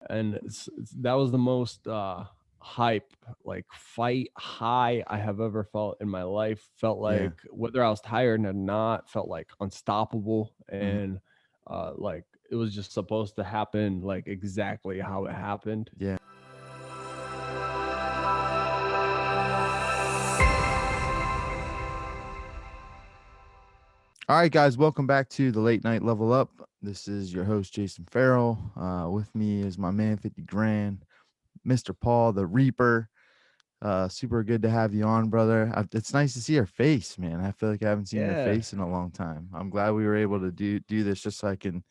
and that was the most hype, like fight high I have ever felt in my life. Felt Yeah. like whether I was tired or not, felt like unstoppable, Hmm. and like it was just supposed to happen like exactly how it happened. Yeah. All right, guys, welcome back to the Late Night Level Up. This is your host, Jason Farrell. With me is my man, 50 Grand, Mr. Paul, the Reaper. Super good to have you on, brother. It's nice to see your face, man. I feel like I haven't seen your Yeah, face in a long time. I'm glad we were able to do this just so I can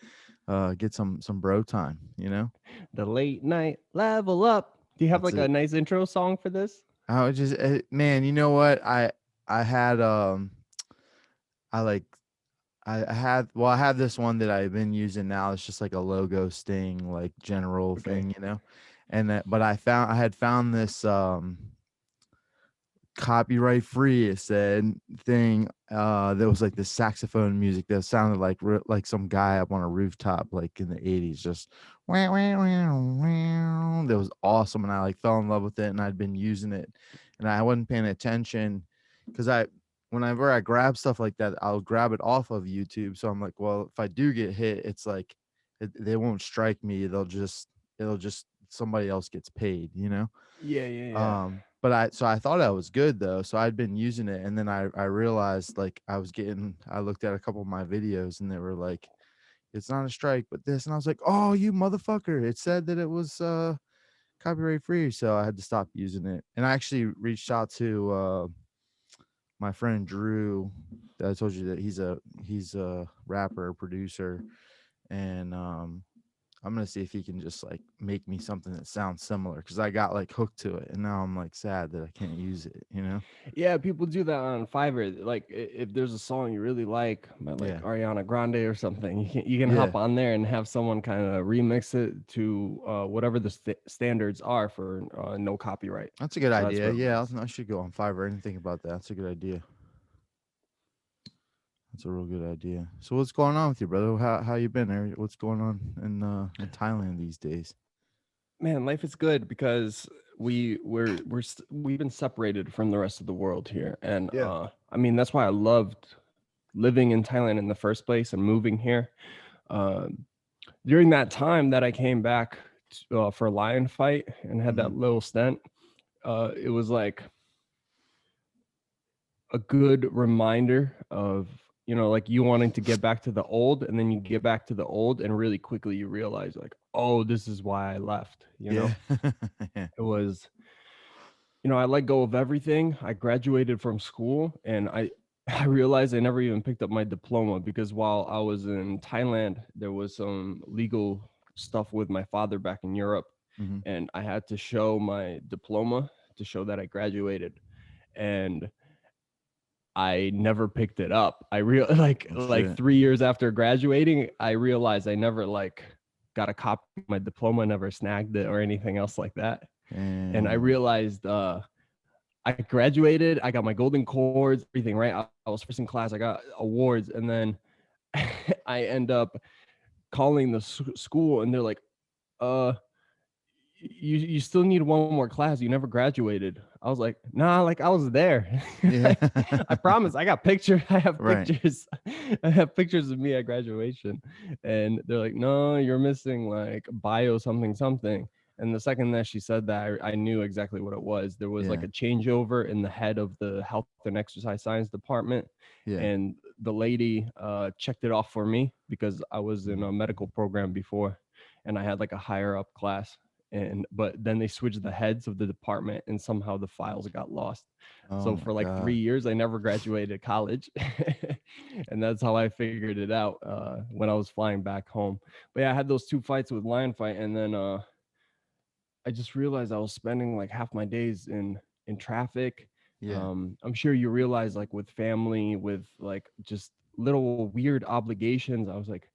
get some bro time, you know? the late night level up. Do you have That's like a it. nice intro song for this? I was just man, you know what? I had I like I had I have this one that I've been using now. It's just like a logo sting, like general Okay. thing, you know. And that, but I had found this copyright free, it said, thing that was like the saxophone music that sounded like like some guy up on a rooftop like in the 80s, just wah, wah, wah, wah. That was awesome, and I like fell in love with it, and I'd been using it, and I wasn't paying attention because I whenever I grab stuff like that, I'll grab it off of YouTube. So I'm like, well, if I do get hit, it's like they won't strike me. It'll just somebody else gets paid, you know. Yeah, yeah, yeah. But I thought I was good though. So I'd been using it, and then I realized, like, I looked at a couple of my videos, and they were like, it's not a strike, but this, and I was like, oh, you motherfucker. It said that it was copyright free, so I had to stop using it. And I actually reached out to my friend Drew. I told you that he's a rapper, producer, and I'm gonna see if he can just like make me something that sounds similar, because I got like hooked to it, and now I'm like sad that I can't use it. You know? Yeah, people do that on Fiverr. Like if there's a song you really like by like Yeah, Ariana Grande or something, you can yeah. hop on there and have someone kind of remix it to whatever the standards are for no copyright. That's a good So that's idea. what it Yeah, was. I should go on Fiverr. I didn't think about that. That's a good idea. That's a real good idea. So what's going on with you, brother? How you been? What's going on in Thailand these days? Man, life is good because we've been separated from the rest of the world here, and Yeah. I mean that's why I loved living in Thailand in the first place and moving here. Um, During that time that I came back for a lion fight and had Hmm. that little stint, it was like a good reminder of like you wanting to get back to the old, and then you get back to the old, and really quickly you realize like, oh, this is why I left. Yeah. Yeah. It was I let go of everything. I graduated from school, and I realized I never even picked up my diploma because while I was in Thailand, there was some legal stuff with my father back in Europe, Hmm. and I had to show my diploma to show that I graduated. And I never picked it up. I real Oh like shit. 3 years after graduating, I realized I never like got a copy of my diploma, never snagged it or anything else like that. And I And realized I graduated, I got my golden cords, everything, right? I was first in class, I got awards, and then I end up calling the school, and they're like, "Uh, you still need one more class. You never graduated." I was like, "Nah, like I was there. yeah. Like, I promise. I got pictures. I have Right. pictures. I have pictures of me at graduation." And they're like, "No, you're missing like bio something something." And the second that she said that, I knew exactly what it was. There was like Yeah. a changeover in the head of the health and exercise science department, Yeah. and the lady checked it off for me because I was in Mhm. a medical program before, and I had like a higher up class. And but then they switched the heads of the department, and somehow the files got lost. Oh So my for like three god. years I never graduated college. And that's how I figured it out when I was flying back home. But yeah, I had those two fights with lion fight, and then I just realized I was spending like half my days in traffic. Yeah. I'm sure you realize, like with family, with like just little weird obligations. I was like,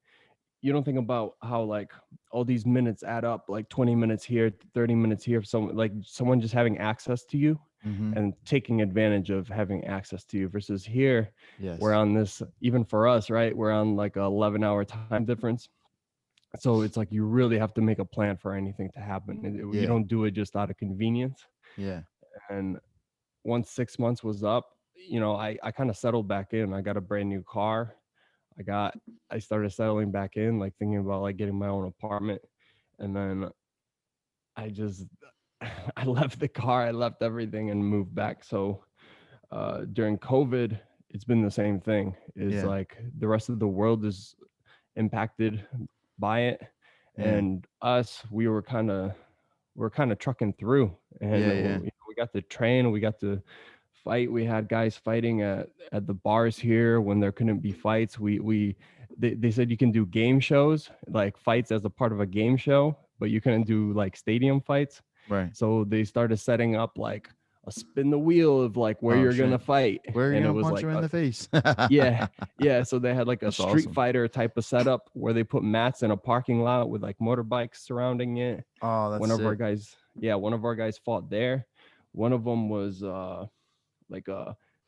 you don't think about how like all these minutes add up, like 20 minutes here, 30 minutes here, someone just having access to you Mhm. and taking advantage of having access to you. Versus here, we're Yes. on this, even for us, right, we're on like a 11-hour time difference. So it's like you really have to make a plan for anything to happen. You Yeah. don't do it just out of convenience. Yeah. And once 6 months was up, I kind of settled back in. I got a brand new car. I started settling back in, like thinking about like getting my own apartment. And then I just I left the car, I left everything and moved back. So during COVID, it's been the same thing. Is Yeah. like the rest of the world is impacted by it, Yeah. and us, we're kind of trucking through, and Yeah. Yeah. we got to train, we got to fight. We had guys fighting at the bars here when there couldn't be fights. They said you can do game shows, like fights as a part of a game show, but you couldn't do like stadium fights. Right. So they started setting up like a spin the wheel of like where Oh you're shit. gonna fight, Where are you and it gonna was punch like him in the face? yeah, yeah. So they had like a That's Street awesome. Fighter type of setup where they put mats in a parking lot with like motorbikes surrounding it. Oh, that's One of our sick. guys, yeah, one of our guys fought there. One of them was like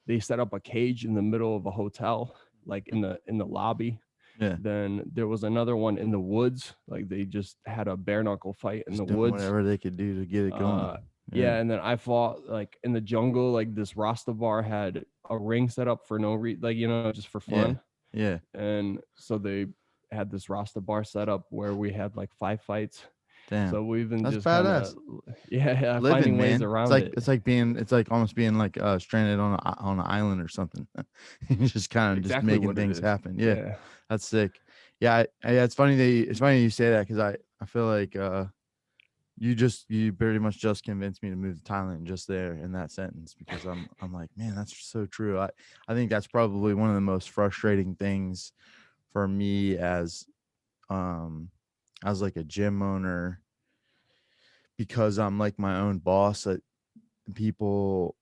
they set up a cage in the middle of a hotel, like in the lobby. Yeah. Then there was another one in the woods, like they just had a bare knuckle fight in the Just doing woods. whatever they could do to get it Uh, going. Yeah. yeah, and then I fought like in the jungle. Like this Rasta bar had a ring set up for no reason, like just for Yeah. fun. Yeah. And so they had this Rasta bar set up where we had like 5 fights. Damn. So we've been That's just kind of, badass. yeah, Living, finding ways man. around it. It's like almost being like stranded on an island or something. You're just kind of just Exactly making what it things is. happen. Yeah. Yeah. That's sick. Yeah, yeah, it's funny you say that because I feel like you pretty much just convinced me to move to Thailand just there in that sentence because I'm like, man, that's so true. I think that's probably one of the most frustrating things for me um as like a gym owner because I'm like my own boss. That people,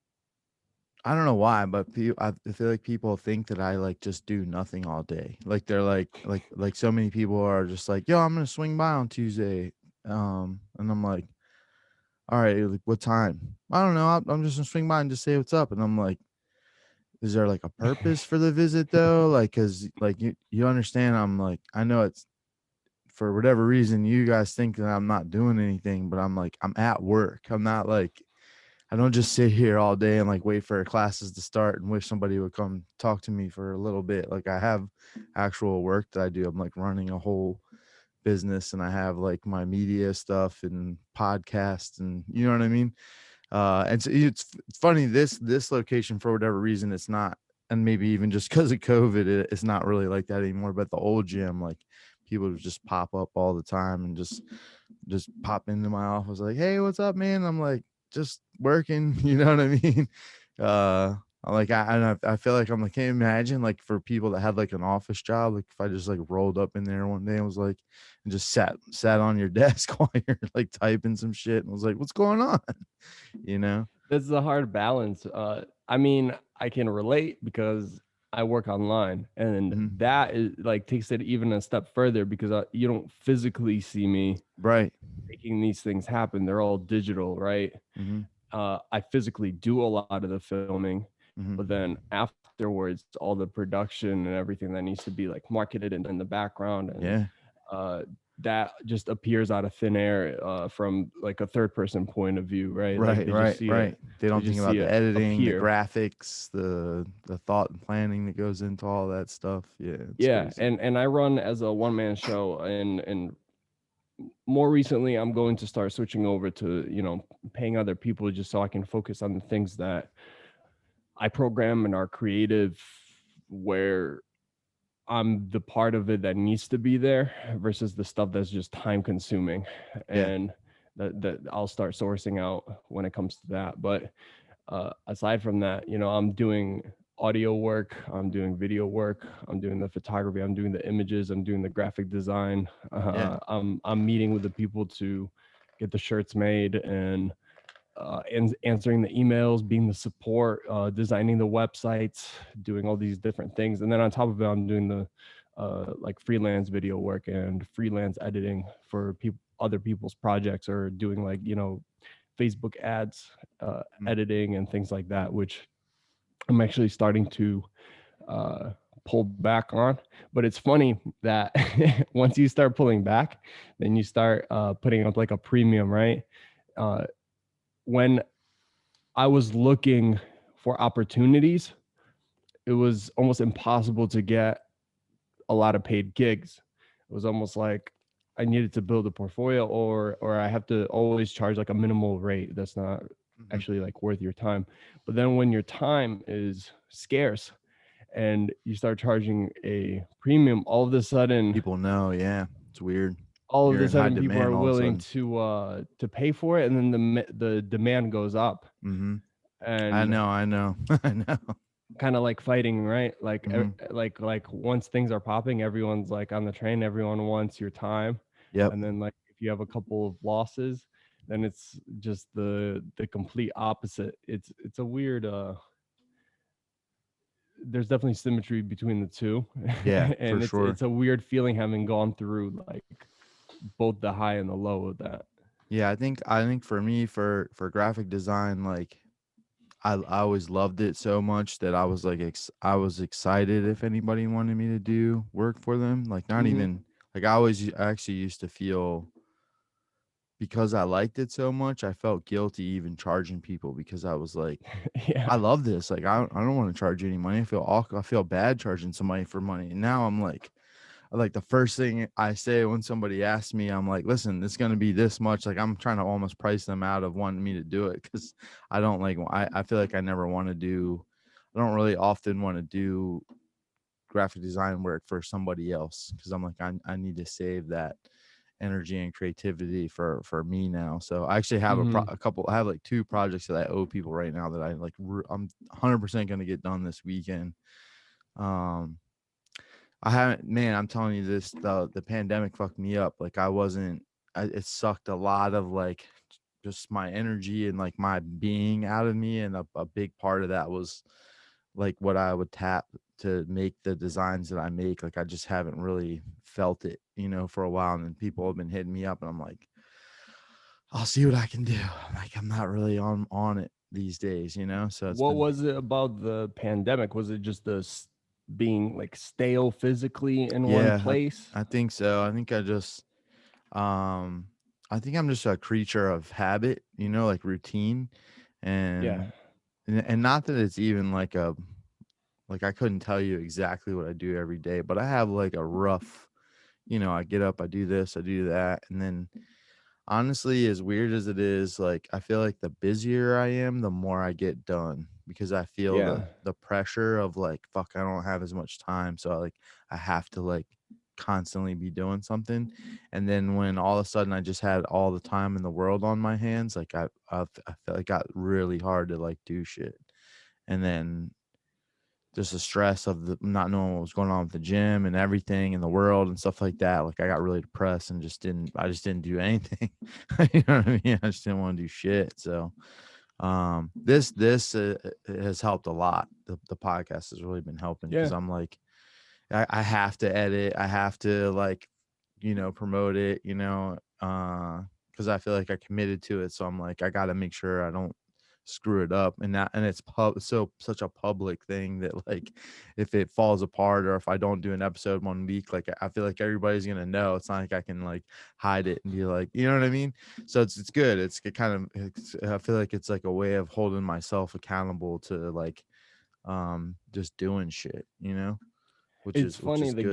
I don't know why, but I feel like people think that I like just do nothing all day. Like they're like so many people are just like, yo, I'm gonna swing by on Tuesday. And I'm like, all right, like what time? I don't know. I'm just gonna swing by and just say what's up. And I'm like, is there like a purpose for the visit though? Like, cause like you understand, I'm like, I know it's for whatever reason you guys think that I'm not doing anything, but I'm like, I'm at work. I'm not like, I don't just sit here all day and like wait for classes to start and wish somebody would come talk to me for a little bit. Like I have actual work that I do. I'm like running a whole business and I have like my media stuff and podcasts and you know what I mean? And so it's funny this location for whatever reason it's not, and maybe even just because of COVID it's not really like that anymore. But the old gym, like people would just pop up all the time and just pop into my office like, hey, what's up, man? I'm like, just working, you know what I mean? Uh like I feel like I'm like, can't imagine like for people that had like an office job, like if I just like rolled up in there one day and was like and just sat on your desk while you're like typing some shit and was like, what's going on? You know? That's a hard balance. I mean, I can relate because I work online, and Mhm. that is like takes it even a step further because you don't physically see me Right. making these things happen. They're all digital, right? Mhm. I physically do a lot of the filming, but Mhm. then afterwards, all the production and everything that needs to be like marketed and in the background, and Yeah. uh, that just appears out of thin air from like a third person point of view, right? Like Right, right, right. They they don't think just about see the it editing, the appear. graphics, the thought and planning that goes into all that stuff. Yeah, it's Yeah, crazy. and I run as a one man show, and more recently I'm going to start switching over to paying other people just so I can focus on the things that I program and are creative, where I'm the part of it that needs to be there versus the stuff that's just time consuming, Yeah. and that I'll start sourcing out when it comes to that. But aside from that, I'm doing audio work, I'm doing video work, I'm doing the photography, I'm doing the images, I'm doing the graphic design. Yeah. I'm meeting with the people to get the shirts made, and answering the emails, being the support, designing the websites, doing all these different things. And then on top of it, I'm doing the like freelance video work and freelance editing for people, other people's projects, or doing like Facebook ads, Mhm. editing and things like that, which I'm actually starting to uh, pull back on. But it's funny that once you start pulling back, then you start putting up like a premium, right? Uh, when I was looking for opportunities, it was almost impossible to get a lot of paid gigs. It was almost like I needed to build a portfolio, or I have to always charge like a minimal rate that's not Mhm. actually like worth your time. But then when your time is scarce and you start charging a premium, People know, yeah, it's weird. all of You're a in high sudden people demand are all of a willing sudden. to pay for it, and then the demand goes up. Mm-hmm. I And know, I know, I know. kind of like fighting, right? Mm-hmm. Like once things are popping, everyone's like on the train, everyone wants your time. Yep. And then like if you have a couple of losses, then it's just the complete opposite. It's a weird there's definitely symmetry between the two. Yeah, for And sure. it's a weird feeling having gone through like both the high and the low of that. Yeah, I think for me, for graphic design, like I always loved it so much that I was like I was excited if anybody wanted me to do work for them. Like not Hmm. even like I actually used to feel, because I liked it so much, I felt guilty even charging people, because I was like, Yeah. I love this. Like I don't want to charge you any money. I feel bad charging somebody for money. And now I'm like the first thing I say when somebody asks me, I'm like, listen, it's gonna be this much. Like I'm trying to almost price them out of wanting me to do it, because I don't like I feel like I never want to do, I don't really often want to do graphic design work for somebody else, because I'm like I need to save that energy and creativity for me now. So I actually have Hmm. a couple, I have like 2 projects that I owe people right now that I like I'm 100% going to get done this weekend. Um I haven't, man, I'm telling you this, the pandemic fucked me up. Like I wasn't it sucked a lot of like just my energy and like my being out of me, and a big part of that was like what I would tap to make the designs that I make. Like I just haven't really felt it, for a while. And then people have been hitting me up and I'm like, I'll see what I can do. Like I'm not really on it these days. So it's What been, was it about the pandemic? Was it just being like stale physically in one yeah, place? I think so. I think um I think I'm just a creature of habit, like routine. Yeah. And not that it's even like like I couldn't tell you exactly what I do every day, but I have like a rough, I get up, I do this, I do that. And then honestly, as weird as it is, like I feel like the busier I am, the more I get done, because I feel Yeah. the pressure of like, fuck, I don't have as much time. So I have to like constantly be doing something. And then when all of a sudden I just had all the time in the world on my hands, like I felt like it got really hard to like do shit. And then just the stress of the not knowing what was going on with the gym and everything in the world and stuff like that. Like I got really depressed and I just didn't do anything. You know what I mean? I just didn't want to do shit. So, this has helped a lot. The podcast has really been helping, because Yeah. I'm like, I have to edit. I have to like, promote it, because I feel like I committed to it. So I'm like, I got to make sure I don't screw it up. And it's such a public thing that like, if it falls apart or if I don't do an episode 1 week, like I feel like everybody's gonna know. It's not like I can like hide it and be like, you know what I mean? So it's good. I feel like it's like a way of holding myself accountable to like just doing shit, which It's is funny good.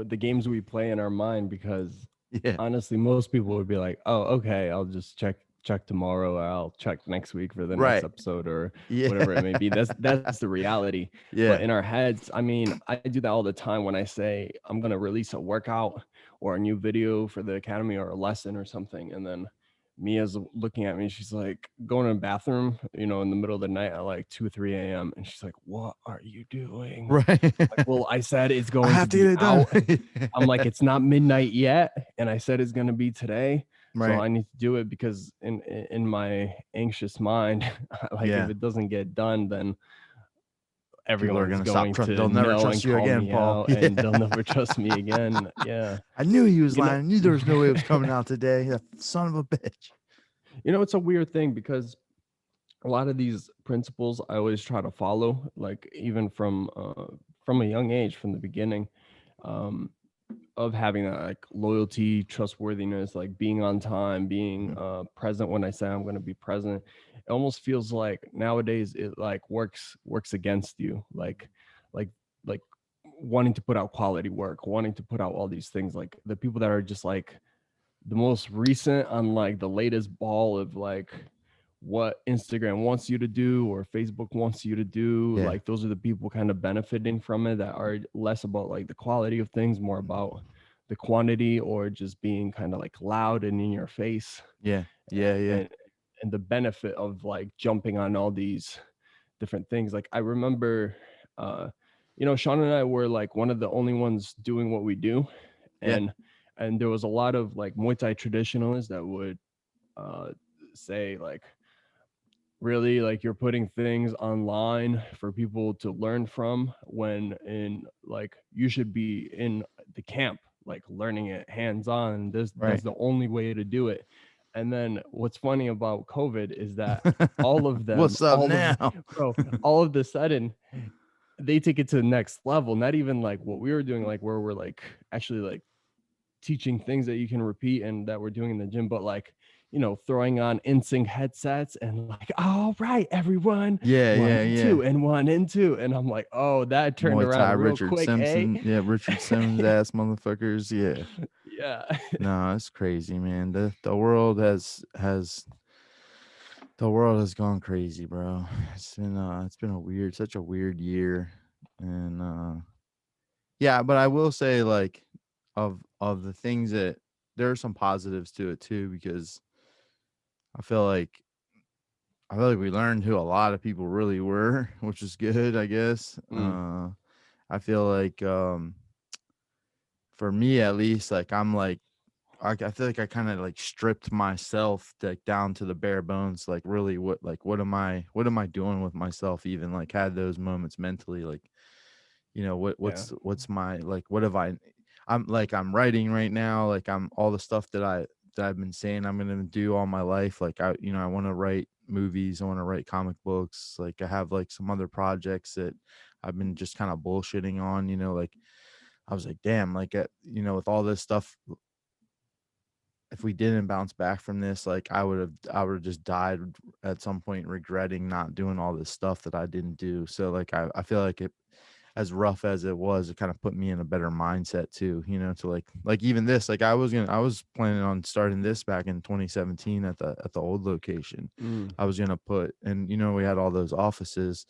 the games we play in our mind, because Yeah. honestly most people would be like, "Oh, okay, I'll just check tomorrow, or I'll check next week for the next Right. episode," or Yeah. whatever it may be. That's the reality. But Yeah. in our heads, I mean, I do that all the time when I say I'm going to release a workout or a new video for the academy or a lesson or something, and then Mia's looking at me. She's like going to the bathroom, in the middle of the night at like 2 or 3 a.m. And she's like, "What are you doing?" Right. Like, well, I said it's I going to have to be get it done. out. I'm like, it's not midnight yet, and I said it's gonna be today, so Right. I need to do it, because in my anxious mind, like if Yeah. it doesn't get done, then People are everyone's gonna stop going trust. to They'll never know trust and you call again, me Paul. out, Yeah. and they'll never trust me again. Yeah, I knew he was you know, lying. I knew there was no way it was coming out today. That son of a bitch. it's a weird thing, because a lot of these principles I always try to follow, like even from a young age, from the beginning, um, of having that like loyalty, trustworthiness, like being on time, being Mhm. present when I say I'm going to be present. It almost feels like nowadays it like works against you, like like wanting to put out quality work, wanting to put out all these things. Like the people that are just like the most recent on like the latest ball of like what Instagram wants you to do or Facebook wants you to do. Yeah. Like those are the people kind of benefiting from it that are less about like the quality of things, more Mhm. about the quantity or just being kind of like loud and in your face. Yeah. Yeah. Yeah. And and the benefit of like jumping on all these different things. Like I remember Sean and I were like one of the only ones doing what we do. Yeah. And there was a lot of like Muay Thai traditionalists that would uh say like really like you're putting things online for people to learn from when in like you should be in the camp like learning it hands on. That's Right. the only way to do it. And then what's funny about COVID is that all of them What's up all of now? bro all of the sudden they take it to the next level, not even like what we were doing, like where we're like actually like teaching things that you can repeat and that we're doing in the gym, but like, throwing on in-sync headsets and like, all right, everyone, Yeah. one Yeah. and Yeah. two and one and two. And I'm like, oh, that turned Muay Thai, around real Richard quick, eh? Simpson. Yeah, Richard Simmons ass motherfuckers. Yeah. Yeah. No, it's crazy, man. The world has the world has gone crazy, bro. It's been a weird, such a weird year. And yeah, but I will say like of the things that there are some positives to it too, because I feel like I feel like we learned who a lot of people really were, which is good, I guess. Mm, I feel like for me at least, like I'm like I feel like I kind of like stripped myself like down to the bare bones. Like really, what am I doing with myself? Even like had those moments mentally, like yeah. what's my like what have I'm like I'm writing right now. Like I'm all the stuff that I've been saying I'm gonna do all my life. Like I want to write movies. I want to write comic books. Like I have like some other projects that I've been just kind of bullshitting on. Like I was like, damn, like with all this stuff, if we didn't bounce back from this, like I would have just died at some point regretting not doing all this stuff that I didn't do. So like I feel like it as rough as it was, it kind of put me in a better mindset too, to like even this, like I was planning on starting this back in 2017 at the old location. Mm, I was gonna put and we had all those offices.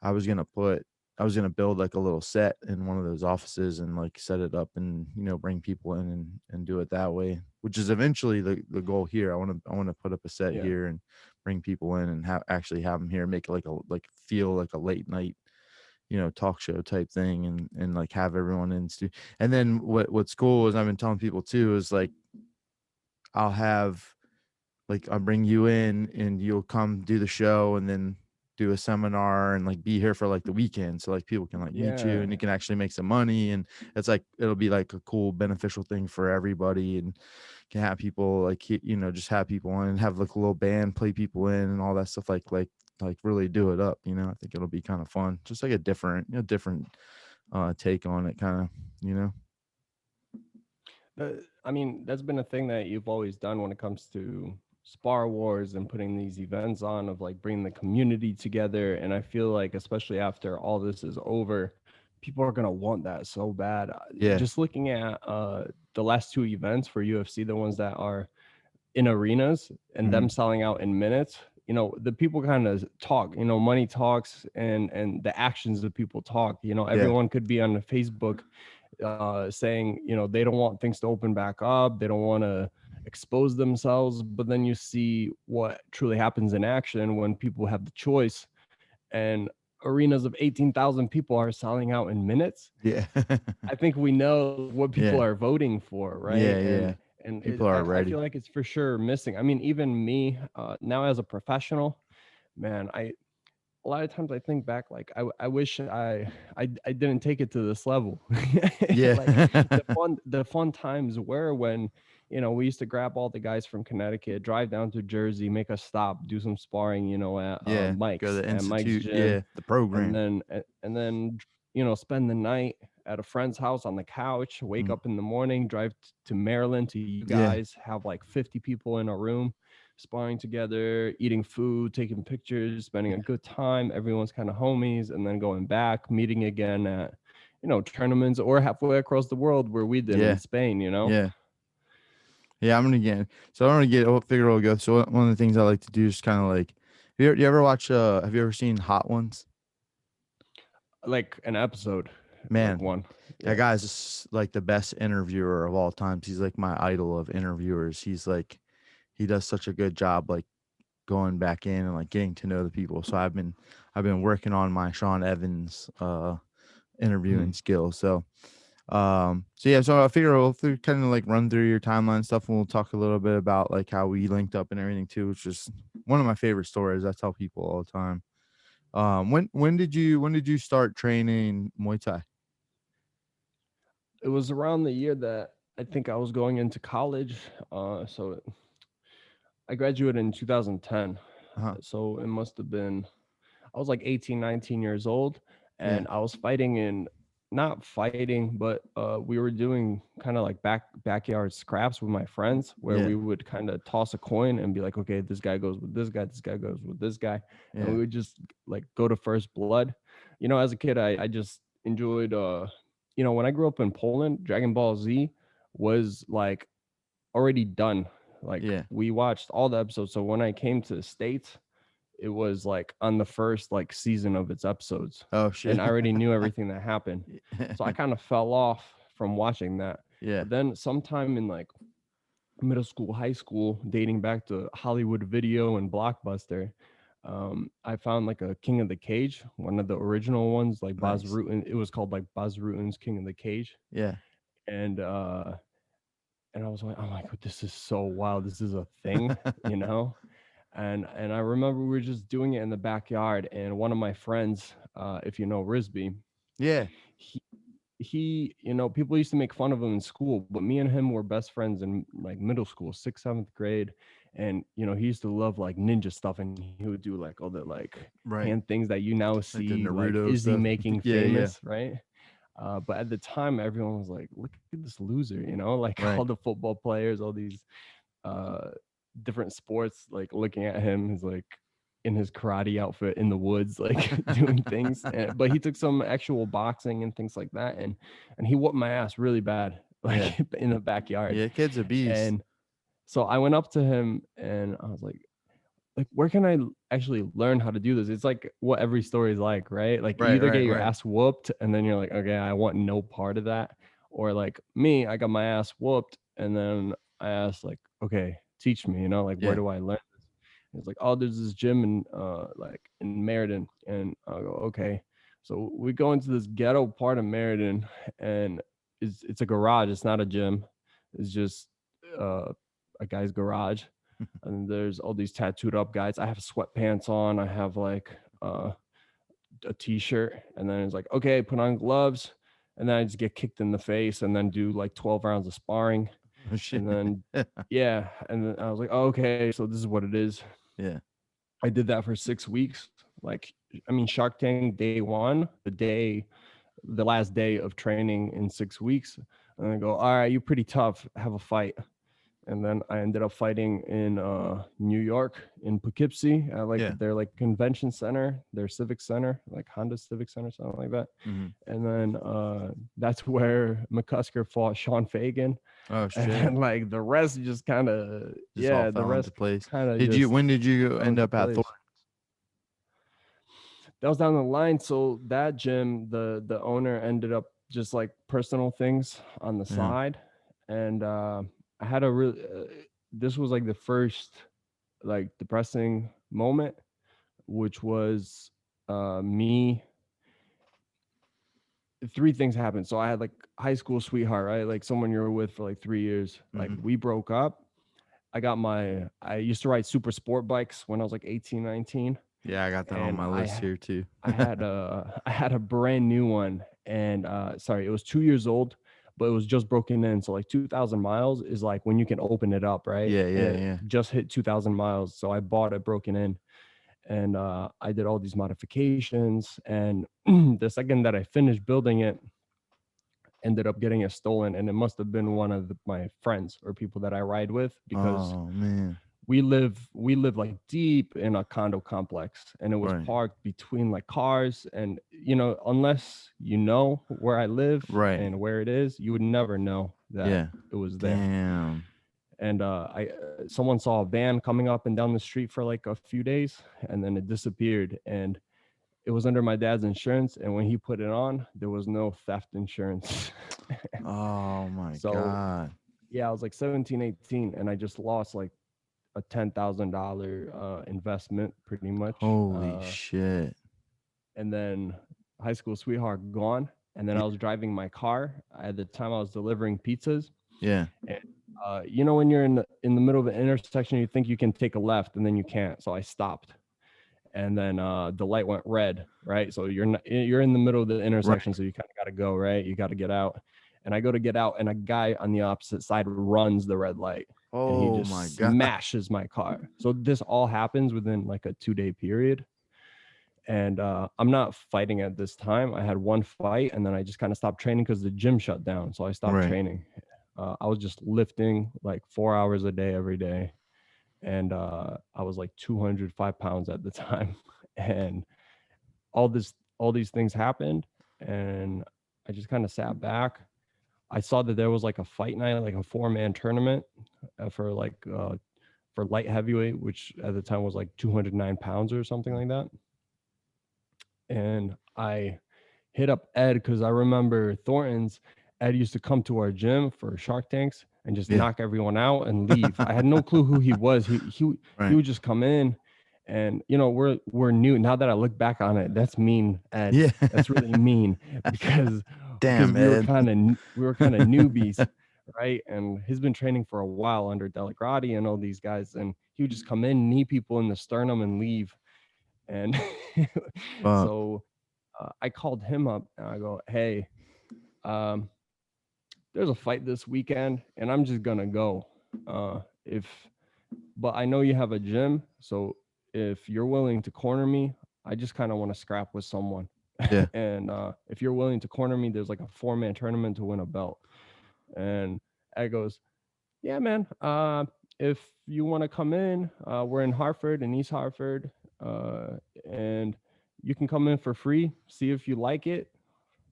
I was gonna put I was gonna build like a little set in one of those offices and like set it up and bring people in and do it that way, which is eventually the goal here. I want to put up a set yeah. here and bring people in and have them here, make it like feel like a late night talk show type thing and like have everyone in and then what's cool is I've been telling people too is like I'll have like I'll bring you in and you'll come do the show and then do a seminar and like be here for like the weekend so like people can like meet you Yeah. and you can actually make some money and it's like it'll be like a cool beneficial thing for everybody and can have people like just have people in and have like a little band play people in and all that stuff like really do it up. I think it'll be kind of fun, just like a different take on it, kind of. you know I mean, that's been a thing that you've always done when it comes to spar wars and putting these events on of like bringing the community together. And I feel like, especially after all this is over, people are gonna want that so bad. yeah. Just looking at the last two events for UFC, the ones that are in arenas and Mhm. them selling out in minutes, the people kind of talk, money talks, and the actions of people talk. Yeah. Everyone could be on Facebook saying, they don't want things to open back up, they don't want to expose themselves, but then you see what truly happens in action when people have the choice, and arenas of 18,000 people are selling out in minutes. Yeah. I think we know what people Yeah. are voting for, right? Yeah. and Yeah. and People are I feel ready. like it's for sure missing. I mean, even me now as a professional, man, a lot of times I think back, like I wish I didn't take it to this level. Yeah. Like the fun times were when, we used to grab all the guys from Connecticut, drive down to Jersey, make a stop, do some sparring, at Yeah. Go to the Mike's institute. gym, Yeah. The program. and then spend the night at a friend's house on the couch, wake Mm. up in the morning, drive to Maryland to you Yeah. guys, have like 50 people in a room sparring together, eating food, taking pictures, spending a good time. Everyone's kind of homies, and then going back, meeting again at, tournaments or halfway across the world where we did in Yeah. Spain. Yeah. Yeah. I'll figure we'll go. So one of the things I like to do is kind of like, you ever watch, have you ever seen Hot Ones? Like an episode, like Man, one. that Yeah. guy's just like the best interviewer of all times. He's like my idol of interviewers. He's like, he does such a good job, like going back in and like getting to know the people. So I've been working on my Sean Evans interviewing Mhm. skills. So yeah, so I figure we'll kind of like run through your timeline stuff, and we'll talk a little bit about like how we linked up and everything too, which is one of my favorite stories. I tell people all the time. When did you start training Muay Thai? It was around the year that I think I was going into college. So I graduated in 2010. Uh-huh. So it must have been, I was like 18, 19 years old, Yeah. and I was fighting in, not fighting, but we were doing kind of like backyard scraps with my friends, where Yeah. we would kind of toss a coin and be like, okay, this guy goes with this guy goes with this guy, and Yeah. we would just like go to first blood. As a kid, I just enjoyed. When I grew up in Poland, Dragon Ball Z was like already done. Like Yeah. we watched all the episodes. So when I came to the States, it was like on the first like season of its episodes, Oh and shit. I already knew everything that happened. So I kind of fell off from watching that. Yeah. But then sometime in like middle school, high school, dating back to Hollywood Video and Blockbuster, I found like a King of the Cage, one of the original ones, like Baz Nice. Rutten. It was called like Baz Rutten's King of the Cage, Yeah. and I was like, oh my god, this is so wild. This is a thing, you know. And I remember we were just doing it in the backyard, and one of my friends, if you know Risby, Yeah. he people used to make fun of him in school, but me and him were best friends in like middle school, sixth, seventh grade. And he used to love like ninja stuff, and he would do like all the like Right. hand things that you now Like the see like Naruto Izzy stuff. making Yeah. Yeah. famous, right? But at the time, everyone was like, "Look at this loser," like all Right. the football players, all these uh different sports, like looking at him, he's like in his karate outfit in the woods, like doing things. But he took some actual boxing and things like that, and he whooped my ass really bad, Yeah. like in the backyard. Yeah. Kid's a beast. And so I went up to him and I was like, where can I actually learn how to do this? It's like what every story is like, right? Like you Right. either Right. get your Right. ass whooped and then you're like, okay, I want no part of that. Or like me, I got my ass whooped and then I asked like, okay, teach me, like where Yeah. do I learn this? And it's like, oh, there's this gym in like in Meriden. And I'll go, okay. So we go into this ghetto part of Meriden, and it's a garage, it's not a gym. It's just uh a guy's garage, and there's all these tattooed up guys. I have sweatpants on. I have like a t-shirt, and then it's like, okay, put on gloves, and then I just get kicked in the face, and then do like 12 rounds of sparring, Oh shit. and then yeah, and then I was like, oh, okay, so this is what it is. Yeah. I did that for 6 weeks. Like, I mean, Shark Tank day one, the last day of training in 6 weeks, and I go, all right, you're pretty tough. Have a fight. And then I ended up fighting in New York in Poughkeepsie at like Yeah. their like convention center, their civic center, like Honda Civic Center, something like that. Mm-hmm. And then that's where McCusker fought Sean Fagan, Oh and shit. then like the rest just kind of, Just all yeah, the fell into rest place. kind of Did you? just When did you fell end into up at Thor? place. That was down the line. So that gym, the owner ended up just like personal things on the Yeah. side, and I had a really. This was like the first like depressing moment, which was me. Three things happened. So I had like high school sweetheart, right? Like someone you were with for like 3 years. Like Mm-hmm. we broke up. I used to ride super sport bikes when I was like 18, 19. Yeah, I got that on and my list here too. I had a brand new one, and sorry, it was 2 years old, but it was just broken in. So like 2,000 miles is like when you can open it up, right? Yeah, And yeah, it yeah. just hit 2,000 miles, so I bought it broken in, and I did all these modifications, and the second that I finished building it, ended up getting it stolen, and it must have been one of my friends or people that I ride with, because Oh man. we live like deep in a condo complex, and it was Right. parked between like cars, and unless you know where I live Right. and where it is, you would never know that Yeah. it was there. Damn. And I someone saw a van coming up and down the street for like a few days, and then it disappeared, and it was under my dad's insurance, and when he put it on, there was no theft insurance. Oh my So God. yeah, I was like 17, 18, and I just lost like a $10,000 investment pretty much. Holy shit. And then high school sweetheart gone. And then Yeah. I was driving my car. At the time, I was delivering pizzas. Yeah. And when you're in the middle of an intersection, you think you can take a left, and then you can't. So I stopped, and then the light went red. Right, so you're in the middle of the intersection, Right. so you kind of got to go. Right, you got to get out. And I go to get out, and a guy on the opposite side runs the red light, and he Oh my just God. smashes my car. So this all happens within like a 2-day period. And I'm not fighting at this time. I had one fight, and then I just kind of stopped training because the gym shut down. So I stopped Right. training. I was just lifting like 4 hours a day every day, and I was like 205 pounds at the time. And all these things happened, and I just kind of sat back. I saw that there was like a fight night, like a 4-man tournament for light heavyweight, which at the time was like 209 pounds or something like that. And I hit up Ed, because I remember Thornton's. Ed used to come to our gym for Shark Tanks and just Yeah. knock everyone out and leave. I had no clue who he was. He Right. would just come in, and we're new. Now that I look back on it, that's mean, Ed. Yeah. That's really mean, because Damn, Ed. we were kind of newbies, right? And he's been training for a while under Deligrati and all these guys, and he would just come in, knee people in the sternum, and leave. And Fuck. so I called him up, and I go, "Hey, um, there's a fight this weekend, and I'm just gonna go. If But I know you have a gym, so if you're willing to corner me, I just kind of want to scrap with someone. Yeah. And if you're willing to corner me, there's like a 4-man tournament to win a belt." And Ed goes, "Yeah, man. If you want to come in, we're in Hartford, in East Hartford, uh, and you can come in for free. See if you like it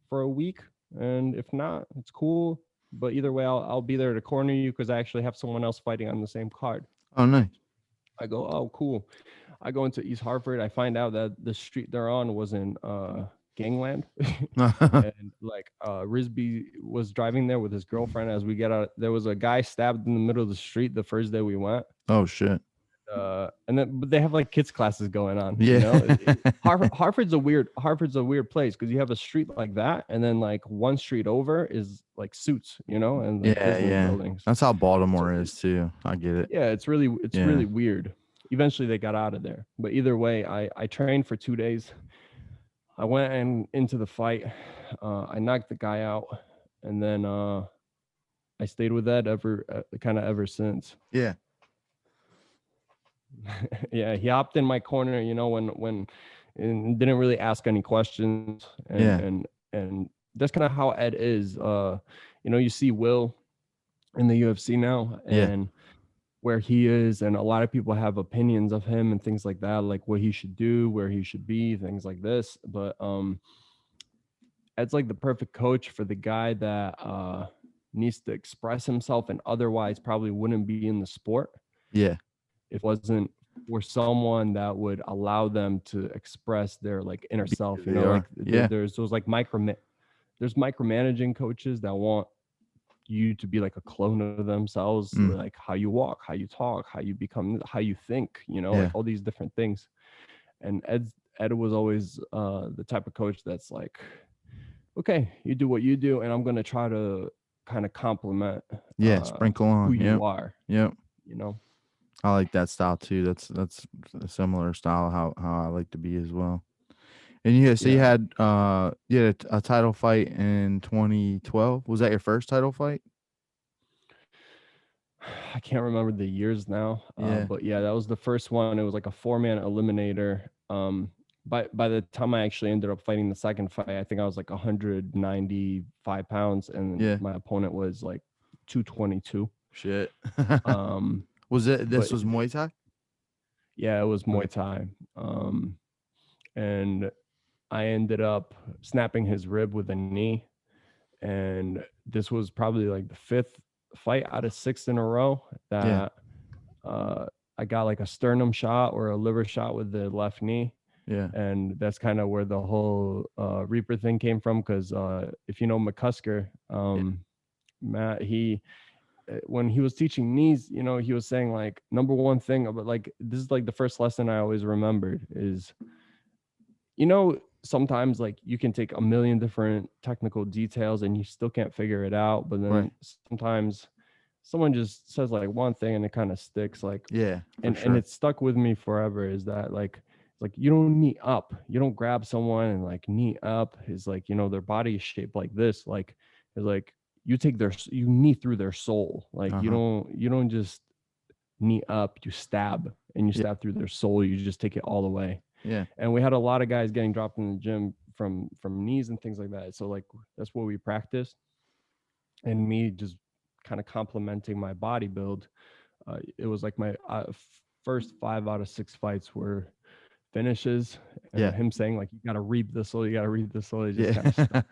for a week, and if not, it's cool. But either way, I'll be there to corner you, because I actually have someone else fighting on the same card." Oh, nice. I go, "Oh, cool." I go into East Hartford. I find out that the street they're on was in gangland. And like Risby was driving there with his girlfriend. As we get out, there was a guy stabbed in the middle of the street the first day we went. Oh shit. And then, but they have like kids classes going on. Yeah. Hartford's a weird place, because you have a street like that, and then like one street over is like Suits, and like Yeah, Disney yeah. buildings. That's how So Baltimore is too. I get it. yeah, it's Yeah. really weird. Eventually they got out of there, but either way, I trained for 2 days. I went into the fight. I knocked the guy out, and then I stayed with Ed kind of ever since. Yeah. Yeah, he hopped in my corner, when and didn't really ask any questions, and Yeah. and that's kind of how Ed is. You see Will in the UFC now, Yeah. and where he is, and a lot of people have opinions of him and things like that, like what he should do, where he should be, things like this. But Ed's like the perfect coach for the guy that needs to express himself and otherwise probably wouldn't be in the sport Yeah. if it wasn't for someone that would allow them to express their like inner self. They are. Like Yeah. there's those like there's micromanaging coaches that want you to be like a clone of themselves, Mm. like how you walk, how you talk, how you become, how you think, Yeah. like all these different things. And Ed was always the type of coach that's like, okay, you do what you do, and I'm going to try to kind of complement Yeah. Sprinkle who on. you Yep. are, Yep. you know? I like that style too. That's a similar style how I like to be as well. And yeah, so Yeah. you had a title fight in 2012. Was that your first title fight? I can't remember the years now, Yeah, but yeah, that was the first one. It was like a 4-man eliminator. By the time I actually ended up fighting the second fight, I think I was like 195 pounds, and yeah. my opponent was like 222. Shit. Um, Was it? This but was Muay Thai. yeah, it was Okay. Muay Thai. And I ended up snapping his rib with a knee, and this was probably like the fifth fight out of six in a row Yeah, that uh, I got like a sternum shot or a liver shot with the left knee. yeah, And that's kind of where the whole Reaper thing came from. Because if you know McCusker, yeah. Matt, when he was teaching knees, he was saying like number one thing about like this is like the first lesson I always remembered is sometimes like you can take a million different technical details and you still can't figure it out, but Right. then sometimes someone just says like one thing and it kind of sticks like Yeah, for and sure. it's stuck with me forever is that like it's like you don't knee up, you don't grab someone and like knee up is like their body is shaped like this, like it's like you knee through their soul, like Uh you huh. don't just knee up, you stab, and you Yeah, stab through their soul, you just take it all the way. yeah, And we had a lot of guys getting dropped in the gym from knees and things like that, so like that's what we practiced. And me just kind of complementing my body build, it was like my first 5 out of 6 fights were finishes, and yeah, him saying like you got to reap the soul, you got to reap the soul, it just yeah. kind of stuck.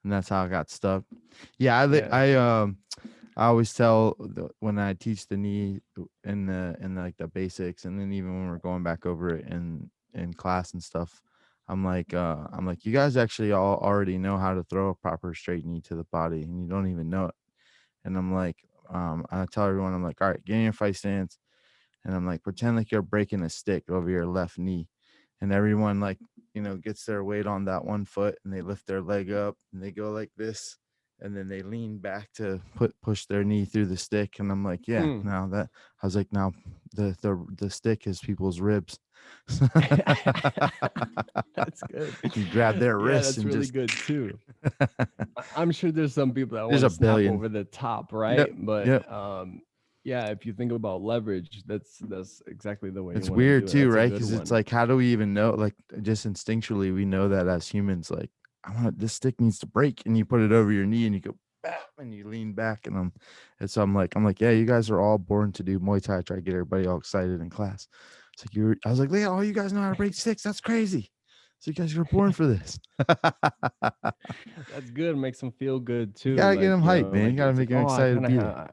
And that's how I got stuck. Yeah, Yeah. I always tell when I teach the knee in like the basics, and then even when we're going back over it in class and stuff, I'm like, you guys actually all already know how to throw a proper straight knee to the body, and you don't even know it. And I'm like, I tell everyone, I'm like, all right, get in your fight stance, and I'm like, pretend like you're breaking a stick over your left knee, and everyone like, gets their weight on that one foot, and they lift their leg up, and they go like this, and then they lean back to push their knee through the stick, and I'm like, yeah, Mm. now that I was like, now the stick is people's ribs. That's good. You grab their Yeah, wrists that's and really just good too. I'm sure there's some people that there's want a to snap billion. over the top, right? Yep, yep. But yeah, if you think about leverage, that's exactly the way you It's want to weird do it. too, That's a right? good Because it's one. like, how do we even know? Like, just instinctually, we know that as humans, like, I want this stick needs to break, and you put it over your knee, and you go, bam, and you lean back, and so I'm like, yeah, you guys are all born to do Muay Thai. Try to get everybody all excited in class. It's like I was like, yeah, all you guys know how to break sticks. That's crazy. So you guys were born for this. That's good. Makes them feel good You too. gotta get them Like, hyped, man. You like gotta it's make like, them oh, I excited to kind of be there. have,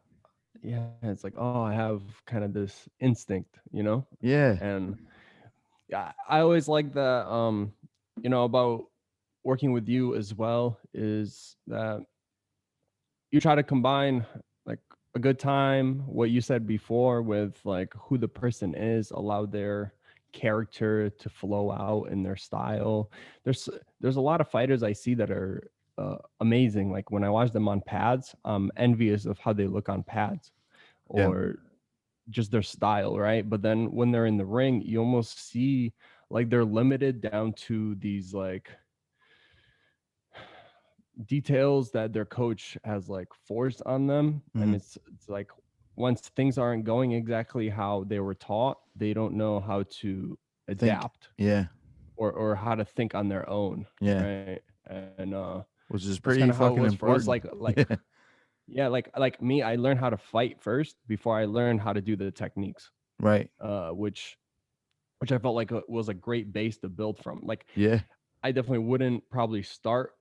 yeah, it's like, oh, I have kind of this instinct. Yeah, And yeah, I always like that, about working with you as well is that you try to combine like a good time, what you said before, with like who the person is, allow their character to flow out in their style. There's a lot of fighters I see that are amazing. Like when I watch them on pads, I'm envious of how they look on pads yeah. or just their style, right? But then when they're in the ring, you almost see like they're limited down to these like details that their coach has like forced on them, and Hmm. it's like once things aren't going exactly how they were taught, they don't know how to Think. adapt Yeah, or how to think on their own, yeah. right? And Which is that's kind pretty of how it fucking was for us, important. like yeah, like me, I learned how to fight first before I learned how to do the techniques, Right. which I felt like was a great base to build from. Like Yeah. I definitely wouldn't probably start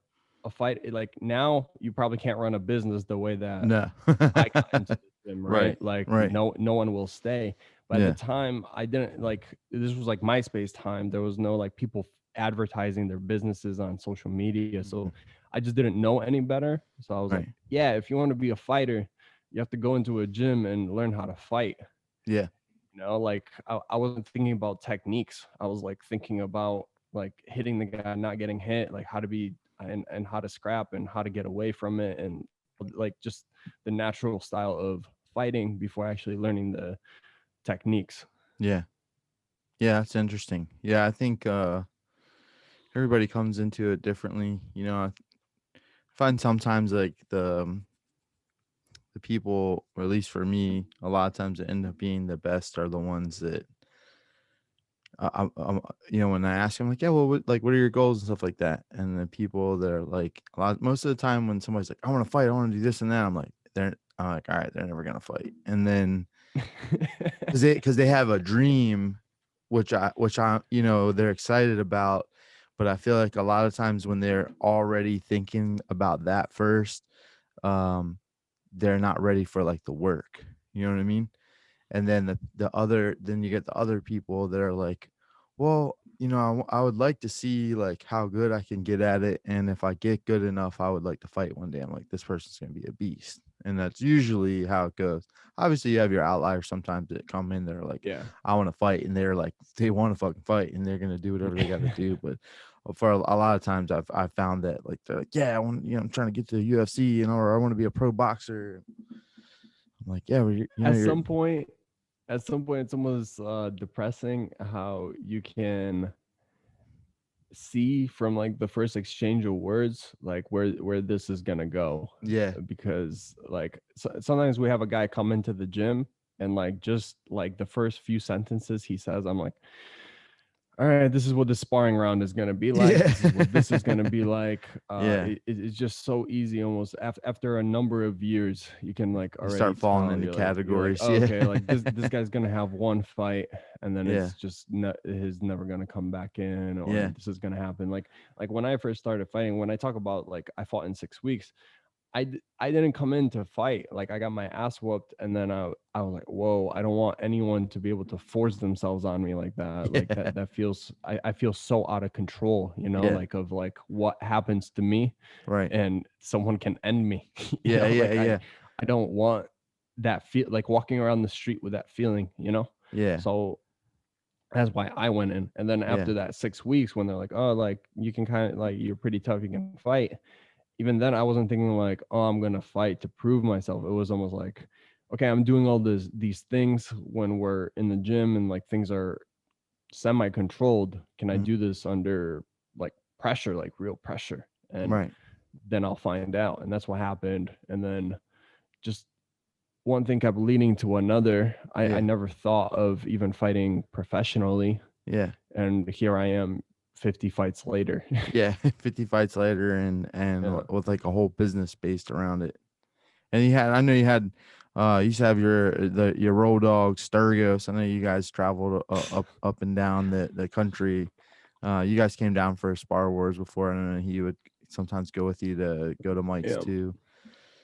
a fight. Like now, you probably can't run a business the way that No. I got into the gym, Right. right? Like Right. no one will stay. But at the Yeah. time, I didn't like this was like MySpace time. There was no like people advertising their businesses on social media. Mhm. So I just didn't know any better. So I was like, Right. yeah, if you want to be a fighter, you have to go into a gym and learn how to fight. Yeah. Like I wasn't thinking about techniques. I was like thinking about like hitting the guy, not getting hit, like how to be and how to scrap and how to get away from it, and like just the natural style of fighting before actually learning techniques. Yeah. Yeah, that's interesting. Yeah, I think everybody comes into it differently. You know, I find sometimes like the people, or at least for me, a lot of times that end up being the best are the ones that you know, when I ask them like, yeah, well, what are your goals and stuff like that, and the people that are like, most of the time when somebody's like, I want to fight, I want to do this and that, I'm like, all right, they're never gonna fight, and then because they have a dream, which I you know they're excited about, but I feel like a lot of times when they're already thinking about that first, um, they're not ready for like the work. You know what I mean? And then then you get the other people that are like, well, you know, I would like to see like how good I can get at it, and if I get good enough, I would like to fight one day. I'm like, this person's gonna be a beast, and that's usually how it goes. Obviously, you have your outliers sometimes that come in, they're like, Yeah. I want to fight, and they're like, they want to fucking fight, and they're gonna do whatever they got to do. But for a lot of times, I've found that like they're like, yeah, I want, you know, I'm trying to get to the UFC, you know, or I want to be a pro boxer. I'm like, yeah, well, you know, at you're some point at some point it's almost depressing how you can see from like the first exchange of words like where this is gonna go, yeah. because like sometimes we have a guy come into the gym and like just like the first few sentences he says, I'm like, all right, this is what the sparring round is going to be like. Yeah. This is what this is going to be like. Yeah. It's just so easy. Almost after a number of years, you can like You already start falling tell. into You're like, categories. oh, Yeah. okay, like this guy's going to have one fight, and then Yeah. it's just he's never going to come back in, or Yeah. this is going to happen. Like when I first started fighting, when I talk about like I fought in 6 weeks, I didn't come in to fight. Like I got my ass whooped, and then I was like, whoa, I don't want anyone to be able to force themselves on me like that. Like Yeah. that feels, I feel so out of control, Yeah. like of like what happens to me, Right. and someone can end me. Yeah. Yeah. Like I Yeah. I don't want that feel, like walking around the street with that feeling. Yeah. So that's why I went in. And then Yeah. after that 6 weeks, when they're like, oh, like you can kind of like you're pretty tough, you can fight, even then I wasn't thinking like, oh, I'm gonna fight to prove myself. It was almost like, okay, I'm doing all these things when we're in the gym and like things are semi-controlled. Can I Mhm. do this under like pressure, like real pressure? And Right. then I'll find out. And that's what happened. And then just one thing kept leading to another. I Yeah. never thought of even fighting professionally. Yeah. And here I am 50 fights later. Yeah. 50 fights later, and Yeah. with like a whole business based around it. And I know you had, you used to have your road dog Sturgos. I know you guys traveled up and down the country. You guys came down for Spar Wars before, and he would sometimes go with you to go to Mike's Yeah. too.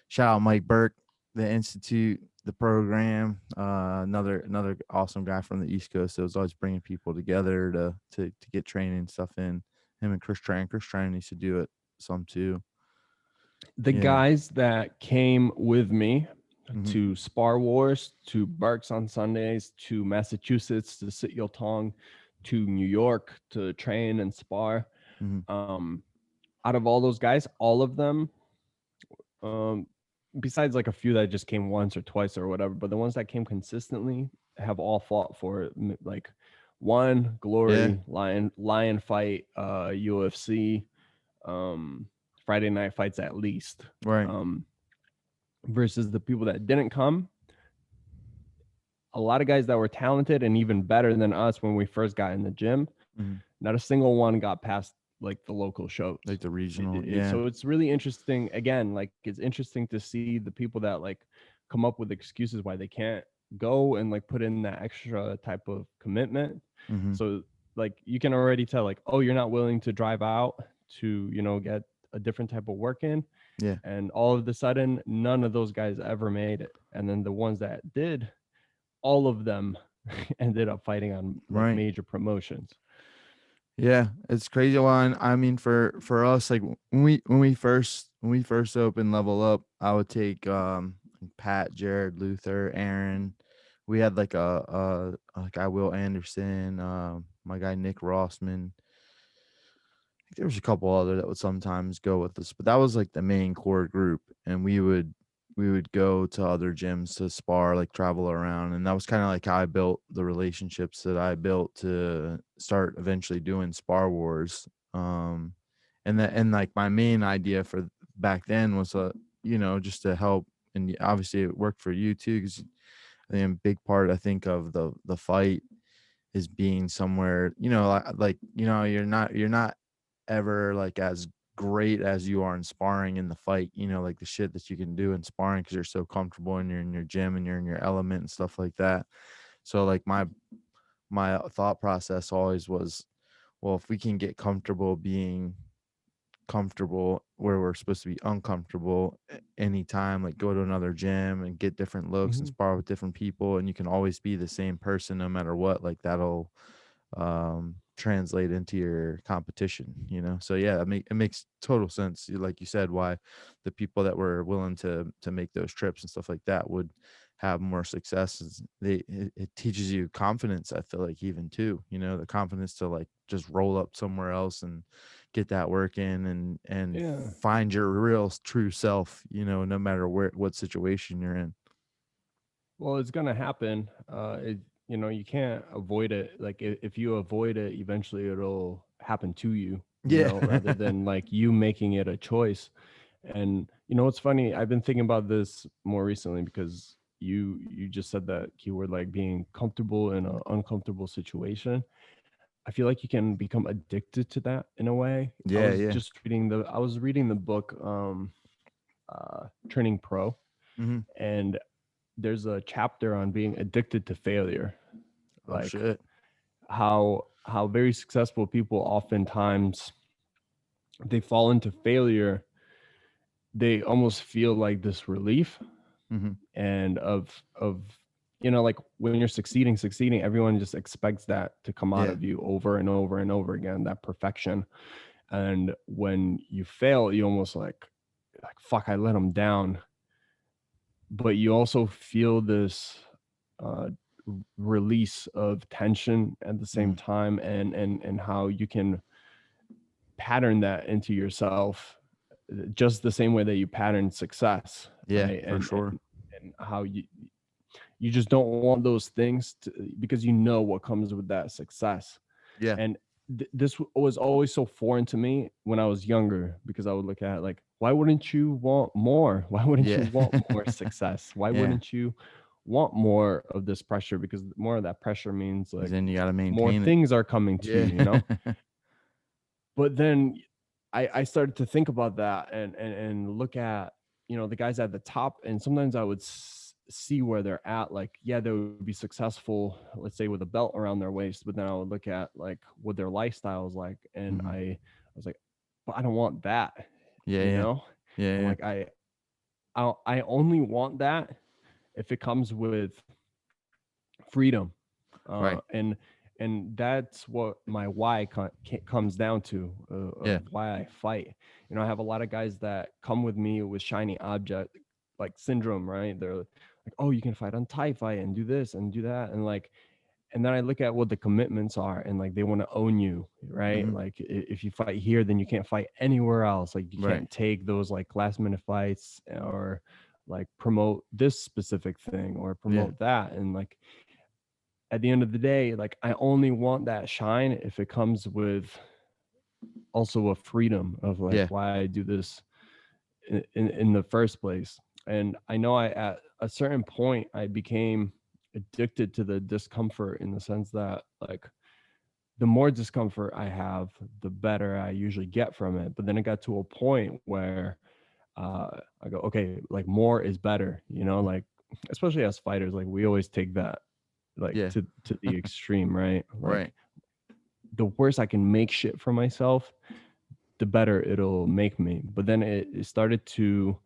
Shout out Mike Burke, the Institute, the program. Another awesome guy from the East Coast that was always bringing people together to get training and stuff in. Him and Chris Tran. Chris Tran used to do it some too. The Yeah. guys that came with me Hmm. to Spar Wars, to Barks on Sundays, to Massachusetts, to Sit Yo Tong, to New York to train and spar. Hmm. Um, Out of all those guys, all of them, um, besides like a few that just came once or twice or whatever, but the ones that came consistently have all fought for like one Yeah. glory, lion fight, UFC, um, Friday night fights at least. Right. Um, versus the people that didn't come, a lot of guys that were talented and even better than us when we first got in the gym, Hmm. not a single one got past like the local shows. Like the regional. Yeah. So it's really interesting. Again, like it's interesting to see the people that like come up with excuses why they can't go and like put in that extra type of commitment. Hmm. So like you can already tell like, oh, you're not willing to drive out to, get a different type of work in. Yeah. And all of the sudden, none of those guys ever made it. And then the ones that did, all of them ended up fighting on like Right. major promotions. Yeah. It's crazy. One. I mean, for us, like when we first opened Level Up, I would take Pat, Jared, Luther, Aaron. We had like a guy Will Anderson, my guy Nick Rossman. I think there was a couple other that would sometimes go with us, but that was like the main core group, and we would we would go to other gyms to spar, like travel around, and that was kind of like how I built the relationships that I built to start eventually doing Spar Wars. And like my main idea for back then was just to help, and obviously it worked for you too, because I think a big part I think of the fight is being somewhere, you're not ever like as great as you are in sparring in the fight, like the shit that you can do in sparring because you're so comfortable and you're in your gym and you're in your element and stuff like that. So like my thought process always was, well, if we can get comfortable being comfortable where we're supposed to be uncomfortable anytime, like go to another gym and get different looks and Mhm. spar with different people, and you can always be the same person no matter what, like that'll translate into your competition, so yeah, it makes total sense, like you said, why the people that were willing to make those trips and stuff like that would have more success. It teaches you confidence, I feel like, even too, the confidence to like just roll up somewhere else and get that work in, and Yeah. find your real true self, no matter what situation you're in. Well, it's gonna happen. You can't avoid it. Like if you avoid it, eventually it'll happen to you. Yeah. Rather than like you making it a choice. And what's funny? I've been thinking about this more recently because you just said that keyword, like being comfortable in an uncomfortable situation. I feel like you can become addicted to that in a way. Yeah, yeah. I was reading the book Training Pro, Hmm. and there's a chapter on being addicted to failure, Oh like shit. how very successful people oftentimes they fall into failure. They almost feel like this relief Hmm. and of like when you're succeeding, everyone just expects that to come out Yeah. of you over and over and over again, that perfection. And when you fail, you almost like fuck, I let them down. But you also feel this uh release of tension at the same Hmm. time, and how you can pattern that into yourself, just the same way that you pattern success, Yeah, right? for sure. And how you just don't want those things because you know what comes with that success. Yeah. And this was always so foreign to me when I was younger, because I would look at it like, why wouldn't you want more? Why wouldn't you Yeah. want more success? Why Yeah. wouldn't you want more of this pressure? Because more of that pressure means 'Cause like then you gotta more maintain it. things are coming to Yeah. you. But then I started to think about that, and look at the guys at the top, and sometimes I would see where they're at. Like, yeah, they would be successful, let's say with a belt around their waist, but then I would look at like what their lifestyle is like, and Mhm. I was like, but I don't want that, Yeah, you yeah. know. Yeah, I'm yeah. like, I only want that if it comes with freedom, Right. and that's what my why comes down to, Yeah. of why I fight. I have a lot of guys that come with me with shiny object like syndrome, right? They're like, oh, you can fight on Thai fight and do this and do that, and like, and then I look at what the commitments are, and like they want to own you, right? Mhm. Like if you fight here, then you can't fight anywhere else. Like you Right. can't take those like last minute fights, or like promote this specific thing or Yeah. promote that, and like at the end of the day, like I only want that shine if it comes with also a freedom of like Yeah. why I do this in the first place. And I know at a certain point I became addicted to the discomfort, in the sense that like the more discomfort I have, the better I usually get from it. But then it got to a point where I go, okay, like more is better, like especially as fighters, like we always take that like Yeah. to the extreme, right? Right. Like the worse I can make shit for myself, the better it'll make me. But then it started to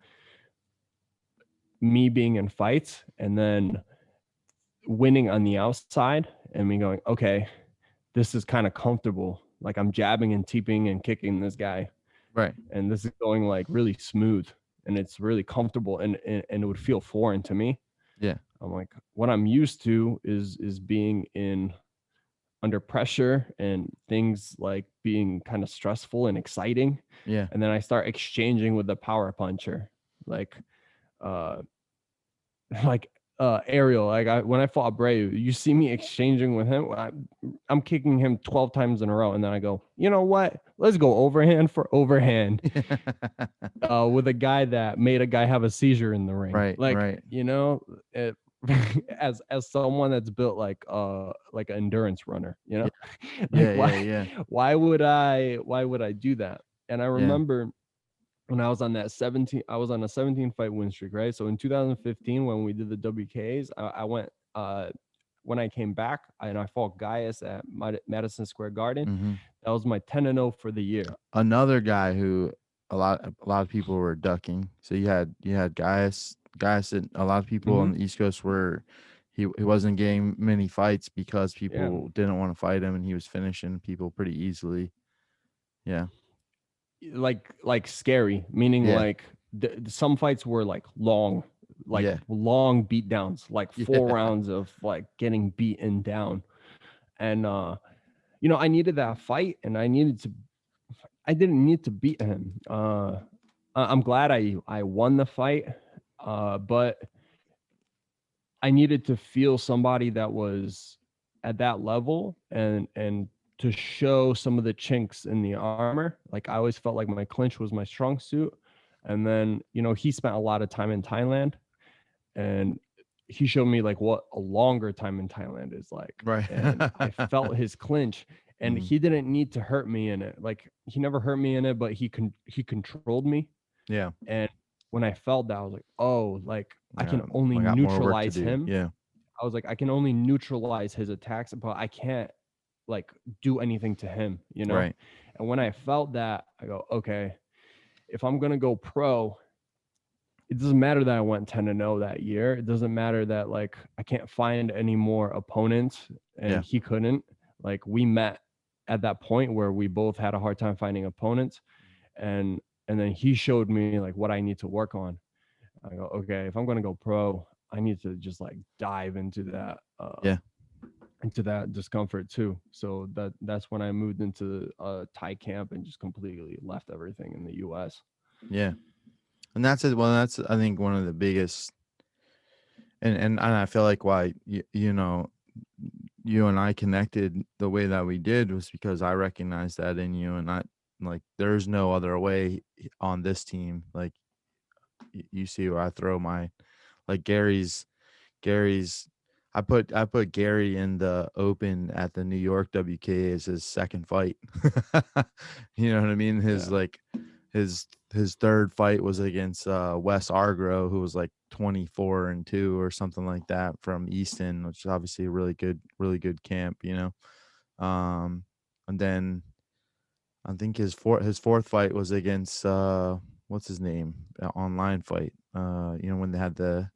me being in fights and then winning on the outside, and me going, okay, this is kind of comfortable. Like I'm jabbing and teeping and kicking this guy, Right. and this is going like really smooth, and it's really comfortable, and it would feel foreign to me. Yeah. I'm like, what I'm used to is being in under pressure and things like being kind of stressful and exciting. Yeah. And then I start exchanging with the power puncher. Like uh like Ariel. Like when I fought Bray, you see me exchanging with him. I'm kicking him 12 times in a row, and then I go, you know what? Let's go overhand for overhand with a guy that made a guy have a seizure in the ring. Right, Like, right. you know, it, as someone that's built like an endurance runner, you know, Yeah, like yeah, yeah, yeah, why would I do that? And I yeah. remember when I was on that 17, I was on a 17 fight win streak, right? So in 2015, when we did the WKs, I went, when I came back and I fought Gaius at Madison Square Garden. Hmm. That was my 10-0 for the year. Another guy who a lot of people were ducking. So you had guys that a lot of people Hmm. on the East Coast were he wasn't getting many fights because Yeah. people didn't want to fight him, and he was finishing people pretty easily. Yeah. Like scary, meaning Yeah. like some fights were like Yeah. long beat downs, like Yeah. 4 rounds of like getting beaten down. And I needed that fight, and I didn't need to beat him. I'm glad I won the fight, but I needed to feel somebody that was at that level, and to show some of the chinks in the armor. Like I always felt like my clinch was my strong suit. And then, he spent a lot of time in Thailand, and he showed me like what a longer time in Thailand is like. Right. And I felt his clinch, and Mhm. he didn't need to hurt me in it. Like he never hurt me in it, but he controlled me. Yeah. And when I felt that, I was like, oh, like I Yeah. can only I got more work to neutralize do. him. Yeah. I was like, I can only neutralize his attacks, but I can't like do anything to him. Right. And when I felt that, I go, okay, if I'm gonna go pro, it doesn't matter that I went 10-0 that year. It doesn't matter that like I can't find any more opponents and Yeah. he couldn't. Like we met at that point where we both had a hard time finding opponents, and then he showed me like what I need to work on. I go, okay, if I'm gonna go pro, I need to just like dive Yeah. into that discomfort too. So that's when I moved into Thai camp and just completely left everything in the US. Yeah. And that's it. Well, that's I think one of the biggest, and I feel like why you and I connected the way that we did was because I recognized that in you, and I like there's no other way on this team. Like you see where I throw my like Gary's I put Gary in the open at the New York WK as his second fight. You know what I mean? His Yeah. like his third fight was against Wes Argro, who was like 24-2 or something like that from Easton, which is obviously a really good camp, and then I think his fourth fight was against what's his name? Online fight. When they had the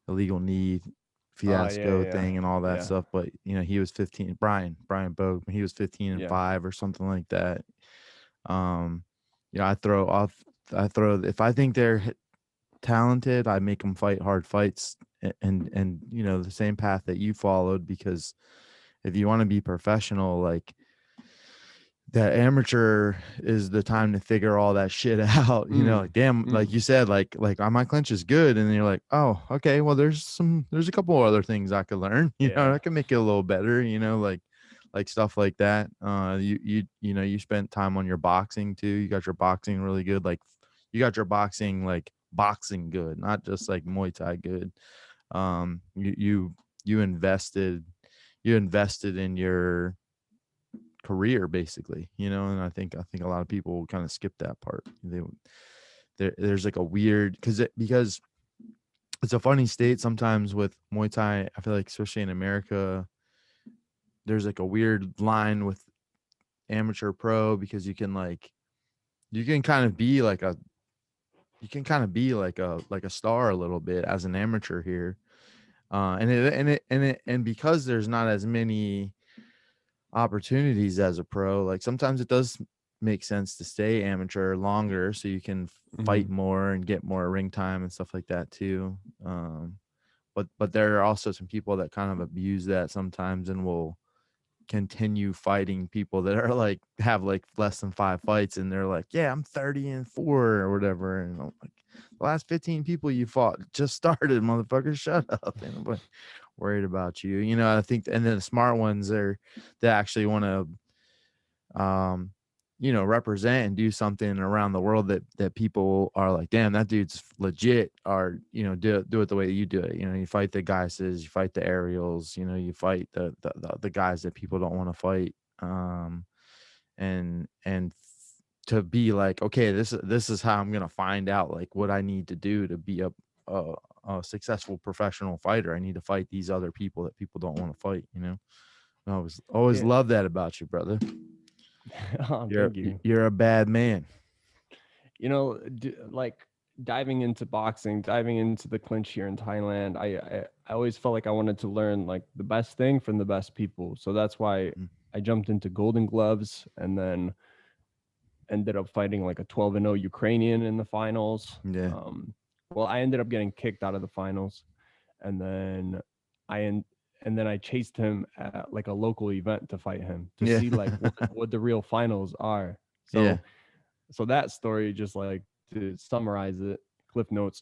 illegal knee Oh yeah, fiasco yeah, thing and all that yeah, stuff. But he was 15. Brian Bogue, he was 15 and yeah, 5 or something like that. Um, I throw if I think they're talented, I make them fight hard fights, and the same path that you followed, because if you want to be professional, like that amateur is the time to figure all that shit out. Like damn, like mm, you said, like my clinch is good, and then you're like, oh, okay, well there's a couple other things I could learn. yeah, I can make it a little better. Like stuff like that. You spent time on your boxing too. You got your boxing really good. Like you got your boxing like boxing good, not just like Muay Thai good. You invested in your career basically, and I think a lot of people kind of skip that part. There's like a weird because it's a funny state sometimes with Muay Thai. I feel like especially in America, there's like a weird line with amateur pro, because you can kind of be like a like a star a little bit as an amateur here. And because there's not as many opportunities as a pro, like sometimes it does make sense to stay amateur longer so you can fight mm, more and get more ring time and stuff like that too. But there are also some people that kind of abuse that sometimes and will continue fighting people that are like have like less than 5 fights, and they're like, yeah, I'm 30-4 or whatever, and I'm like, The last 15 people you fought just started, motherfucker. Shut up. Ain't nobody worried about you. You know, I think, and then the smart ones are that actually want to, you know, represent and do something around the world that people are like, damn, that dude's legit. Or, you know, do it the way that you do it. You know, you fight the Geises, you fight the Aerials, you know, you fight the guys that people don't want to fight. And to be like, okay, this is how I'm gonna find out like what I need to do to be a successful professional fighter. I need to fight these other people that people don't want to fight. You know, I always Yeah. love that about you, brother. Oh, thank you. You're a bad man. You know, like diving into boxing, diving into the clinch here in Thailand, I always felt like I wanted to learn like the best thing from the best people. So that's why Mm. I jumped into Golden Gloves and then ended up fighting like a 12-0 Ukrainian in the finals. Yeah, Well, I ended up getting kicked out of the finals, and then I en- and then I chased him at like a local event to fight him to yeah, see like what the real finals are. yeah. So that story, just like to summarize it, Cliff Notes,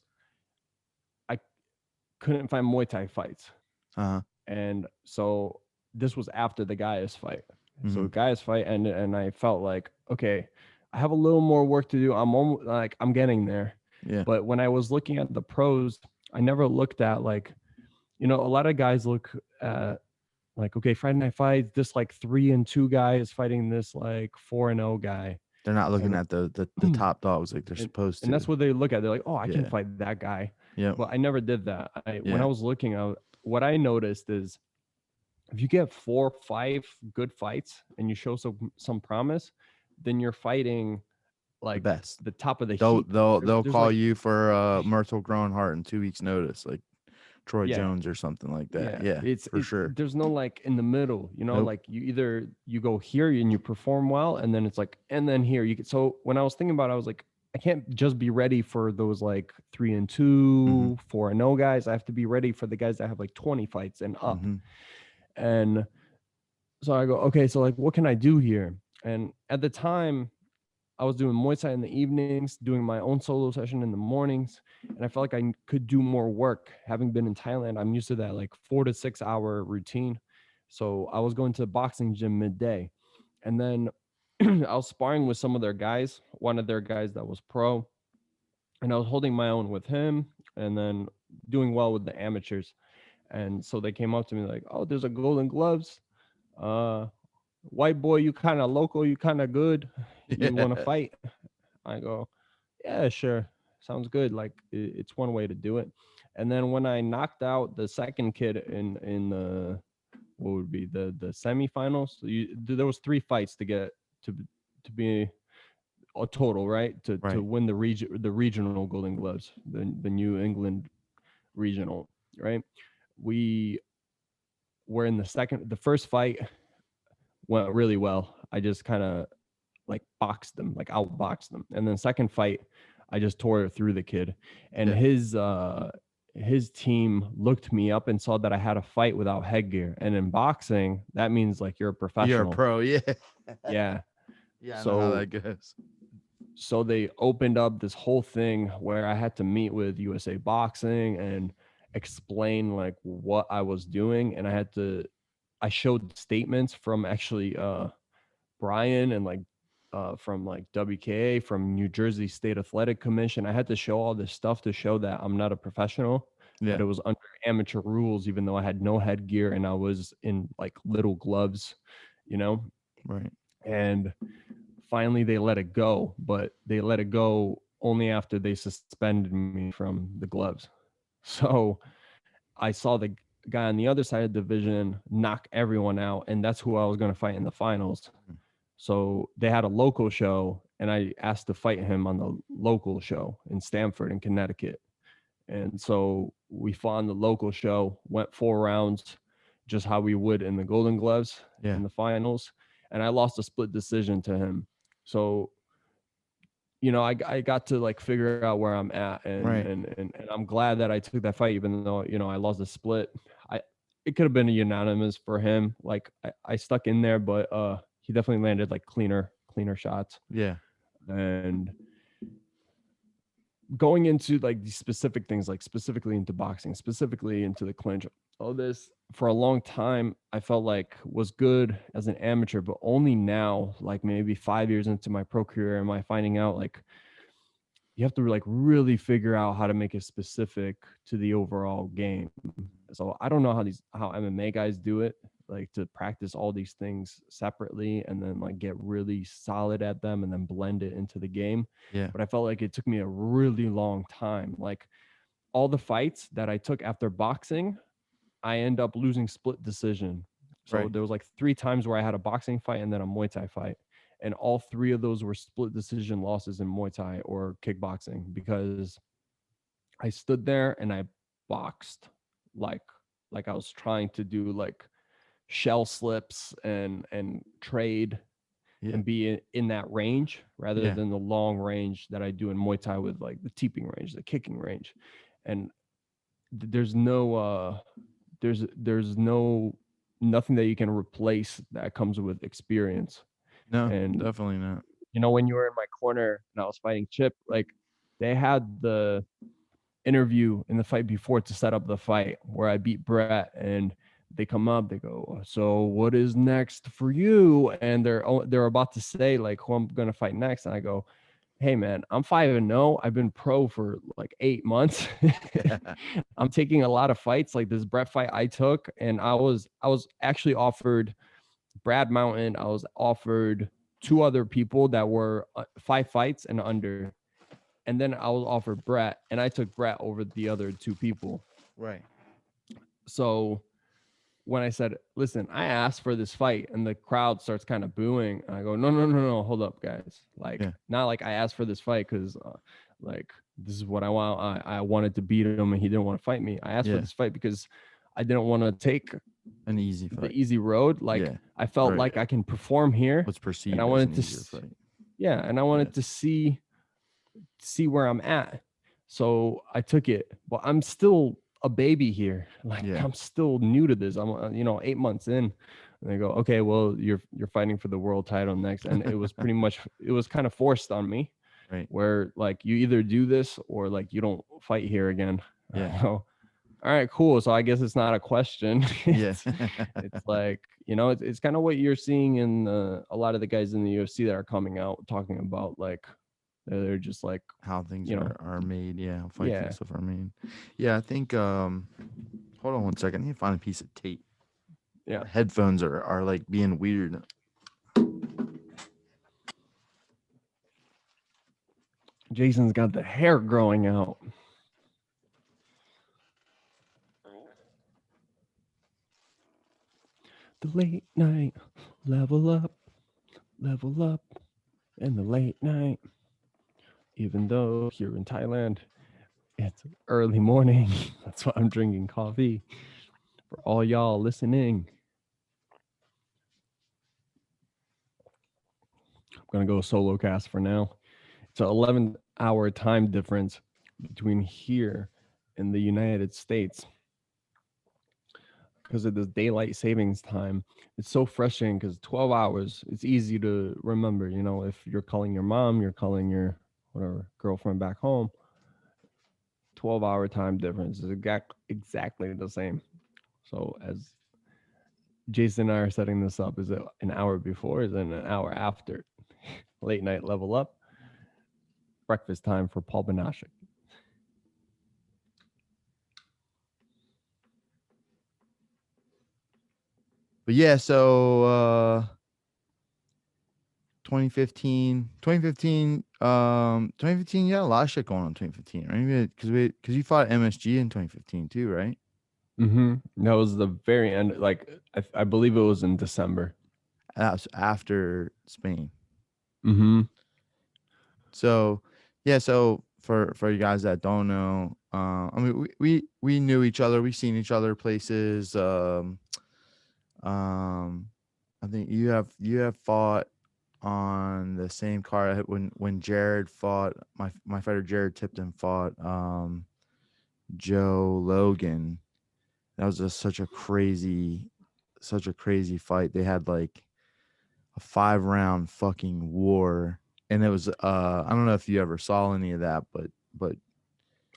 I couldn't find Muay Thai fights. Uh-huh. And so this was after the Gaius fight. So Mm-hmm. the Gaius fight ended, and I felt like, okay, I have a little more work to do. I'm getting there. Yeah, But when I was looking at the pros, I never looked at like, you know, a lot of guys look at like, okay, Friday Night Fights, this like 3-2 guy is fighting this like 4-0 guy. they're not looking And at the top dogs like they're supposed and that's to. what they look at. They're like, oh, I can Yeah. fight that guy. Yep. But I never did that. When I Yeah. was looking out, what I noticed is if you get 4 or 5 good fights and you show some promise, then you're fighting The like best. the top of the They'll heap. they'll There's they'll there's call like you for Myrtle Grown Heart in 2 weeks notice, like Troy yeah, Jones or something like that. yeah. Yeah, for sure. There's no like in the middle, you know, Nope. like you either you go here and you perform well, and then it's like and then here you get. So when I was thinking about it, I was like, I can't just be ready for those like 3-2, Mm-hmm. 4-0 guys. I have to be ready for the guys that have like 20 fights and up. Mm-hmm. And so I go, okay, so like what can I do here? And at the time I was doing Muay Thai in the evenings, doing my own solo session in the mornings, and I felt like I could do more work. Having been in Thailand, I'm used to that like 4 to 6 hour routine. So I was going to the boxing gym midday, and then I was sparring with some of their guys, one of their guys that was pro, and I was holding my own with him, and then doing well with the amateurs. And so they came up to me like, "Oh, there's a Golden Gloves. Uh, white boy, you kind of local, you kind of good. You want to Yeah. fight?" I go, yeah, sure. Sounds good. Like it's one way to do it. And then when I knocked out the second kid in the what would be the semifinals, so there was 3 fights to get to be a total, right? To Right. win the regional Golden Gloves, the New England regional, right? We were in the first fight went really well. I just kind of like boxed them, like outboxed them. And then second fight, I just tore through the kid. And Yeah. his team looked me up and saw that I had a fight without headgear. And in boxing, that means like you're a You're a professional. pro. Yeah. Yeah. Yeah, I know how So that goes. so they opened up this whole thing where I had to meet with USA Boxing and explain like what I was doing. And I showed statements from actually Brian and like from like WKA from New Jersey State Athletic Commission. I had to show all this stuff to show that I'm not a professional, that Yeah. it was under amateur rules, even though I had no headgear and I was in like little gloves, you know. Right. And finally they let it go, but they let it go only after they suspended me from the gloves. So I saw the guy on the other side of the division knock everyone out, and that's who I was going to fight in the finals. Mm. So they had a local show, and I asked to fight him on the local show in Stamford, in Connecticut. And so we fought on the local show, went 4 rounds, just how we would in the Golden Gloves Yeah. in the finals. And I lost a split decision to him. So, you know, I got to like figure out where I'm at, and Right. and I'm glad that I took that fight, even though, you know, I lost the split. I It could have been a unanimous for him. Like I stuck in there, but he definitely landed like cleaner shots. Yeah. And going into like these specific things, like specifically into boxing, specifically into the clinch, all this for a long time, I felt like was good as an amateur, but only now, like maybe 5 years into my pro career, am I finding out like you have to like really figure out how to make it specific to the overall game. So I don't know how MMA guys do it, like to practice all these things separately and then like get really solid at them and then blend it into the game. Yeah. But I felt like it took me a really long time. Like all the fights that I took after boxing, I end up losing split decision. So Right. there was like 3 times where I had a boxing fight and then a Muay Thai fight. And all 3 of those were split decision losses in Muay Thai or kickboxing because I stood there and I boxed like I was trying to do like shell slips and trade Yeah. and be in that range rather Yeah. than the long range that I do in Muay Thai with like the teeping range, the kicking range. And there's no there's no nothing that you can replace that comes with experience. No, And definitely not. when you were in my corner and I was fighting Chip, like they had the interview in the fight before to set up the fight where I beat Brett, and they come up, they go, "So what is next for you?" And they're about to say like who I'm gonna fight next, and I go, "Hey man, I'm 5-0. I've been pro for like 8 months. I'm taking a lot of fights. Like this Brett fight I took, and I was actually offered Brad Mountain. I was offered 2 other people that were 5 fights and under, and then I was offered Brett, and I took Brett over the other 2 people. Right. So when I said, "Listen, I asked for this fight," and the crowd starts kind of booing, I go, "No, no, no, no, hold up, guys. Like, Yeah. not like I asked for this fight because, like, this is what I want. I wanted to beat him, and he didn't want to fight me. I asked for Yeah. this fight because I didn't want to take An easy the fight. easy road. Like, Yeah. I felt Right. like I can perform here, What's and I perceived as wanted an to, easier fight. yeah, and I Yeah. wanted to see where I'm at. So I took it, but I'm still a baby here. Like Yeah. I'm still new to this. I'm 8 months in. And they go, okay, well you're fighting for the world title next, and it was pretty much it was kind of forced on me, Right. where like you either do this or like you don't fight here again. Yeah. So, all right, cool. So I guess it's not a question. Yeah. It's like it's kind of what you're seeing in a lot of the guys in the UFC that are coming out talking about like they're just like How things you know are made. Yeah. How fights and yeah. stuff are made. Yeah. I think. Hold on one second. I need to find a piece of tape. Yeah. My headphones are like being weird. Jason's got the hair growing out. The late night level up, in the late night. Even though here in Thailand, it's early morning. That's why I'm drinking coffee. For all y'all listening, I'm going to go solo cast for now. It's an 11-hour time difference between here and the United States. Because of this daylight savings time, it's so frustrating because 12 hours, it's easy to remember. If you're calling your mom, you're calling your whatever girlfriend back home, 12-hour time difference is exactly the same. So as Jason and I are setting this up, is it an hour before? Is it an hour after? Late night level up, breakfast time for Paul Banasiak. But yeah, so 2015, 2015, yeah, a lot of shit going on in 2015, right? Because you fought MSG in 2015 too, right? That was the very end. Like I believe it was in December. That was after Spain. Mm-hmm. So yeah, so for you guys that don't know, I mean we knew each other, we've seen each other places. I think you have fought on the same card when Jared fought my fighter Jared Tipton fought Joe Logan. That was just such a crazy fight. They had like a 5-round fucking war, and it was I don't know if you ever saw any of that, but but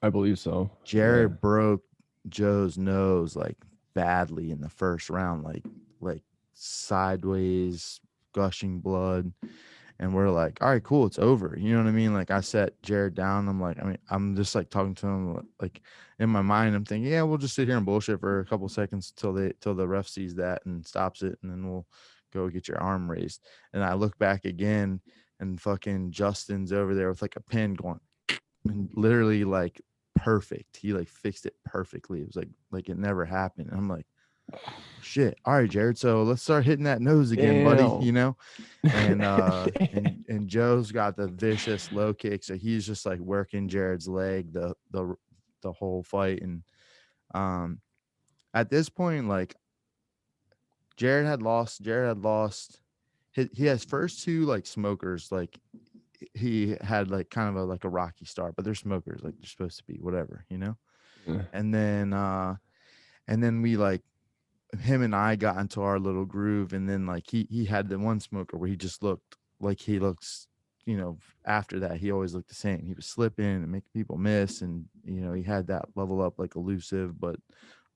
I believe so. Yeah. Jared broke Joe's nose like badly in the first round, like sideways, gushing blood. And we're like, all right, cool, it's over. You know what I mean? Like I set Jared down. I'm like, I mean, I'm just like talking to him, like in my mind, I'm thinking, yeah, we'll just sit here and bullshit for a couple seconds till the ref sees that and stops it, and then we'll go get your arm raised. And I look back again, and fucking Justin's over there with like a pin going, and literally like perfect. He like fixed it perfectly. It was like it never happened. And I'm like, shit. All right, Jared. So let's start hitting that nose again, buddy. Damn. You know? And Joe's got the vicious low kick, so he's just like working Jared's leg the whole fight. And at this point, like Jared had lost. He has first two like smokers. Like he had like kind of a rocky start, but they're smokers, like they're supposed to be, whatever, you know. Yeah. And then we like him and I got into our little groove, and then like he had the one smoker where he just looked like he looks, you know, after that he always looked the same. He was slipping and making people miss, and you know, he had that level up like elusive but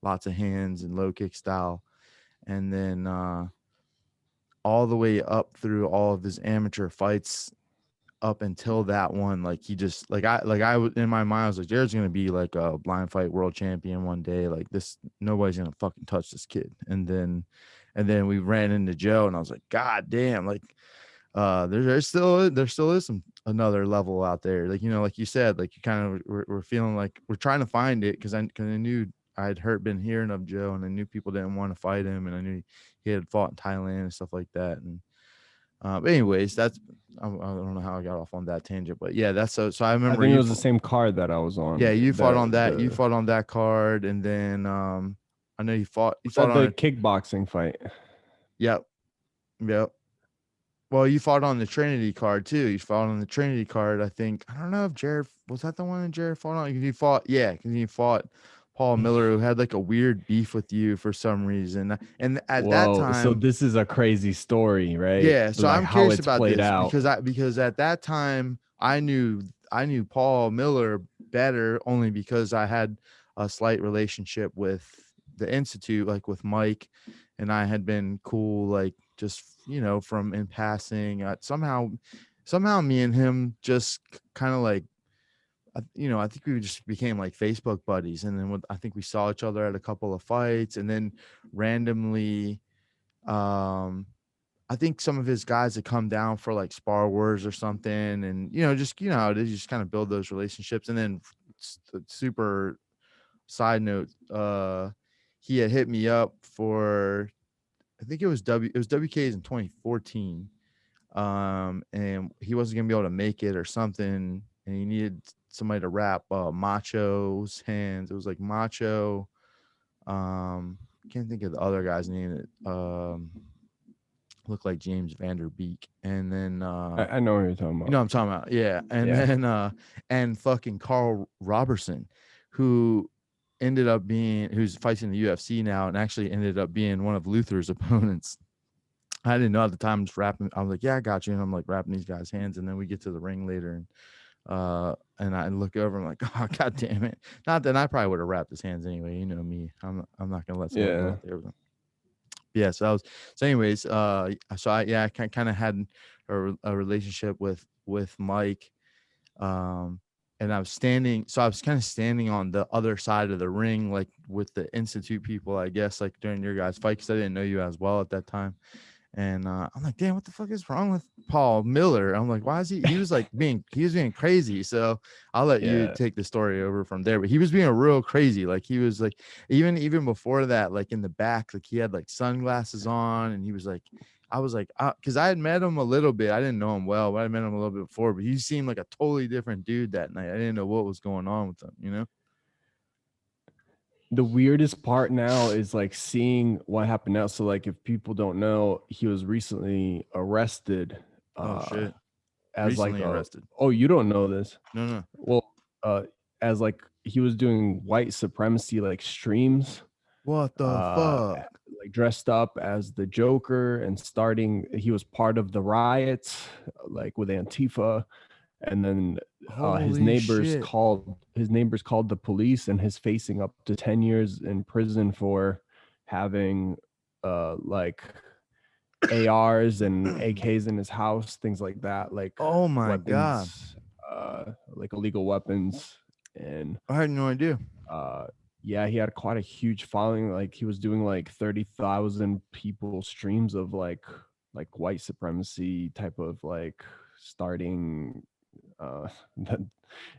lots of hands and low kick style. And then all the way up through all of his amateur fights up until that one, like he just I was in my mind, I was like, Jared's gonna be like a blind fight world champion one day. Like this, nobody's gonna fucking touch this kid. And then we ran into Joe, and I was like, God damn, like there still is some another level out there. Like, you know, like you said, like you kind of we're feeling like we're trying to find it, because I knew I'd been hearing of Joe, and I knew people didn't want to fight him, and I knew he had fought in Thailand and stuff like that. And but anyways, that's I don't know how I got off on that tangent, but yeah, that's so I I remember think it you. was the same card that I was Yeah, on. you fought on that. You The fought on that card, and then I know you fought. You was fought that on the it. kickboxing fight? Yep, yep. Well, you fought on the Trinity card too. You fought on the Trinity card. I think I don't know if Jared was that the one that Jared fought on. You fought, yeah, because you fought Paul Miller, who had like a weird beef with you for some reason. And at that Whoa. So time, this is a crazy story, right? yeah. So Like I'm how curious it's about played this out. because at that time I knew Paul Miller better only because I had a slight relationship with the Institute, like with Mike, and I had been cool, like just, you know, from in passing. Somehow me and him just kind of like, you know, I think we just became like Facebook buddies, and then I think we saw each other at a couple of fights, and then randomly, um, I think some of his guys had come down for like Spar Wars or something, and you know, just, you know, they just kind of build those relationships. And then super side note, he had hit me up for, I think it was WK's in 2014, and he wasn't gonna be able to make it or something, and he needed somebody to wrap Macho's hands. It was like Macho, can't think of the other guy's name. Looked like James Vanderbeek. And then I know what you're talking you know about. what I'm talking about, yeah. And Yeah. then and fucking Carl Robertson, who who's fighting the UFC now, and actually ended up being one of Luther's opponents. I didn't know at the time. I'm just wrapping. I was like, yeah, I got you. And I'm like wrapping these guys' hands, and then we get to the ring later, and I look over. I'm like, oh, god damn it! Not that I probably would have wrapped his hands anyway. You know me. I'm not gonna let someone go Yeah. out there with him. Yeah. So anyways, so I kind of had a relationship with Mike, and I was kind of standing on the other side of the ring, like with the Institute people, I guess, like during your guys' fight, because I didn't know you as well at that time. And I'm like, damn, what the fuck is wrong with Paul Miller? I'm like, why is he was being crazy. So I'll let you Yeah. take the story over from there. But he was being real crazy. Like he was like, even before that, like in the back, like he had like sunglasses on, and he was like, I was like, because I had met him a little bit. I didn't know him well, but I met him a little bit before. But he seemed like a totally different dude that night. I didn't know what was going on with him, you know? The weirdest part now is like seeing what happened now. So like if people don't know, he was recently arrested Oh uh shit. as like Recently a arrested. oh, you don't know this. No, no. Well, as like he was doing white supremacy like streams, What the uh fuck? like dressed up as the Joker and starting he was part of the riots like with Antifa, and then Holy shit. his neighbors called the police, and he's facing up to 10 years in prison for having like ARs and AKs in his house, things like that, like Oh my god. weapons, like illegal weapons. And I had no idea. uh yeah, he had quite a huge following. Like he was doing like 30,000 people streams of like white supremacy type of like starting uh that,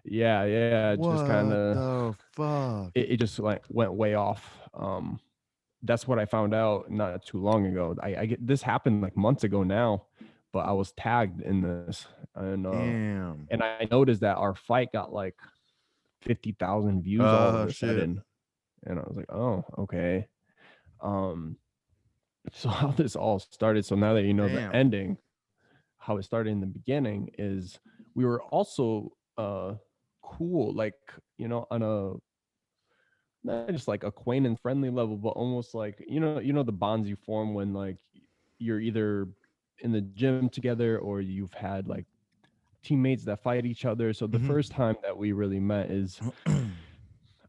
yeah, it just kind What of the fuck? it just like went way off. That's what I found out not too long ago. I get this happened like months ago now, but I was tagged in this, Damn. and I noticed that our fight got like 50,000 views all of Oh a shit. sudden, and I was like, oh, okay. Um, so how this all started. So now that you know the Damn. ending, how it started in the beginning is we were also cool, like on a not just like acquaintance friendly level, but almost like the bonds you form when like you're either in the gym together or you've had like teammates that fight each other. So the Mhm. first time that we really met is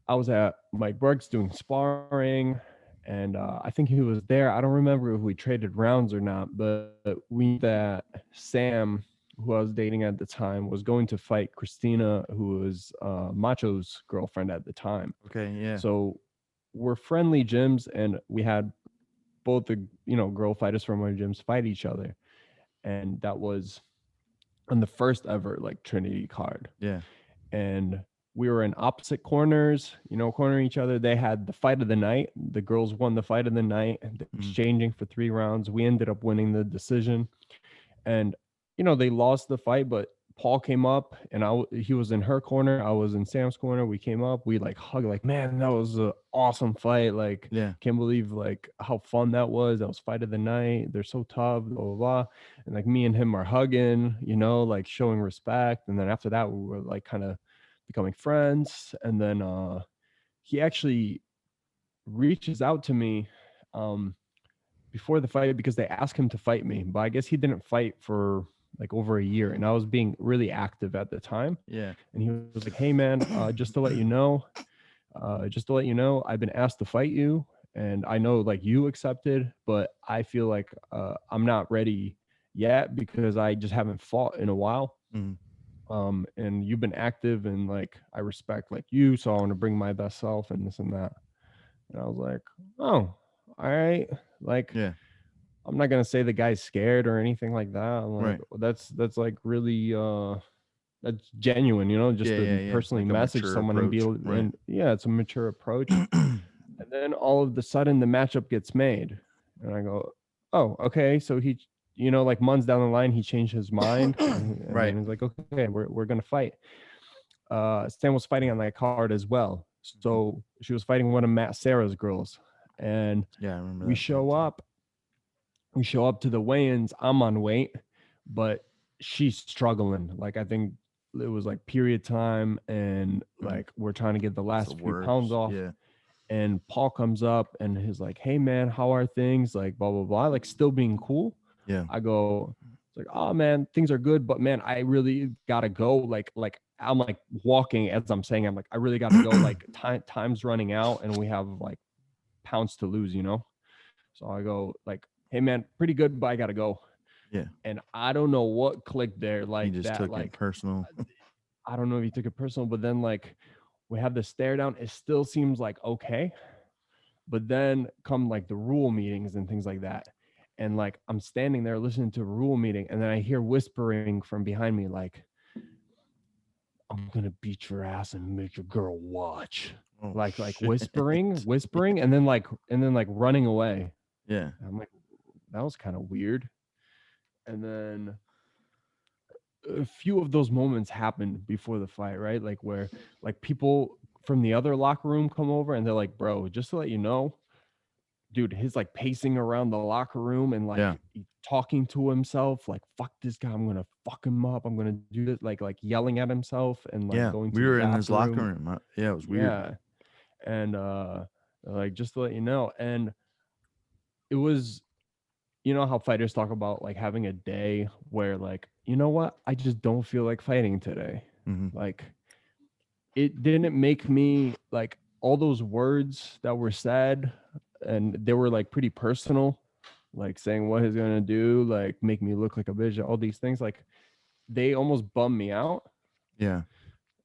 I was at Mike Burke's doing sparring, and I think he was there. I don't remember if we traded rounds or not, but we knew that Sam, who I was dating at the time, was going to fight Christina, who was Macho's girlfriend at the time. Okay, yeah. So we're friendly gyms, and we had both the girl fighters from our gyms fight each other, and that was on the first ever like Trinity card. Yeah. And we were in opposite corners, cornering each other. They had the fight of the night. The girls won the fight of the night, Mhm. exchanging for 3 rounds. We ended up winning the decision, and they lost the fight, but Paul came up, and he was in her corner, I was in Sam's corner. We came up, we like hugged, like, man, that was an awesome fight. Like, Yeah. can't believe like how fun that was. That was fight of the night. They're so tough, blah blah blah. And like me and him are hugging, like showing respect. And then after that, we were like kind of becoming friends. And then he actually reaches out to me before the fight because they asked him to fight me, but I guess he didn't fight for like over a year, and I was being really active at the time. Yeah. And he was like, "Hey man, just to let you know, I've been asked to fight you, and I know like you accepted, but I feel like I'm not ready yet because I just haven't fought in a while. Mhm. And you've been active, and like I respect like you, so I want to bring my best self and this and that." And I was like, "Oh, all right." Like Yeah. I'm not gonna say the guy's scared or anything like that. I'm like, Right. well, that's like really that's genuine, just Yeah, yeah, to yeah. personally Like a message mature someone and approach. Right. and yeah, it's a mature approach. And then all of the sudden the matchup gets made. And I go, oh, okay. So he, like months down the line, he changed his mind, and Right. then he's like, okay, we're gonna fight. Stan was fighting on that card as well. Mhm. So she was fighting one of Matt Sarah's girls. And Yeah, I remember we that fight show too. up, we show up to the weigh-ins. I'm on weight, but she's struggling. Like I think it was like period time, and Mhm. like we're trying to get the It's the last few pounds worst. off. Yeah. And Paul comes up and he's like, "Hey man, how are things?" Like blah blah blah. Like still being cool. Yeah. I go, it's like, "Oh man, things are good, but man, I really gotta go." Like I'm like walking as I'm saying, I'm like, I really gotta go. Like time's running out, and we have like pounds to lose. So I go like, "Hey man, pretty good, but I gotta go." Yeah. And I don't know what clicked there, He like just that, took it like personal. I don't know if he took it personal, but then like we have the stare down. It still seems like okay, but then come like the rule meetings and things like that, and like I'm standing there listening to a rule meeting, and then I hear whispering from behind me, like, "I'm gonna beat your ass and make your girl watch." Oh Like shit. whispering, and then like running away. Yeah. And I'm like, that was kind of weird. And then a few of those moments happened before the fight, right? Like where like people from the other locker room come over and they're like, "Bro, just to let you know, dude, he's like pacing around the locker room and Yeah. like talking to himself, like, fuck this guy, I'm gonna fuck him up, I'm gonna do this," like yelling at himself and like Yeah. going to We the were in his locker bathroom. room. Yeah, it was weird. Yeah. And like just to let you know. And it was, you know how fighters talk about like having a day where like, you know what, I just don't feel like fighting today. Mm-hmm. Like it didn't make me like all those words that were said, and they were like pretty personal, like saying what he's gonna do, like make me look like a bitch, all these things, like they almost bummed me out. Yeah.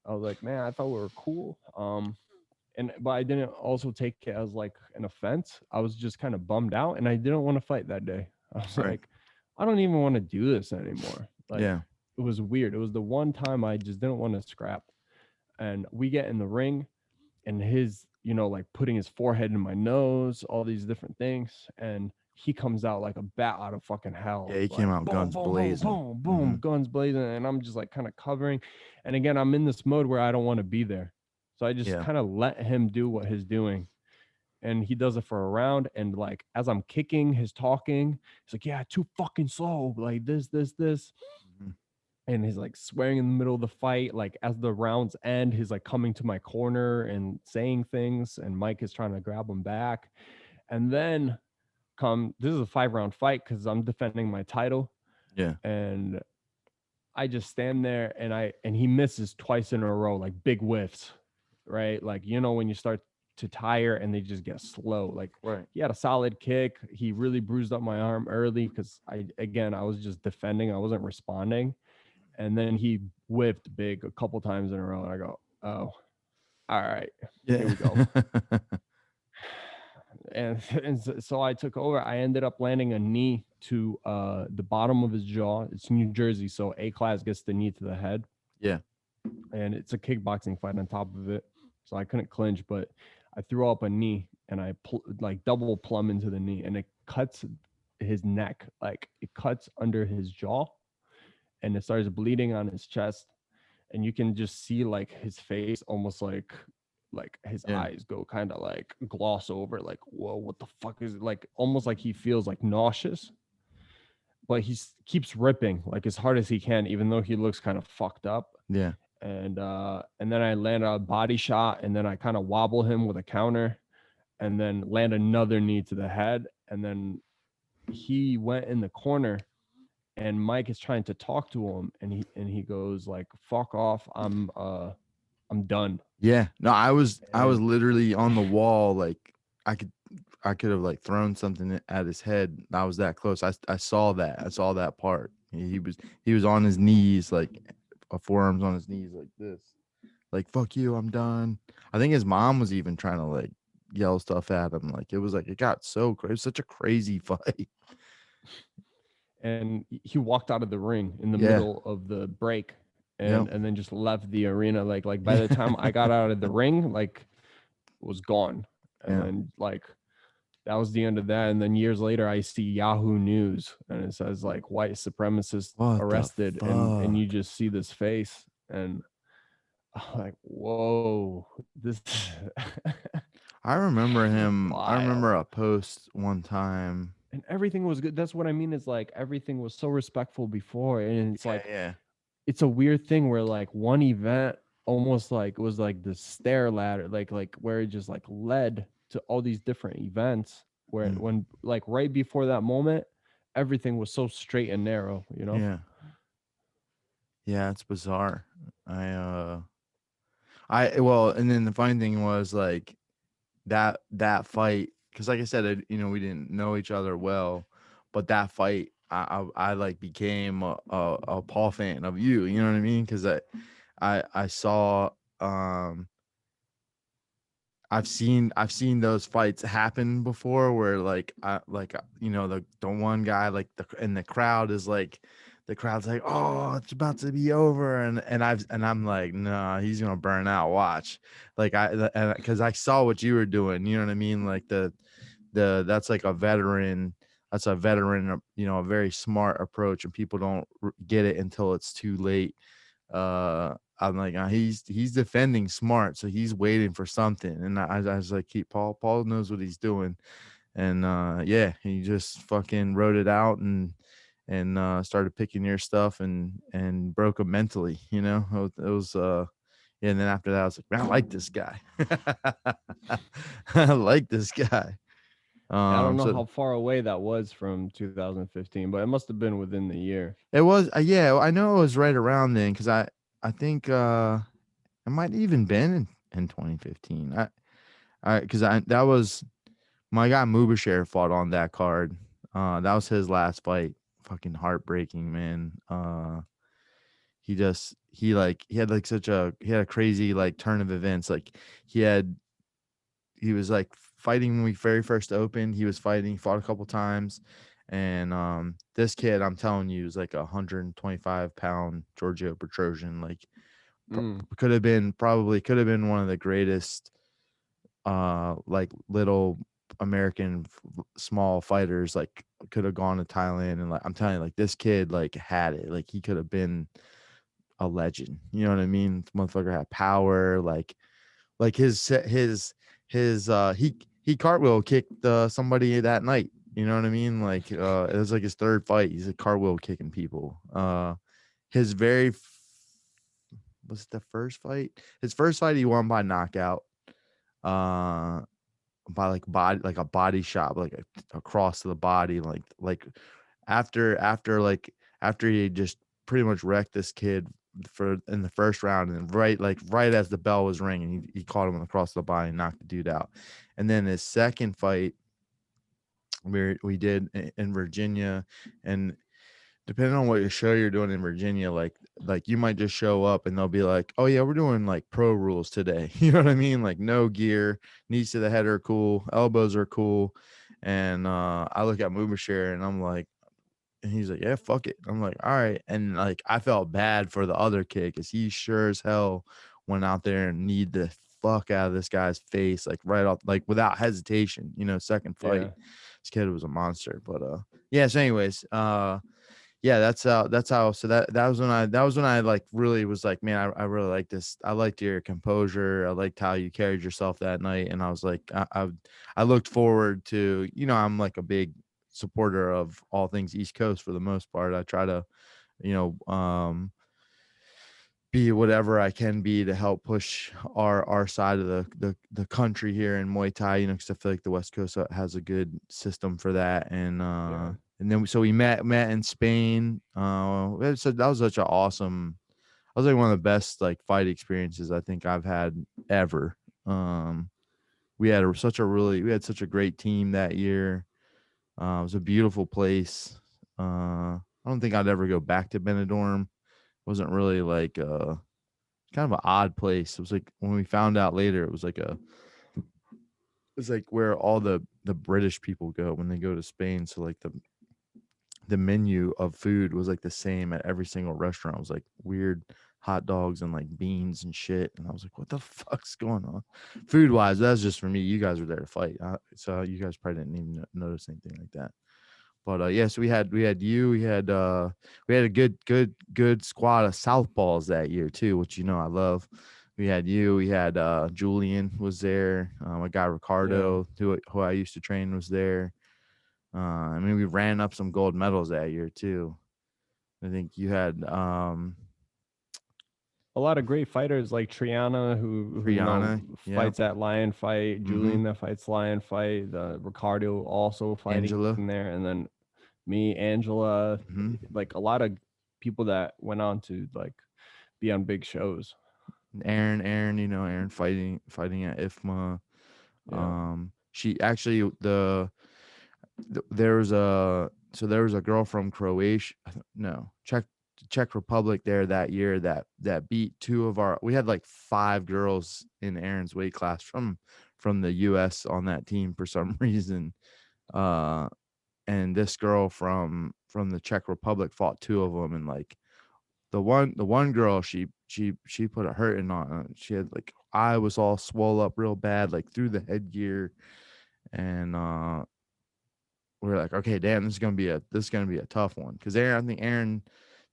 I was like, man, I thought we were cool. And but I didn't also take it as like an offense. I was just kind of bummed out, and I didn't want to fight that day. I was Right. like, I don't even want to do this anymore. Like Yeah. it was weird. It was the one time I just didn't want to scrap. And we get in the ring, and his, you know, like putting his forehead in my nose, all these different things, and he comes out like a bat out of fucking Yeah. hell, He came like out boom, guns boom, boom, blazing. boom, Mm-hmm. boom, guns blazing, and I'm just like kind of covering. And again, I'm in this mode where I don't want to be there, so I just Yeah. kind of let him do what he's doing. And he does it for a round, and like as I'm kicking, his talking, he's like, yeah, too fucking slow, like this, Mm-hmm. and he's like swearing in the middle of the fight. Like as the rounds end, he's like coming to my corner and saying things, and Mike is trying to grab him back. And then come, this is a 5 round fight because I'm defending my title, Yeah. and I just stand there, and he misses twice in a row, like big whiffs, right? Like, you know, when you start to tire and they just get slow. Like Right. he had a solid kick. He really bruised up my arm early because I was just defending. I wasn't responding. And then he whiffed big a couple times in a row. And I go, oh, all right, here Yeah. we go. And so I took over. I ended up landing a knee to the bottom of his jaw. It's New Jersey, so A class gets the knee to the head, Yeah. and it's a kickboxing fight on top of it. So I couldn't clinch, but I threw up a knee, and I like double plumb into the knee, and it cuts his neck, like it cuts under his jaw, and it starts bleeding on his chest, and you can just see like his face almost like his Yeah. eyes go kind of like gloss over, like, whoa, what the fuck is it, like almost like he feels like nauseous, but he keeps ripping like as hard as he can, even though he looks kind of fucked up. Yeah. And then I land a body shot, and then I kind of wobble him with a counter, and then land another knee to the head, and then he went in the corner, and Mike is trying to talk to him, and he goes like, fuck off, I'm done. Yeah. No, I was And literally on the wall. Like I could I could have like thrown something at his head. I was that close. I saw that. I saw that part. He was on his knees, like forearms on his knees like this. Like fuck you, I'm done. I think his mom was even trying to like yell stuff at him. Like it got so crazy. It was such a crazy fight. he walked out of the ring in the Yeah. middle of the break, Yep. and then just left the arena. Like by the time I got out of the ring, like it was gone. And Yeah. then like that was the end of that. And then years later, I see Yahoo News, and it says like white supremacist What the arrested, and you fuck? just see this face, and I'm like, whoa, this I remember him. I wild. remember a post one time. And everything was good. That's what I mean. Is like everything was so respectful before, and it's Yeah, like yeah. it's a weird thing where like one event almost like was like the stair ladder, like where it just like led to all these different events, where Mm, when like right before that moment, everything was so straight and narrow, you know. yeah. Yeah, it's bizarre. Well, and then the funny thing was like that fight, because like I said, we didn't know each other well, but that fight, I like became a Paul fan of you. You know what I mean? Because I saw I've seen those fights happen before where the one guy like and the crowd is like the crowd's like, oh, it's about to be over, and I'm like, nah, he's gonna burn out, watch. Like because I saw what you were doing, you know what I mean, like the that's a veteran, a very smart approach, and people don't get it until it's too late. I'm like, he's defending smart, so he's waiting for something. And I was like, keep Paul knows what he's doing. And yeah, he just fucking wrote it out and started picking your stuff and broke him mentally. It was yeah, and then after that, I was like, man, I like this guy. I like this guy. Yeah, I don't know So how far away that was from 2015, but it must have been within the year. it was, yeah, I know it was right around then because I think it might even been in 2015. Because I that was my guy Mubashir fought on that card. That was his last fight. Fucking heartbreaking, man. He had like he had a crazy like turn of events. Like he was like fighting when we very first opened. He was fighting, fought a couple times. And this kid, I'm telling you, is like a 125-pound Giorgio Petrosian. Like Mm, could have been one of the greatest like little American small fighters. Like could have gone to Thailand, and like I'm telling you, like this kid like had it. Like he could have been a legend. You know what I mean? This motherfucker had power. Like he cartwheel kicked somebody that night. You know what I mean? Like it was like his third fight. He's a cartwheel kicking people. His was it the first fight? His first fight he won by knockout. Uh by like body like a body shot like across to the body like after he just pretty much wrecked this kid for in the first round, and then right as the bell was ringing he caught him across the body and knocked the dude out. And then his second fight we did in Virginia, and depending on what show you're doing in Virginia, like you might just show up and they'll be like, "Oh yeah, we're doing like pro rules today." You know what I mean? Like no gear, knees to the head are cool, elbows are cool. And I look at Mubashir and I'm like, and he's like, "Yeah, fuck it." I'm like, "All right." And like I felt bad for the other kid because he sure as hell went out there and kneed the fuck out of this guy's face, like right off, like without hesitation. Second fight, yeah. this kid was a monster. But yeah. So, anyways, yeah, that's how. So that was when I like really was like, man, I really like this. I liked your composure. I liked how you carried yourself that night. And I was like, I looked forward to, I'm like a big supporter of all things East Coast for the most part. I try to, you know, be whatever I can be to help push our side of the country here in Muay Thai, because I feel like the West Coast has a good system for that. Yeah. And then so we met in Spain. So that was such an awesome. I was like one of the best like fight experiences I think I've had ever. Um, we had such a great team that year. It was a beautiful place. I don't think I'd ever go back to Benidorm. Wasn't really like kind of an odd place. It was like when we found out later, it was like where all the British people go when they go to Spain. So like the menu of food was like the same at every single restaurant. It was like weird hot dogs and like beans and shit. And I was like, what the fuck's going on? Food wise, that's just for me. You guys were there to fight. So you guys probably didn't even notice anything like that. But yeah, so we had a good squad of southpaws that year too, which I love. We had you, we had Julian was there, my guy Yeah. Ricardo, who I used to train, was there. I mean, we ran up some gold medals that year too. I think you had A lot of great fighters like Triana, who Brianna, yep, fights at Lion Fight, mm-hmm, Julian that fights Lion Fight, the Ricardo also fighting Angela, there, and then me, Angela, mm-hmm, like a lot of people that went on to like be on big shows. Aaron, Aaron fighting at IFMA. Yeah. She actually there was a girl from Croatia, no, Czech Republic there that year that beat two of our. We had like five girls in Aaron's weight class from the U.S. on that team for some reason. Uh, and this girl from the Czech Republic fought two of them, and like the one girl, she put a hurting on. She had like eye was all swole up real bad, like through the headgear. And we're like, okay, damn, this is gonna be a tough one. Because I think Aaron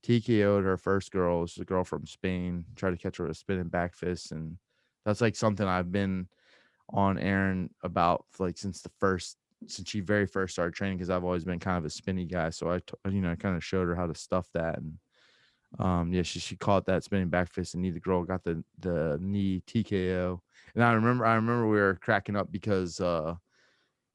TKO'd her first girl. It was a girl from Spain. Tried to catch her with a spinning back fist, and that's like something I've been on Aaron about like since she very first started training, because I've always been kind of a spinny guy. So I kind of showed her how to stuff that. And yeah, she caught that spinning back fist, and the girl got the knee TKO. And I remember we were cracking up because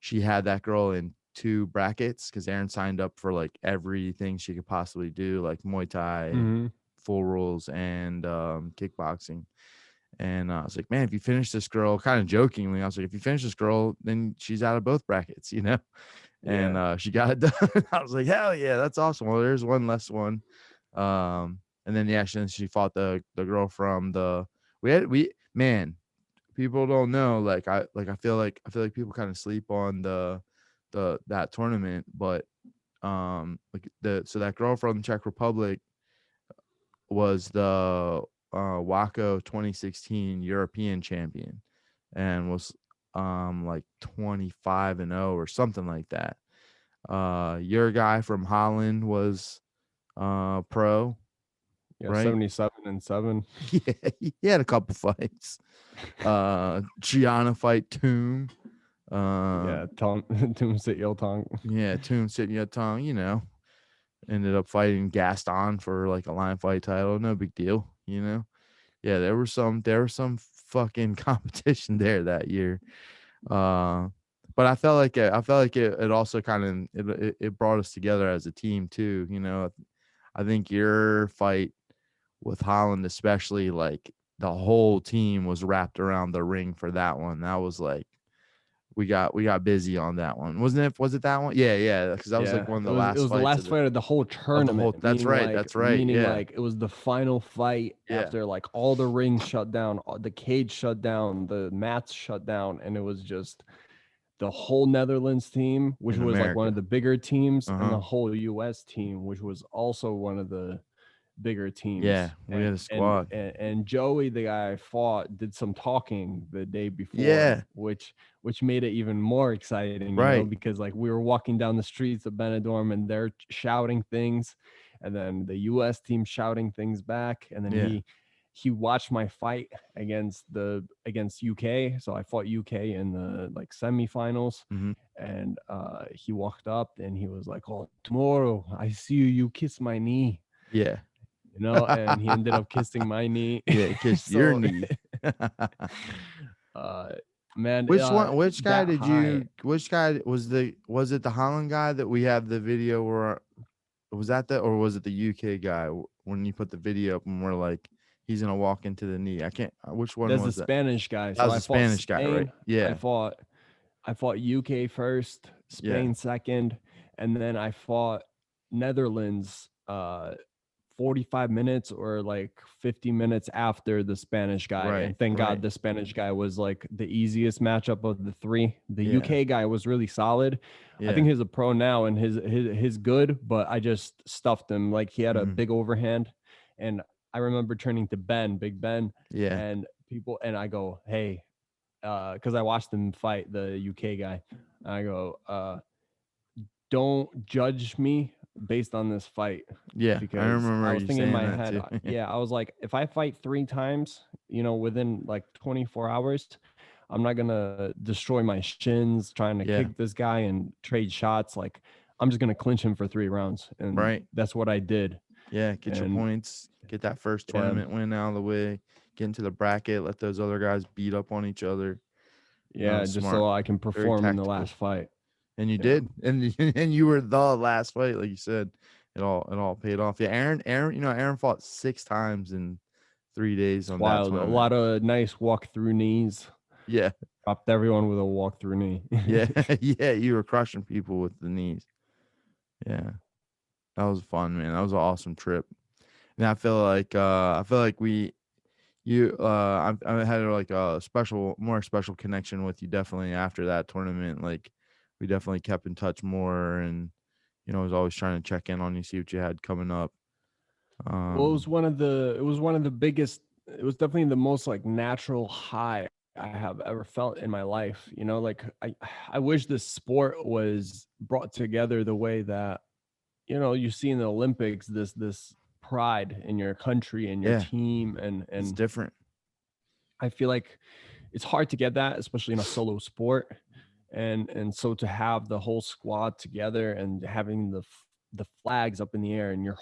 she had that girl in 2 brackets because Aaron signed up for like everything she could possibly do, like Muay Thai, Mm-hmm. full rules, and kickboxing. And I was like, man, if you finish this girl, kind of jokingly, I was like, if you finish this girl, then she's out of both brackets, you know? And Yeah. she got it done. I was like, hell yeah, that's awesome. Well, there's one less one. And then yeah, she fought the girl from the man, people don't know. I feel like people kind of sleep on that tournament, but like that girl from Czech Republic was the Waco 2016 European champion and was like 25-0 or something like that. Your guy from Holland was pro, Yeah. right? 77-7. Yeah, he had a couple fights. Gianna fight Tomb. Yeah. Tom Tum Sit Yo Tong. Yeah, Tomb sitting your tongue, ended up fighting Gaston for like a line fight title. No big deal, Yeah, there was some fucking competition there that year. But I felt like it also kind of it brought us together as a team too. I think your fight with Holland, especially, like the whole team was wrapped around the ring for that one. That was like we got busy on that one, wasn't it? Was it that one? Yeah, because that was like Yeah, one of it the was it last was the fights last fight of the whole of the whole. tournament, That's right. That's right. meaning Yeah, like it was the final fight yeah, after like all the rings shut down, the cage shut down, the mats shut down, and it was just the whole Netherlands team, which in was like one of America. the bigger teams, and Uh-huh. the whole US team, which was also one of the bigger Yeah, teams. we had a And squad. and Joey, the guy I fought, did some talking the day before, Yeah, which made it even more exciting, right. because like we were walking down the streets of Benidorm and they're shouting things, and then the US team shouting things back, and then Yeah. he watched my fight against UK. So I fought UK in the like semifinals, Mhm. and he walked up and he was like, "Oh, tomorrow I see you, you kiss my knee." Yeah. And he ended up kissing my knee. Yeah, kiss your So, knee. uh, man, Which one that high. which guy was it the Holland guy that we have the video where was that or was it the UK guy when you put the video up and we're like he's gonna walk into the knee? I can't which one That's the was that? Spanish guy. That So was I the fought Spanish guy, right? Spain. I Yeah. fought I fought UK first, Yeah. Spain second, and then I fought Netherlands 45 minutes or like 50 minutes after the Spanish guy. Right. And thank God Right. the Spanish guy was like the easiest matchup of the three. The Yeah. UK guy was really solid. I Yeah. think he's a pro now and his good, but I just stuffed him. Like he had a Mhm. big overhand. And I remember turning to Big Ben, Yeah. and I go, "Hey," because I watched him fight the UK guy. I go, "Don't judge me based on this fight," Yeah. I because I remember was you thinking in saying my that head, too. yeah, I was like, if I fight 3 times, within like 24 hours, I'm not gonna destroy my shins trying to Yeah. kick this guy and trade shots. Like, I'm just gonna clinch him for 3 rounds, and Right. that's what I did. Yeah, get your And points, get that first yeah, tournament win out of the way, get into the bracket, let those other guys beat up on each other. yeah, just Smart, so I can very perform in the tactical. last fight. And you Yeah, did. And and you were the last fight, like you said. It all paid off. Yeah, Aaron fought 6 times in 3 days it's on that wild. A tournament. lot of nice walk through knees. Yeah. Dropped everyone with a walk through knee. Yeah. Yeah, you were crushing people with the knees. Yeah. That was fun, man. That was an awesome trip. And I feel like I had like a more special connection with you definitely after that tournament. Like we definitely kept in touch more, and I was always trying to check in on you, see what you had coming up. Well, Um, it was one of the biggest, it was definitely the most like natural high I have ever felt in my life. Like I wish this sport was brought together the way that, you see in the Olympics, this pride in your country and your yeah, team, it's and different. I feel like it's hard to get that, especially in a solo sport. And so to have the whole squad together and having the flags up in the air and your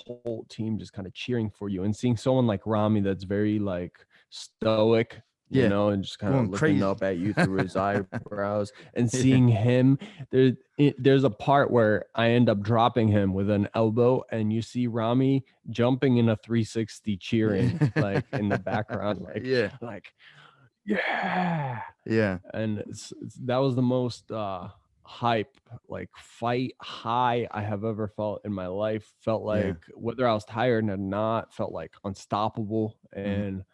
whole team just kind of cheering for you, and seeing someone like Rami that's very like stoic, you Yeah. know, and just kind of Going looking crazy. up at you through his eyebrows and Yeah. seeing him. There's a part where I end up dropping him with an elbow, and you see Rami jumping in a 360, Yeah. cheering like in the background, Yeah. like yeah. Yeah. And that was the most hype, like fight high I have ever felt in my life. Felt Yeah. like whether I was tired or not, felt like unstoppable, Mhm. and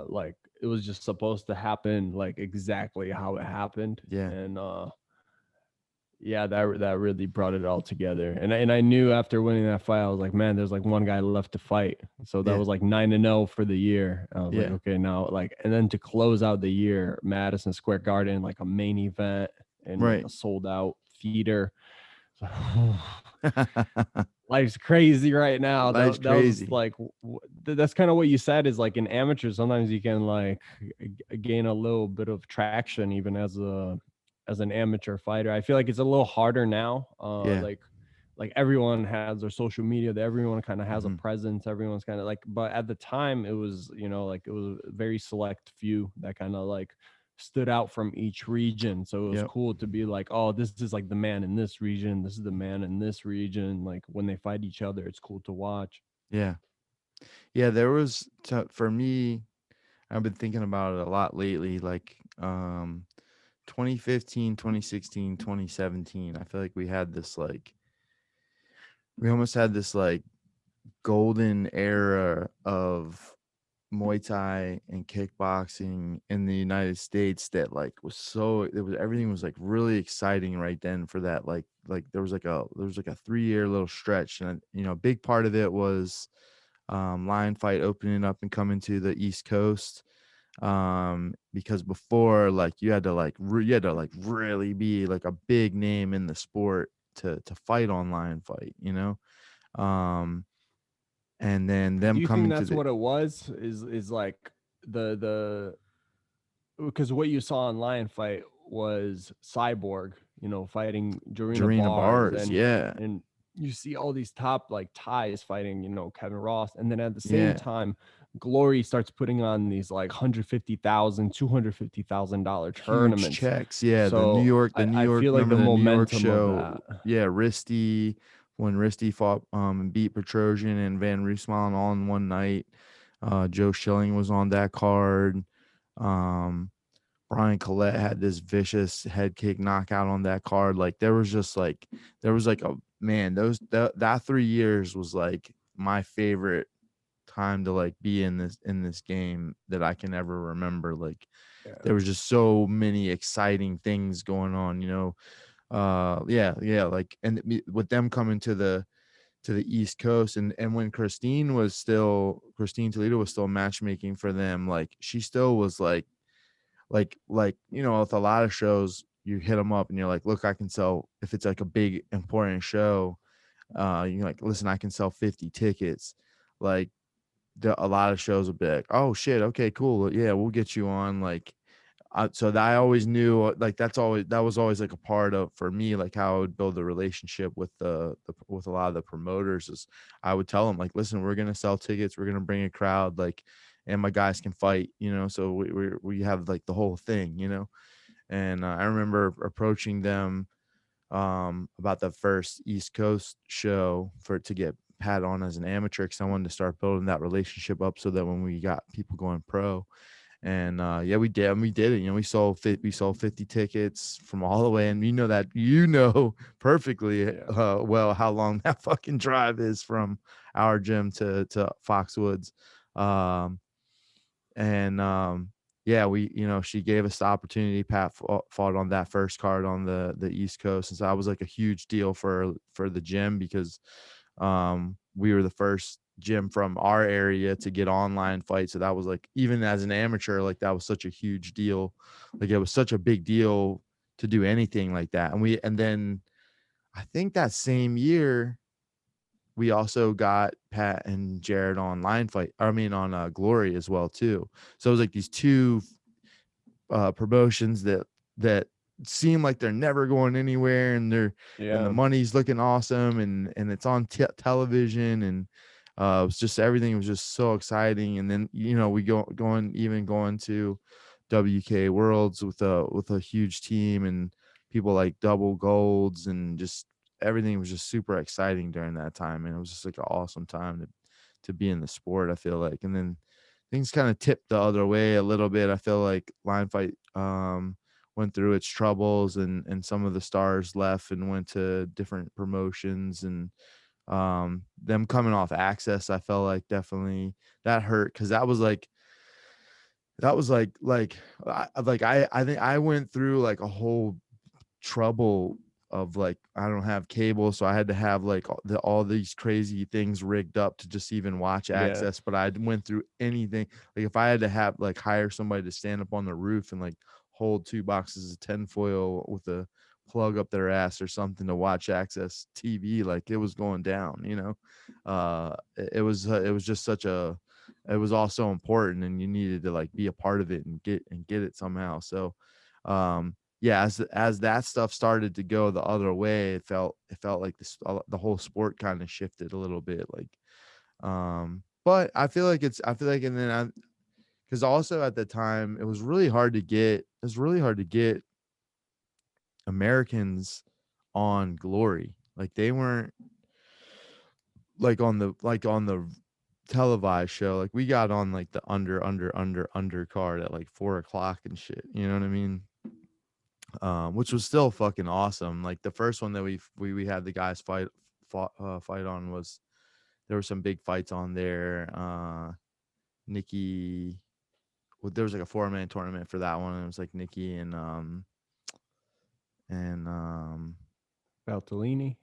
like it was just supposed to happen like exactly how it happened. Yeah. And yeah, that really brought it all together. And I knew after winning that fight, I was like, man, there's like one guy left to fight. So that Yeah. was like 9-0 for the year. I was like, Yeah. okay, now like, and then to close out the year, Madison Square Garden, like a main event and like Right. a sold out theater. So, life's crazy right now. Life's That was crazy. like that's kind of what you said, is like in amateur sometimes you can like gain a little bit of traction even as an amateur fighter. I feel like it's a little harder now. Yeah. Like everyone has their social media, that everyone kind of has a Mhm. presence, everyone's kind of like, but at the time it was, you know, like it was a very select few that kind of like stood out from each region. So it was Yep. cool to be like, oh, this is like the man in this region, this is the man in this region. Like when they fight each other, it's cool to watch. Yeah. Yeah, there was for me, I've been thinking about it a lot lately, like 2015, 2016, 2017. I feel like we almost had this like golden era of Muay Thai and kickboxing in the United States that like was so it was everything was like really exciting right then for that there was like a 3 year little stretch, and you know a big part of it was Lion Fight opening up and coming to the East Coast, because before like you had to like really be like a big name in the sport to fight on Lion Fight, you know. um and then Do them you think coming to that's the what it was? Is like the because what you saw in Lion Fight was Cyborg, you know, fighting Jorina Jarena Bars, bars, yeah. and you see all these top like ties fighting, you know, Kevin Ross, and then at the same Yeah, time, Glory starts putting on these like 150,000, $250,000 huge tournaments. checks. Yeah, So The New I York, feel like remember the the New York momentum of show? that. Yeah, Risty, when Risty fought and beat Petrosian and Van Roosmalen all in one night. Joe Schilling was on that card. Um, Brian Collette had this vicious head kick knockout on that card. Like there was like a man, that 3 years was like my favorite time to like be in this game that I can ever remember. Like Yeah. there was just so many exciting things going on, you know. Yeah, yeah, like with them coming to the East Coast, and when Christine Toledo was still matchmaking for them, like she still was like you know, with a lot of shows you hit them up and you're like, look, I can sell, if it's like a big important show, you're like, listen, I can sell 50 tickets. Like a lot of shows will be like, oh shit, okay, cool, yeah, we'll get you on. Like so that I always knew like that was always like a part of, for me, like how I would build a relationship with with a lot of the promoters is I would tell them like, listen, we're gonna sell tickets, we're gonna bring a crowd, like, and my guys can fight, you know, so we have like the whole thing, you know. And I remember approaching them about the first East Coast show for to get Pat on as an amateur, because I wanted to start building that relationship up so that when we got people going pro. And yeah, we did, and we did it. You know, we sold 50 tickets from all the way, and you know perfectly Yeah. well how long that fucking drive is from our gym to Foxwoods. Um, and yeah, we, you know, she gave us the opportunity. Pat fought on that first card on the East Coast, and so that was like a huge deal for the gym, because we were the first gym from our area to get online fights. So that was like, even as an amateur, like that was such a huge deal. Like it was such a big deal to do anything like that. And then I think that same year we also got Pat and Jared on line fight. I mean on Glory as well too. So it was like these two promotions that seem like they're never going anywhere, and the Yeah. money's looking awesome, and it's on television, and It was just everything was just so exciting. And then we going to WK Worlds with a huge team and people like double golds, and just everything was just super exciting during that time. And it was just like an awesome time to be in the sport, I feel like. And then things kind of tipped the other way a little bit. I feel like line fight went through its troubles, and some of the stars left and went to different promotions. And them coming off Access, I felt like definitely that hurt, because I think I went through like a whole trouble of like, I don't have cable, so I had to have like all these crazy things rigged up to just even watch Yeah. Access. But I went through anything. Like if I had to have like hire somebody to stand up on the roof and like hold 2 boxes of tinfoil with a plug up their ass or something to watch Access TV, like it was going down, it was just such a, it was all so important, and you needed to like be a part of it and get it somehow. So yeah, as that stuff started to go the other way, it felt like the whole sport kind of shifted a little bit, like but I feel like, and then because also at the time it was really hard to get Americans on Glory. Like they weren't like on the televised show. Like we got on like the under card at like 4 o'clock and shit, you know what I mean? Which was still fucking awesome. Like the first one that we had the guys fight on was, there were some big fights on there. Nikki, well, there was like a 4-man tournament for that one. And it was like Nikki and Valtellini,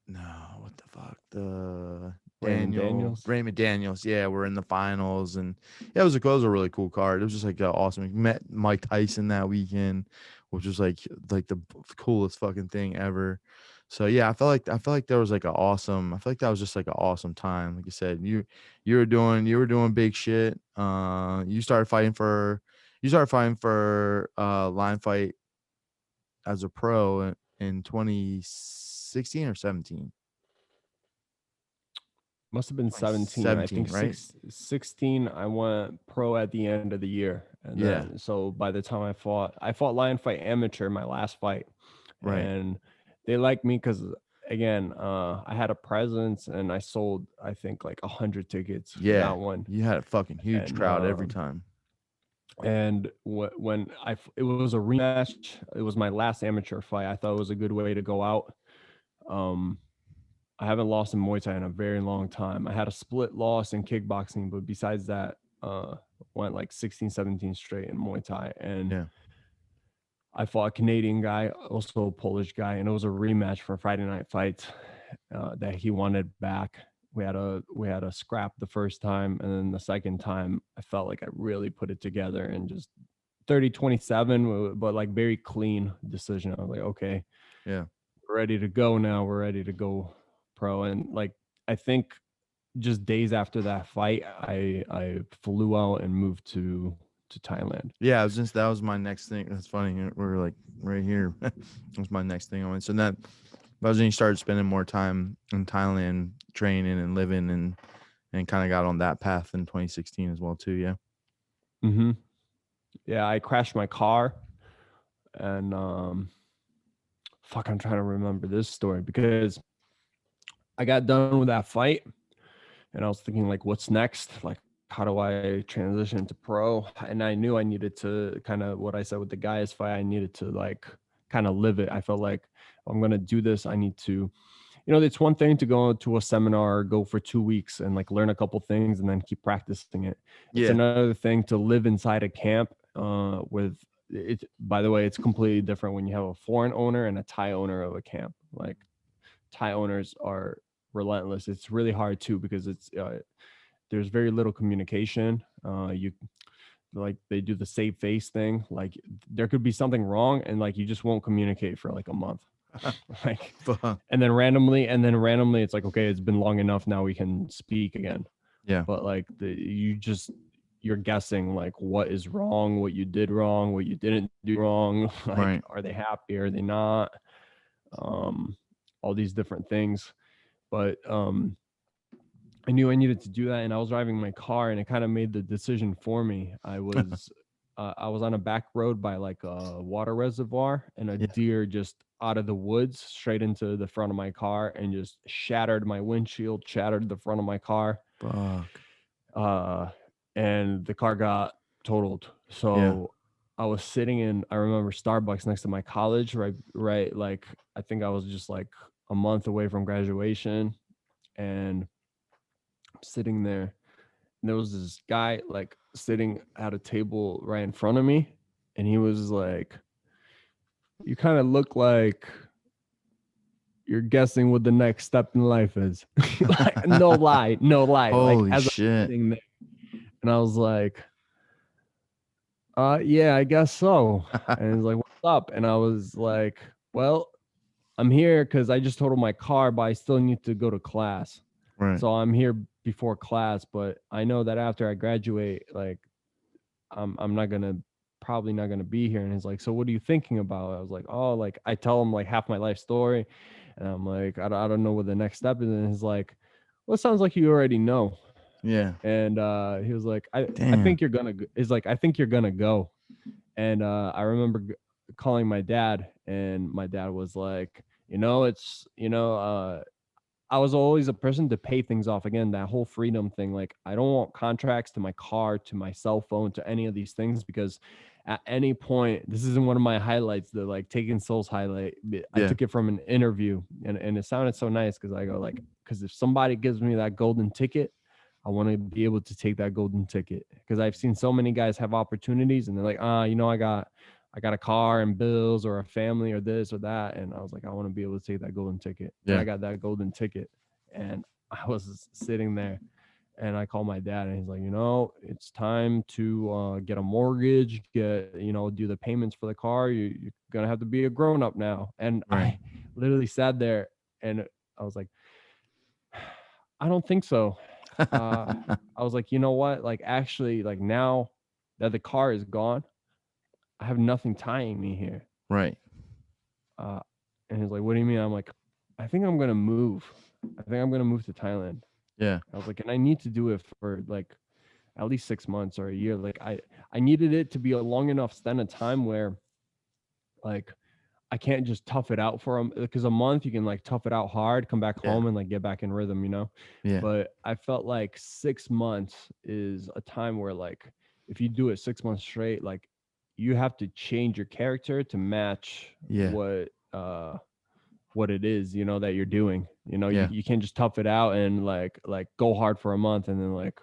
no, what the fuck, the Raymond Daniels. Raymond Daniels. Yeah, we're in the finals, and yeah, it was a really cool card. It was just like awesome. We met Mike Tyson that weekend, which was like the coolest fucking thing ever. So yeah, I felt like there was like I feel like that was just like an awesome time. Like you said, you were doing big shit. You started fighting for line fight as a pro in 2016 or 17. Must have been 17. I 17, think right? 16 I went pro at the end of the year. And Yeah, then so by the time I fought Lion Fight Amateur my last fight. right. And they liked me because again, I had a presence and I sold I think like 100 tickets for Yeah, that one. you had a fucking huge And crowd every time. when it was a rematch, it was my last amateur fight. I thought it was a good way to go out. Um I haven't lost in Muay Thai in a very long time. I had a split loss in kickboxing, but besides that, went like 16, 17 straight in Muay Thai. And Yeah. I fought a Canadian guy, also a Polish guy, and it was a rematch for Friday Night Fights that he wanted back. We had a scrap the first time, and then the second time, I felt like I really put it together and just 30-27, but like very clean decision. I was like, okay, Yeah. we're ready to go now. We're ready to go pro. And like I think just days after that fight, I flew out and moved to Thailand. Yeah, I was just that was my next thing. That's funny. We're like right here. That was my next thing. I went. So that was when you started spending more time in Thailand, training and living, and kind of got on that path in 2016 as well too. Yeah. Hmm. Yeah, I crashed my car, and fuck, I'm trying to remember this story because I got done with that fight, and I was thinking like, what's next? Like, how do I transition to pro? And I knew I needed to kind of what I said with the guys fight. I needed to like kind of live it. I felt like I'm gonna do this. I need to, it's one thing to go to a seminar, go for 2 weeks and like learn a couple things and then keep practicing it. It's Yeah. another thing to live inside a camp with it. By the way, it's completely different when you have a foreign owner and a Thai owner of a camp. Like Thai owners are relentless. It's really hard too because there's very little communication. You like they do the save face thing. Like there could be something wrong and like you just won't communicate for like a month. Like Fuck. and then randomly it's like, okay, it's been long enough, now we can speak again. Yeah. But like you're guessing like what is wrong, what you did wrong, what you didn't do wrong. Like Right. are they happy, are they not? um all these different things. But I knew I needed to do that, and I was driving my car, and it kind of made the decision for me. I was on a back road by like a water reservoir, and a Yeah. deer just out of the woods straight into the front of my car and just shattered my windshield, shattered the front of my car, Fuck. uh, and the car got totaled. Yeah. So I was sitting in, I remember Starbucks next to my college, right, like I think I was just like a month away from graduation, and I'm sitting there, and there was this guy like sitting at a table right in front of me, and he was like, "You kind of look like you're guessing what the next step in life is." Like, no lie, no lie. Like Holy as I'm shit. sitting there, and I was like, yeah, I guess so. And he's like, "What's up?" And I was like, "Well, I'm here because I just totaled my car, but I still need to go to class. Right. So I'm here before class, but I know that after I graduate, like I'm not gonna probably not gonna be here." And he's like, "So what are you thinking about?" I was like, "Oh, like I tell him like half my life story, and I'm like, I don't know what the next step is." And he's like, "Well, it sounds like you already know." Yeah. And he was like, I Damn. think you're gonna is like I think you're gonna go." And I remember calling my dad, and my dad was like, it's I was always a person to pay things off. Again, that whole freedom thing. Like, I don't want contracts to my car, to my cell phone, to any of these things, because at any point, this isn't one of my highlights, the like taking souls highlight. I Yeah. took it from an interview, and it sounded so nice because I go like, because if somebody gives me that golden ticket, I want to be able to take that golden ticket, because I've seen so many guys have opportunities and they're like, I got a car and bills or a family or this or that. And I was like, I want to be able to take that golden ticket. And I Yeah. got that golden ticket. And I was sitting there, and I called my dad, and he's like, it's time to get a mortgage, do the payments for the car. You're going to have to be a grown up now. And Right. I literally sat there, and I was like, I don't think so. I was like, you know what? Like, actually, like now that the car is gone, I have nothing tying me here. Right. Uh, and he's like, "What do you mean?" I'm like, "I think I'm gonna move. I think I'm gonna move to Thailand." Yeah. I was like, "And I need to do it for like at least 6 months or a year. Like, I needed it to be a long enough span of time where like I can't just tough it out for them, because a month you can like tough it out hard, come back Yeah. home and like get back in rhythm. Yeah. But I felt like 6 months is a time where like if you do it 6 months straight, like you have to change your character to match Yeah. what it is, that you're doing. You, Yeah. you can't just tough it out and like go hard for a month and then like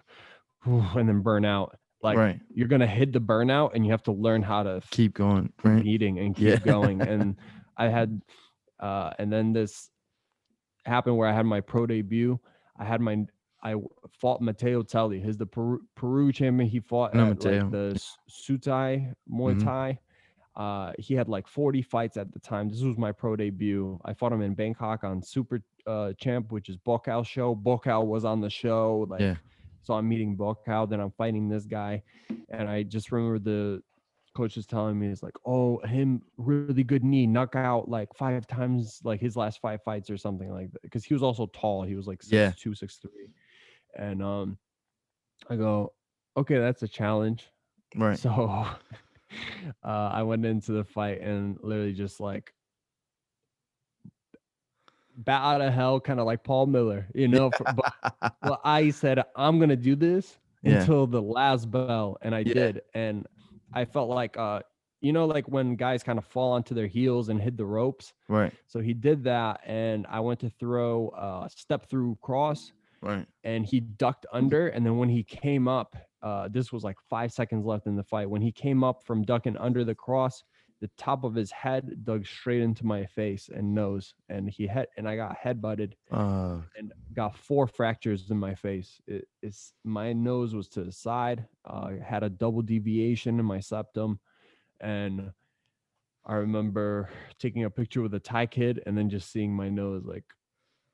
and then burn out. Like Right. you're gonna hit the burnout, and you have to learn how to Keep going. keep Right. eating and Yeah. keep going. And I had and then this happened where I had my pro debut. I had my I fought Matteo Telly. He's the Peru champion. He fought No, at like Mateo. the Sutai Muay Mm-hmm. Thai. He had like 40 fights at the time. This was my pro debut. I fought him in Bangkok on Super Champ, which is Bokal show. Bokal was on the show. Yeah. Like, so I'm meeting Bokal, then I'm fighting this guy. And I just remember the coach is telling me, it's like, "Oh, him really good knee, knockout like 5 times, like his last 5 fights or something like that." Because he was also tall. He was like Yeah. 6'2", 6'3". And I go, "Okay, that's a challenge." Right. So I went into the fight and literally just like bat out of hell, kind of like Paul Miller, but Yeah. well, I said, "I'm gonna do this Yeah. until the last bell," and I Yeah. did. And I felt like like when guys kind of fall onto their heels and hit the ropes. Right. So he did that, and I went to throw step through cross, Right. and he ducked under. And then when he came up, this was like 5 seconds left in the fight. When he came up from ducking under the cross, the top of his head dug straight into my face and nose, and I got head butted and got 4 fractures in my face. It's my nose was to the side, had a double deviation in my septum, and I remember taking a picture with a Thai kid and then just seeing my nose like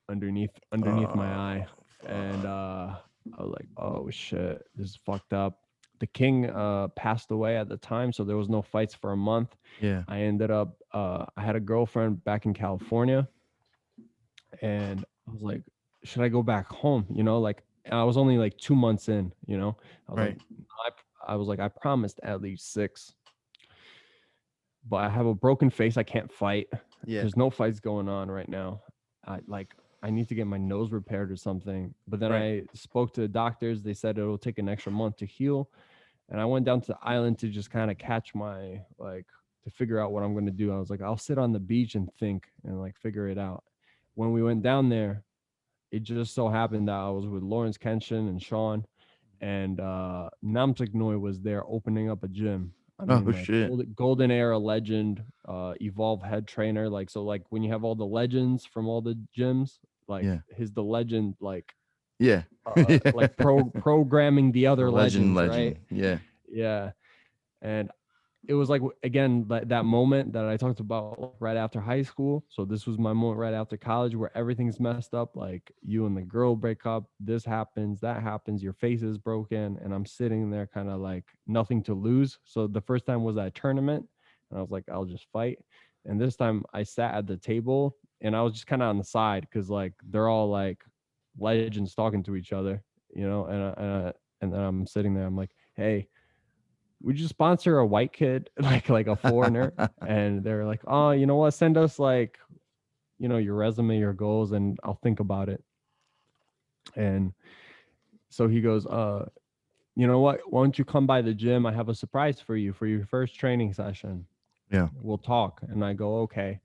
underneath my eye. And Fuck. I was like, "Oh shit, this is fucked up." The king passed away at the time, so there was no fights for a month. Yeah. I ended up I had a girlfriend back in California, and I was like, should I go back home? Like And I was only like 2 months in, you know. I was like, Right. I promised at least 6, but I have a broken face. I can't fight. Yeah. There's no fights going on right now. I need to get my nose repaired or something. But then Right. I spoke to the doctors. They said it'll take an extra month to heal. And I went down to the island to just kind of catch my to figure out what I'm going to do. I was like, I'll sit on the beach and think and like figure it out. When we went down there, it just so happened that I was with Lawrence Kenshin and Sean, and Namsik Noy was there opening up a gym. I mean, Oh like shit. golden era legend, evolve head trainer. Like, so like when you have all the legends from all the gyms, like Yeah. his the legend, Yeah. Yeah. like programming the The other legend, legends, right? legend. Yeah. Yeah. And it was like, again, that moment that I talked about right after high school. So this was my moment right after college where everything's messed up. Like you and the girl break up, this happens, that happens, your face is broken, and I'm sitting there kind of like nothing to lose. So the first time was that tournament, and I was like, I'll just fight. And this time I sat at the table and I was just kind of on the side because like they're all like legends talking to each other, you know, and then I'm sitting there, I'm like, hey, would you sponsor a white kid, like a foreigner? And they're like, oh, you know what? Send us like, your resume, your goals, and I'll think about it. And so he goes, you know what? Why don't you come by the gym? I have a surprise for you for your first training session. Yeah. We'll talk. And I go, okay.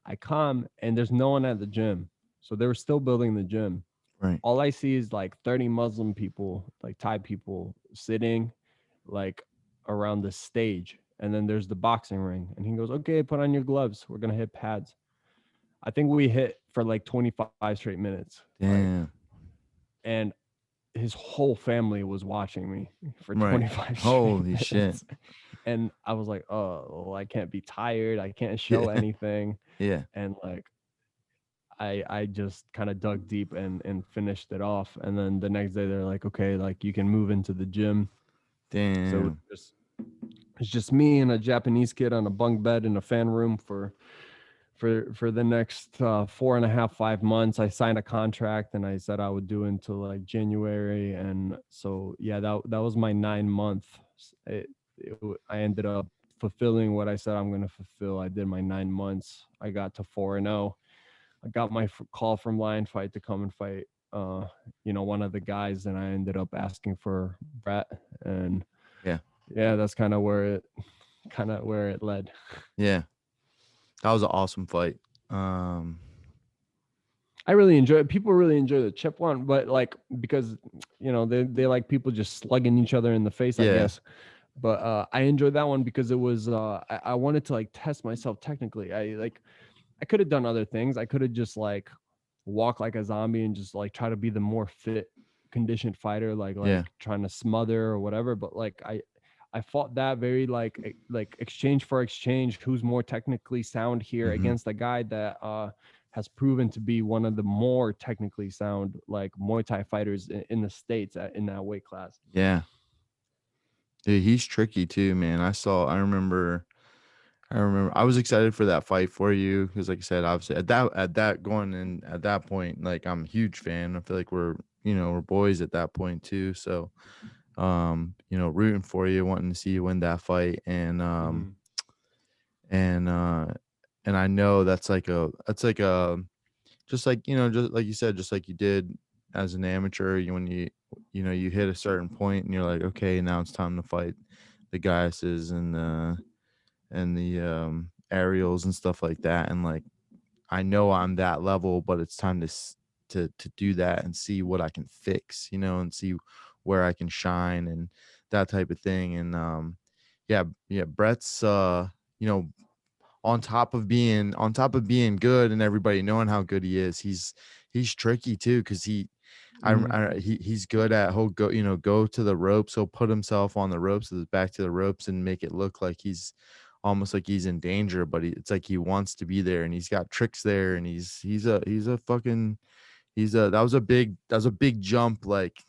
I come and there's no one at the gym. So they were still building the gym. Right. All I see is like 30 Muslim people, like Thai people sitting like around the stage. And then there's the boxing ring. And he goes, okay, put on your gloves. We're going to hit pads. I think we hit for like 25 straight minutes. Right. Damn. And his whole family was watching me for Right. 25 straight Holy shit. minutes. And I was like, oh, well, I can't be tired. I can't show Yeah. anything. Yeah. And like, I just kind of dug deep and finished it off. And then the next day they're like, okay, like you can move into the gym. So Damn. it's just me and a Japanese kid on a bunk bed in a fan room for the next 4.5, 5 months. I signed a contract and I said I would do until like January. And so yeah, that was my 9 month. I ended up fulfilling what I said I'm going to fulfill. I did my 9 months. I got to 4-0. I got my call from Lion Fight to come and fight, one of the guys, and I ended up asking for Brett, and Yeah. yeah, that's kind of where it led. Yeah. That was an awesome fight. Um, I really enjoy it. People really enjoy the chip one, but like because they like people just slugging each other in the face, I yeah. guess. But I enjoyed that one because it was I wanted to like test myself technically. I could have done other things. I could have just like walk like a zombie and just like try to be the more fit, conditioned fighter, Yeah. trying to smother or whatever. But like I fought that very like exchange for exchange. Who's more technically sound here Mm-hmm. against a guy that has proven to be one of the more technically sound like Muay Thai fighters in the States in that weight class. Yeah. Dude, he's tricky too, man. I remember I was excited for that fight for you because, like I said, obviously at that going in at that point, like I'm a huge fan. I feel like we're boys at that point too. So, rooting for you, wanting to see you win that fight, Mm-hmm. and and I know that's like a just like just like you said, just like you did as an amateur, when you hit a certain point and you're like, okay, now it's time to fight the Gaiuses and the aerials and stuff like that. And like, I know I'm that level, but it's time to do that and see what I can fix, and see where I can shine and that type of thing. And yeah, yeah, Brett's on top of being good and everybody knowing how good he is, he's tricky too, because Mm-hmm. he's good at, he'll go to the ropes, he'll put himself on the ropes, back to the ropes, and make it look like he's almost like he's in danger, but it's like he wants to be there, and he's got tricks there, and he's a fucking that was a big jump, like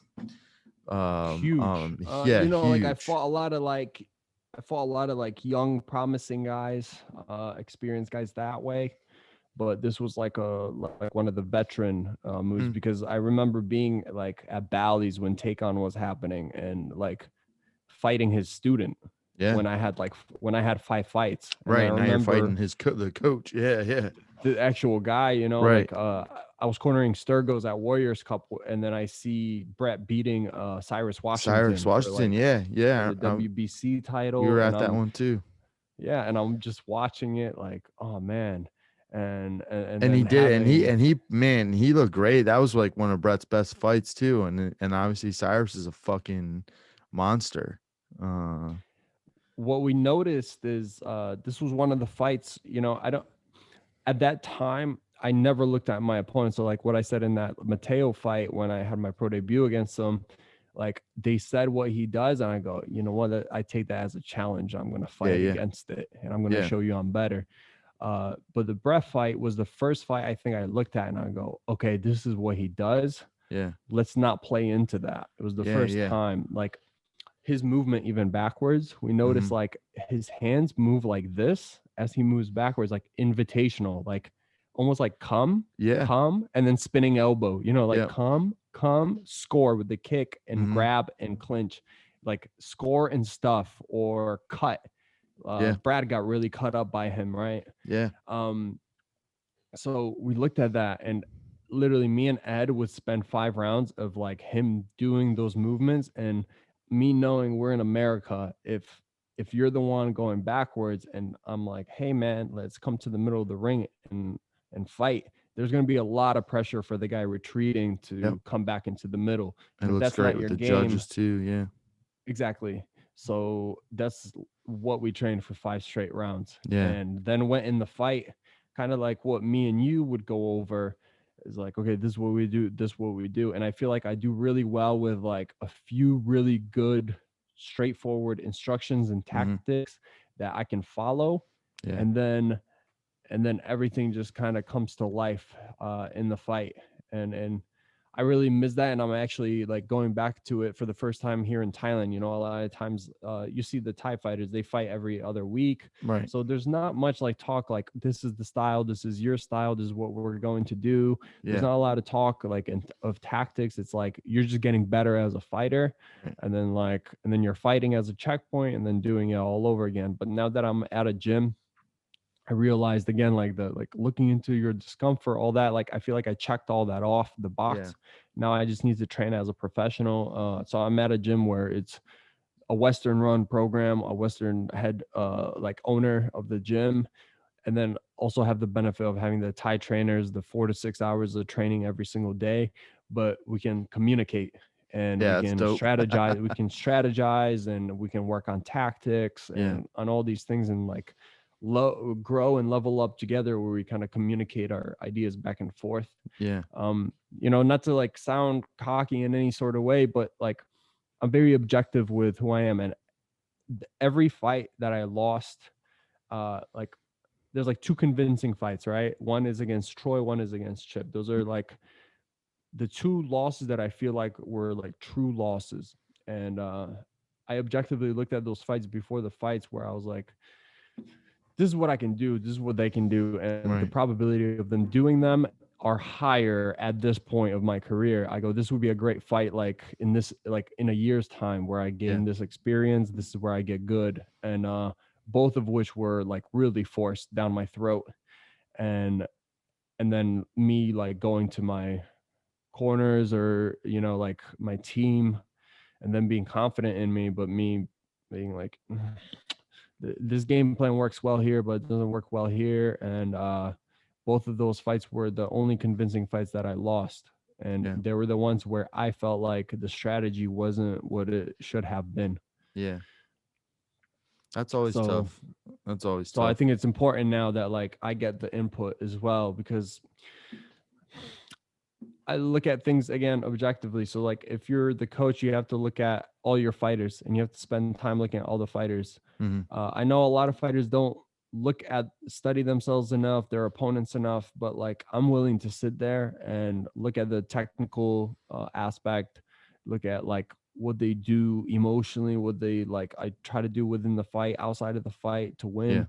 Huge. yeah, Like huge. I fought a lot of like young promising guys, experienced guys that way. but this was like one of the veteran moves, Mm, because I remember being like at Bally's when Take On was happening, and like fighting his student yeah. when I had 5 fights, and I Right. Now you're fighting remember the coach. Yeah. Yeah. the actual guy, Right. I was cornering Sturgos at Warriors Cup, and then I see Brett beating Cyrus Cyrus Washington for Washington. like Yeah. for Yeah. the WBC We title, were and at that one too. I'm just watching it like, oh man, and And he then did, and having man, he looked great. That was like one of Brett's best fights too, and obviously Cyrus is a fucking monster. Uh, what we noticed is this was one of the fights, I don't at that time I never looked at my opponent. So like what I said in that Mateo fight when I had my pro debut against him, like they said what he does, and I go, you know what, I take that as a challenge. I'm going to yeah, fight yeah, against it, and I'm going to yeah, show you I'm better. But the Brett fight was the first fight I think I looked at and I go, okay, this is what he does. yeah, Let's not play into that. It was the yeah, first yeah. time, like his movement even backwards. We Mm-hmm. noticed like his hands move like this as he moves backwards, like invitational, like almost like Yeah, come, and then spinning elbow, like yeah. come, score with the kick and Mm-hmm. grab and clinch, like score and stuff or cut. Yeah, Brad got really cut up by him, right? yeah. Um, so we looked at that, and literally me and Ed would spend 5 rounds of like him doing those movements, and me knowing we're in America. If you're the one going backwards and I'm like, hey man, let's come to the middle of the ring and fight, there's going to be a lot of pressure for the guy retreating Yep. to come back into the middle. It And if looks that's great not with your the game, judges too. Yeah, exactly. So that's what we trained for 5 straight rounds, yeah. and then went in the fight, kind of like what me and you would go over. Is like, okay, this is what we do, this is what we do. And I feel like I do really well with like a few really good, straightforward instructions and Mm-hmm. tactics that I can follow, Yeah, and then everything just kind of comes to life in the fight. And I really miss that, and I'm actually like going back to it for the first time here in Thailand. A lot of times you see the Thai fighters, they fight every other week, right. so there's not much like talk like, this is the style, this is your style, this is what we're going to do. There's Yeah, not a lot of talk like of tactics. It's like you're just getting better as a fighter, right. and then you're fighting as a checkpoint, and then doing it all over again. But now that I'm at a gym, I realized again, like looking into your discomfort, all that, like I feel like I checked all that off the Yeah, box. Now I just need to train as a professional. So I'm at a gym where it's a Western run program, a Western head like owner of the gym, and then also have the benefit of having the Thai trainers, the 4 to 6 hours of training every single day. But we can communicate, and yeah. That's dope. we can strategize, and we can work on tactics Yeah, and on all these things, and like grow and level up together, where we kind of communicate our ideas back and forth. yeah. Not to like sound cocky in any sort of way, but like I'm very objective with who I am, and every fight that I lost, like there's like two convincing fights, right? One is against Troy, one is against Chip. Those are like the two losses that I feel like were like true losses. And I objectively looked at those fights before the fights, where I was like, this is what I can do, this is what they can do, and the Right. probability of them doing them are higher at this point of my career. I go, this would be a great fight, like in a year's time, where I Yeah, gain this experience. This is where I get good. And both of which were like really forced down my throat. And and then me like going to my corners, or like my team, and then being confident in me, but me being like, this game plan works well here, but it doesn't work well here. And both of those fights were the only convincing fights that I lost, and yeah, they were the ones where I felt like the strategy wasn't what it should have been. yeah. That's always so tough. That's always so I tough. think it's important now that like I get the input as well, because I look at things again objectively. So like if you're the coach, you have to look at all your fighters, and you have to spend time looking at all the fighters. Mm-hmm. I know a lot of fighters don't study themselves enough, their opponents enough, but like I'm willing to sit there and look at the technical aspect, look at like what they do emotionally, what they like I try to do within the fight, outside of the fight to Yeah, win,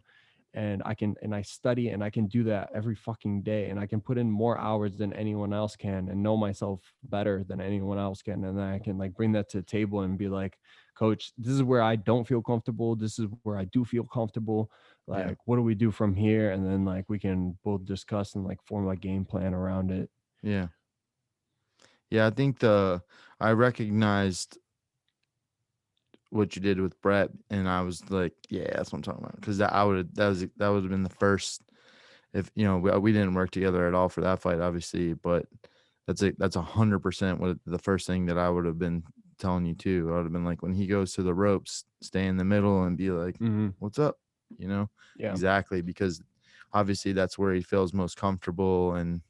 and I study, and I can do that every fucking day, and I can put in more hours than anyone else can, and know myself better than anyone else can, and then I can like bring that to the table and be like, coach, this is where I don't feel comfortable, this is where I do feel comfortable, Yeah. like what do we do from here, and then like we can both discuss and like form a game plan around it. Yeah. Yeah, I think I recognized what you did with Brett, and I was like, yeah, that's what I'm talking about. Because that would have been the first. If you know, we didn't work together at all for that fight, obviously, but that's 100% what the first thing that I would have been telling you too. I would have been like, when he goes to the ropes, stay in the middle and be like, Mm-hmm. "What's up?" You know, Yeah. exactly, because obviously that's where he feels most comfortable, and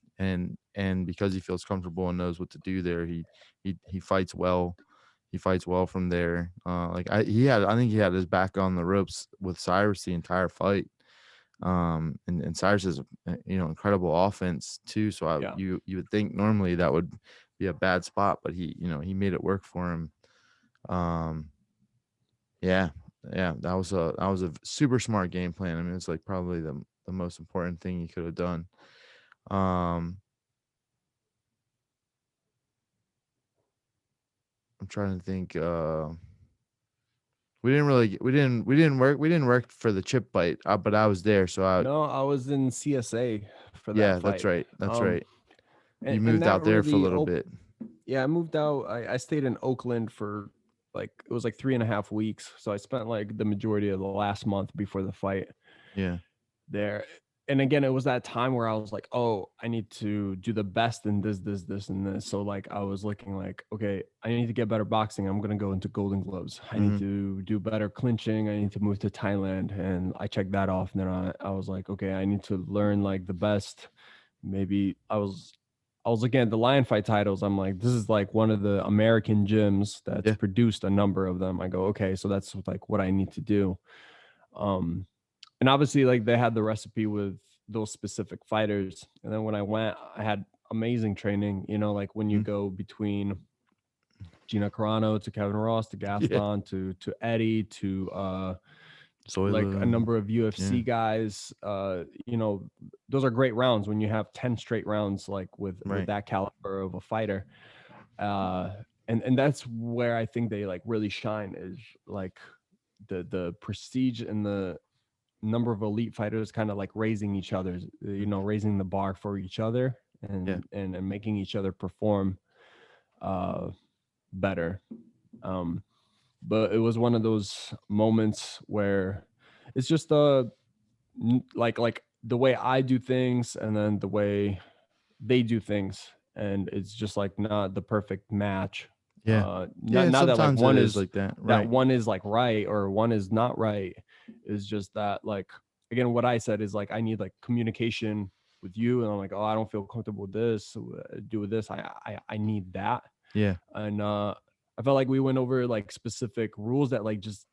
because he feels comfortable and knows what to do there, he fights well. He fights well from there. I think he had his back on the ropes with Cyrus the entire fight. And Cyrus is incredible offense too. So Yeah. you would think normally that would be a bad spot, but he made it work for him. Um, yeah, yeah, that was a super smart game plan. I mean, it's like probably the most important thing you could have done. Um, I'm trying to think. We didn't work for the chip bite, but I was there, so No, I was in CSA for that yeah, that's fight. right, that's Um, right. You and moved that out there for a really little bit. yeah, I moved out. I stayed in Oakland for like it was like 3.5 weeks. So I spent like the majority of the last month before the fight Yeah, there. And again, it was that time where I was like, oh, I need to do the best in this, and this. So like I was looking like, okay, I need to get better boxing. I'm gonna go into Golden Gloves. I need hmm to do better clinching. I need to move to Thailand. And I checked that off. And then I was like, okay, I need to learn like the best. Maybe I was looking at the Lion Fight titles. I'm like, this is like one of the American gyms that's yeah, produced a number of them. I go, okay, so that's like what I need to do. Um, and obviously, like they had the recipe with those specific fighters. And then when I went, I had amazing training. You know, like when you mhm. go between Gina Carano to Kevin Ross to Yeah, Gaston to Eddie to like a Zoila, number of UFC yeah, guys. You know, those are great rounds when you have 10 straight rounds like with right, that caliber of a fighter. Uh and that's where I think they like really shine is like the prestige and the number of elite fighters kind of like raising each other's, you know, mhm, raising the bar for each other yeah, and making each other perform uh better. Um but it was one of those moments where it's just like the way I do things and then the way they do things, and it's just like not the perfect match. yeah, Not yeah. not that like Sometimes it is like that, right? one is like right or one is not right. Is just that like again what I said is like I need like communication with you, and I'm like, oh, I don't feel comfortable with this, so, do with this. I need that. Yeah, And I felt like we went over like specific rules that like just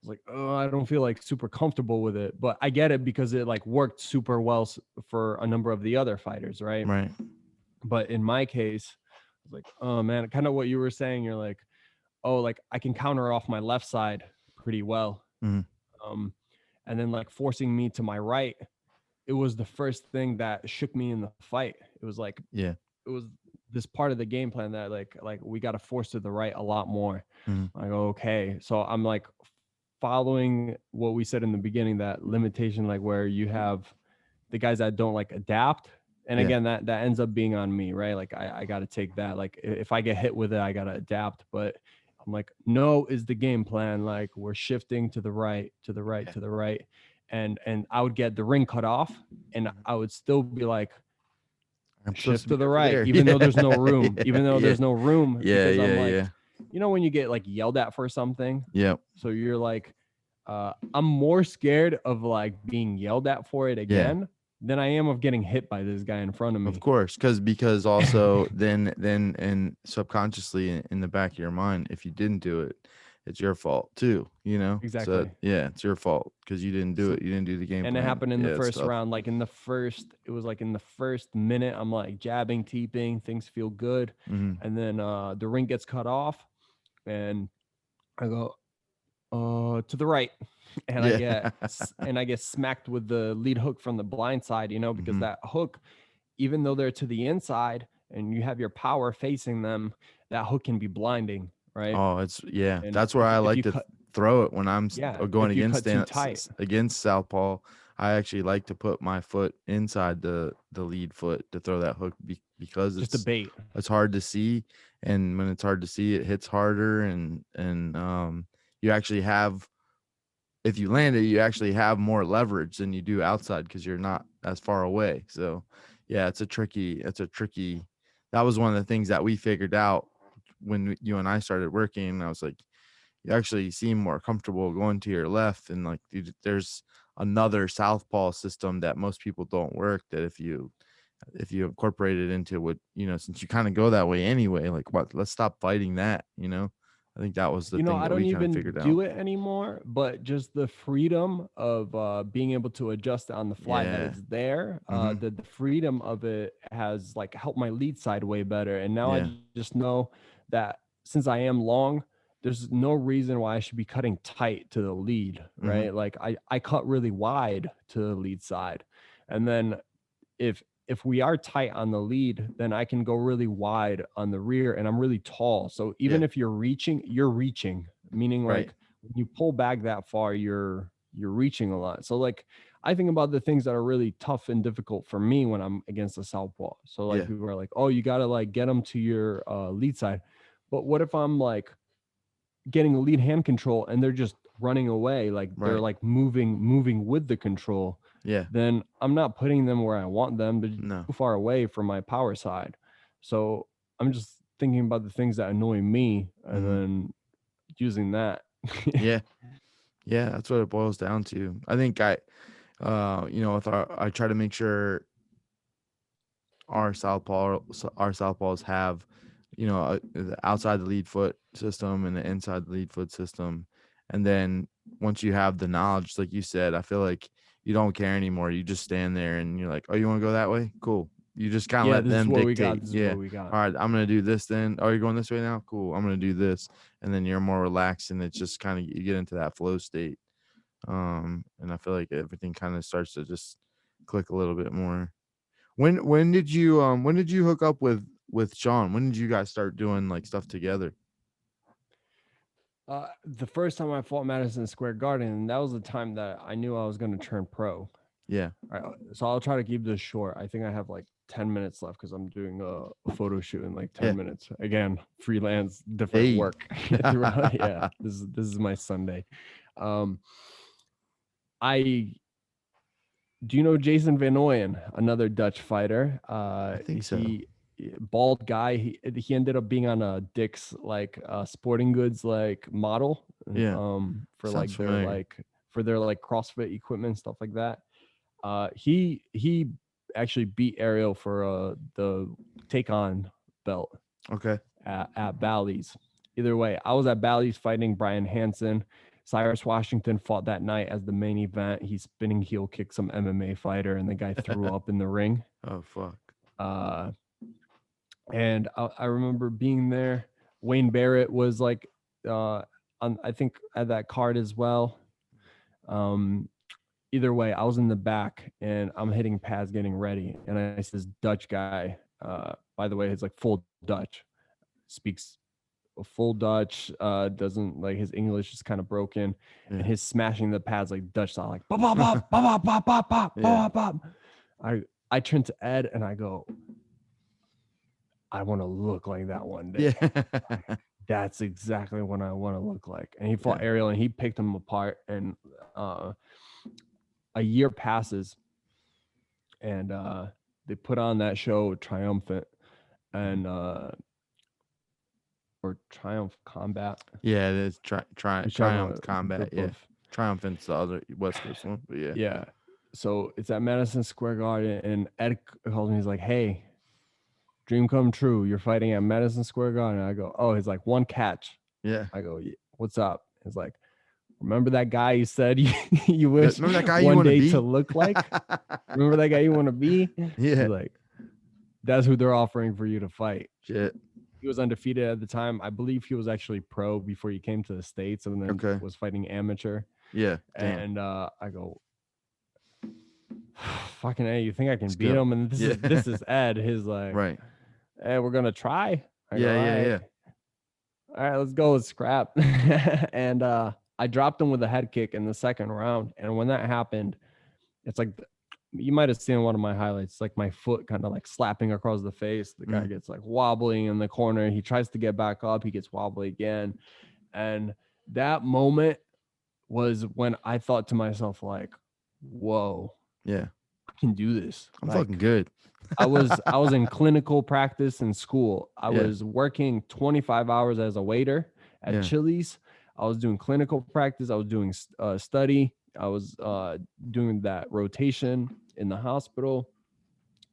was like, oh, I don't feel like super comfortable with it, but I get it because it like worked super well for a number of the other fighters, right? right. But in my case, I was like, oh man, kind of what you were saying. You're like, oh, like I can counter off my left side pretty well. Mhm, Um, and then like forcing me to my right, it was the first thing that shook me in the fight. It was like yeah, it was this part of the game plan that like we got to force to the right a lot more. mhm, I go, okay. So I'm like following what we said in the beginning, that limitation, like where you have the guys that don't like adapt. And yeah, again, that ends up being on me, right? Like I got to take that. Like if I get hit with it, I got to adapt. But I'm like, no, is the game plan. Like we're shifting to the right, to the right, yeah. to the right. And I would get the ring cut off and Mhm. I would still be like, I'm supposed shift to to be the over right, there. even though there's no Yeah, room, even though yeah, there's no room, yeah, because I'm yeah, like, yeah, you know, when you get like yelled at for something, yeah, so you're like, I'm more scared of like being yelled at for it yeah. again than I am of getting hit by this guy in front of Of me. course, because also then and subconsciously in the back of your mind, if you didn't do it, it's your fault too, you know? So Exactly. yeah, it's your fault because you didn't do So, it. You didn't do the game and it plan. happened in the Yeah, it's first tough. round. Like in the first, it was like in the first minute, I'm like jabbing, teeping, things feel good. Mhm. And then the ring gets cut off and I go, to the right. and Yeah. I get smacked with the lead hook from the blind side, you know, because Hmm. that hook, even though they're to the inside and you have your power facing them, that hook can be blinding, right? Oh, it's yeah. And That's where I if like you to cut, throw it when I'm yeah, going if you against cut too tight, against southpaw. I actually like to put my foot inside the lead foot to throw that hook because just a bait. it's hard to see, and when it's hard to see, it hits harder, and you actually have, if you land it, you actually have more leverage than you do outside because you're not as far away. So, yeah, it's a tricky. That was one of the things that we figured out when you and I started working. I was like, you actually seem more comfortable going to your left, and like there's another southpaw system that most people don't work. That if you incorporate it into what, since you kind of go that way anyway, like what, let's stop fighting that. I think that was the You know, thing I that don't we kind of even figured out. do it anymore, but just the freedom of being able to adjust on the fly, that Yeah. it's there, Hmm. the freedom of it has like helped my lead side way better. And now I Yeah. just know that since I am long, there's no reason why I should be cutting tight to the lead, Hmm. right? Like I cut really wide to the lead side. And then if we are tight on the lead, then I can go really wide on the rear, and I'm really tall. So even Yeah. if you're reaching, meaning Right. like when you pull back that far, you're reaching a lot. So like I think about the things that are really tough and difficult for me when I'm against a southpaw. So like Yeah. people are like, "Oh, you got to like get them to your lead side." But what if I'm like getting the lead hand control and they're just running away, like they're Right. like moving with the control? Yeah. Then I'm not putting them where I want them. They're No. too far away from my power side. So I'm just thinking about the things that annoy me and Hmm. then using that. Yeah. Yeah. That's what it boils down to. I think with I try to make sure our southpaws have, the outside the lead foot system and the inside the lead foot system. And then once you have the knowledge, like you said, I feel like you don't care anymore. You just stand there and you're like, oh, you want to go that way? Cool. You just kind of Yeah, let this is them what we got. dictate. This is Yeah. what we got. All right, I'm gonna do this then. Oh, you're going this way now? Cool. I'm gonna do this. And then you're more relaxed, and it's just kind of, you get into that flow state. And I feel like everything kind of starts to just click a little bit more. When did you hook up with Sean? When did you guys start doing like stuff together? The first time I fought Madison Square Garden, and that was the time that I knew I was going to turn pro. Yeah. All right, so I'll try to keep this short. I think I have like 10 minutes left because I'm doing a photo shoot in like 10 Yeah. minutes. Again, freelance, different Hey. work throughout. Yeah, this is my Sunday. Um, I do you know Jason Van Ooyen, another Dutch fighter? I think so. He bald guy. He ended up being on a Dick's like sporting goods like model, Yeah. for Sounds like their familiar. CrossFit equipment, stuff like that. He actually beat Ariel for the take on belt Okay. at Bally's. Either way, I was at Bally's fighting Brian Hansen. Cyrus Washington fought that night as the main event. He spinning heel kicked some MMA fighter, and the guy threw up in the ring. Oh fuck. Uh, and I remember being there. Wayne Barrett was like, I think at that card as well. Um, Either way, I was in the back and I'm hitting pads getting ready. And I see this Dutch guy, by the way, he's like full Dutch, speaks a full Dutch, doesn't like his English is kind of broken, and Yeah. his smashing the pads like Dutch style, like bop, bop, bop, bop, bop, bop, bop, Yeah. bop, bop. I turn to Ed and I go, I want to look like that one Yeah. day. That's exactly what I want to look like. And he fought Yeah. Ariel and he picked him apart. And uh, a year passes and they put on that show Triumphant and or Triumph Combat, Yeah, it is whichever Triumph one, Combat. they're Yeah. both. Triumphant's the other West Coast one, but yeah. Yeah. So it's at Madison Square Garden, and Ed calls me. He's like, "Hey, dream come true. You're fighting at Madison Square Garden." I go, "Oh." He's like, "One catch." Yeah. I go, "Yeah, what's up?" He's like, "Remember that guy you said you wish Remember that guy you one want to day to be? look like? Remember that guy you want to be?" Yeah. He's like, "That's who they're offering for you to fight." Shit. He was undefeated at the time. I believe he was actually pro before he came to the States and then Okay. was fighting amateur. Yeah. Damn. And I go, fucking A, you think I can Let's beat go. him? And Yeah. this is Ed. He's like, Right. hey, we're gonna try. I go, Yeah. Yeah. Yeah. all right, let's go, let's scrap. And I dropped him with a head kick in the second round. And when that happened, it's like you might have seen one of my highlights, like my foot kind of like slapping across the face. The guy gets like wobbling in the corner. He tries to get back up, he gets wobbly again. And that moment was when I thought to myself, like, whoa, Yeah. I can do this. I'm fucking Like good. I was in clinical practice in school. I Yeah. was working 25 hours as a waiter at Yeah. Chili's. I was doing clinical practice. I was doing study. I was doing that rotation in the hospital,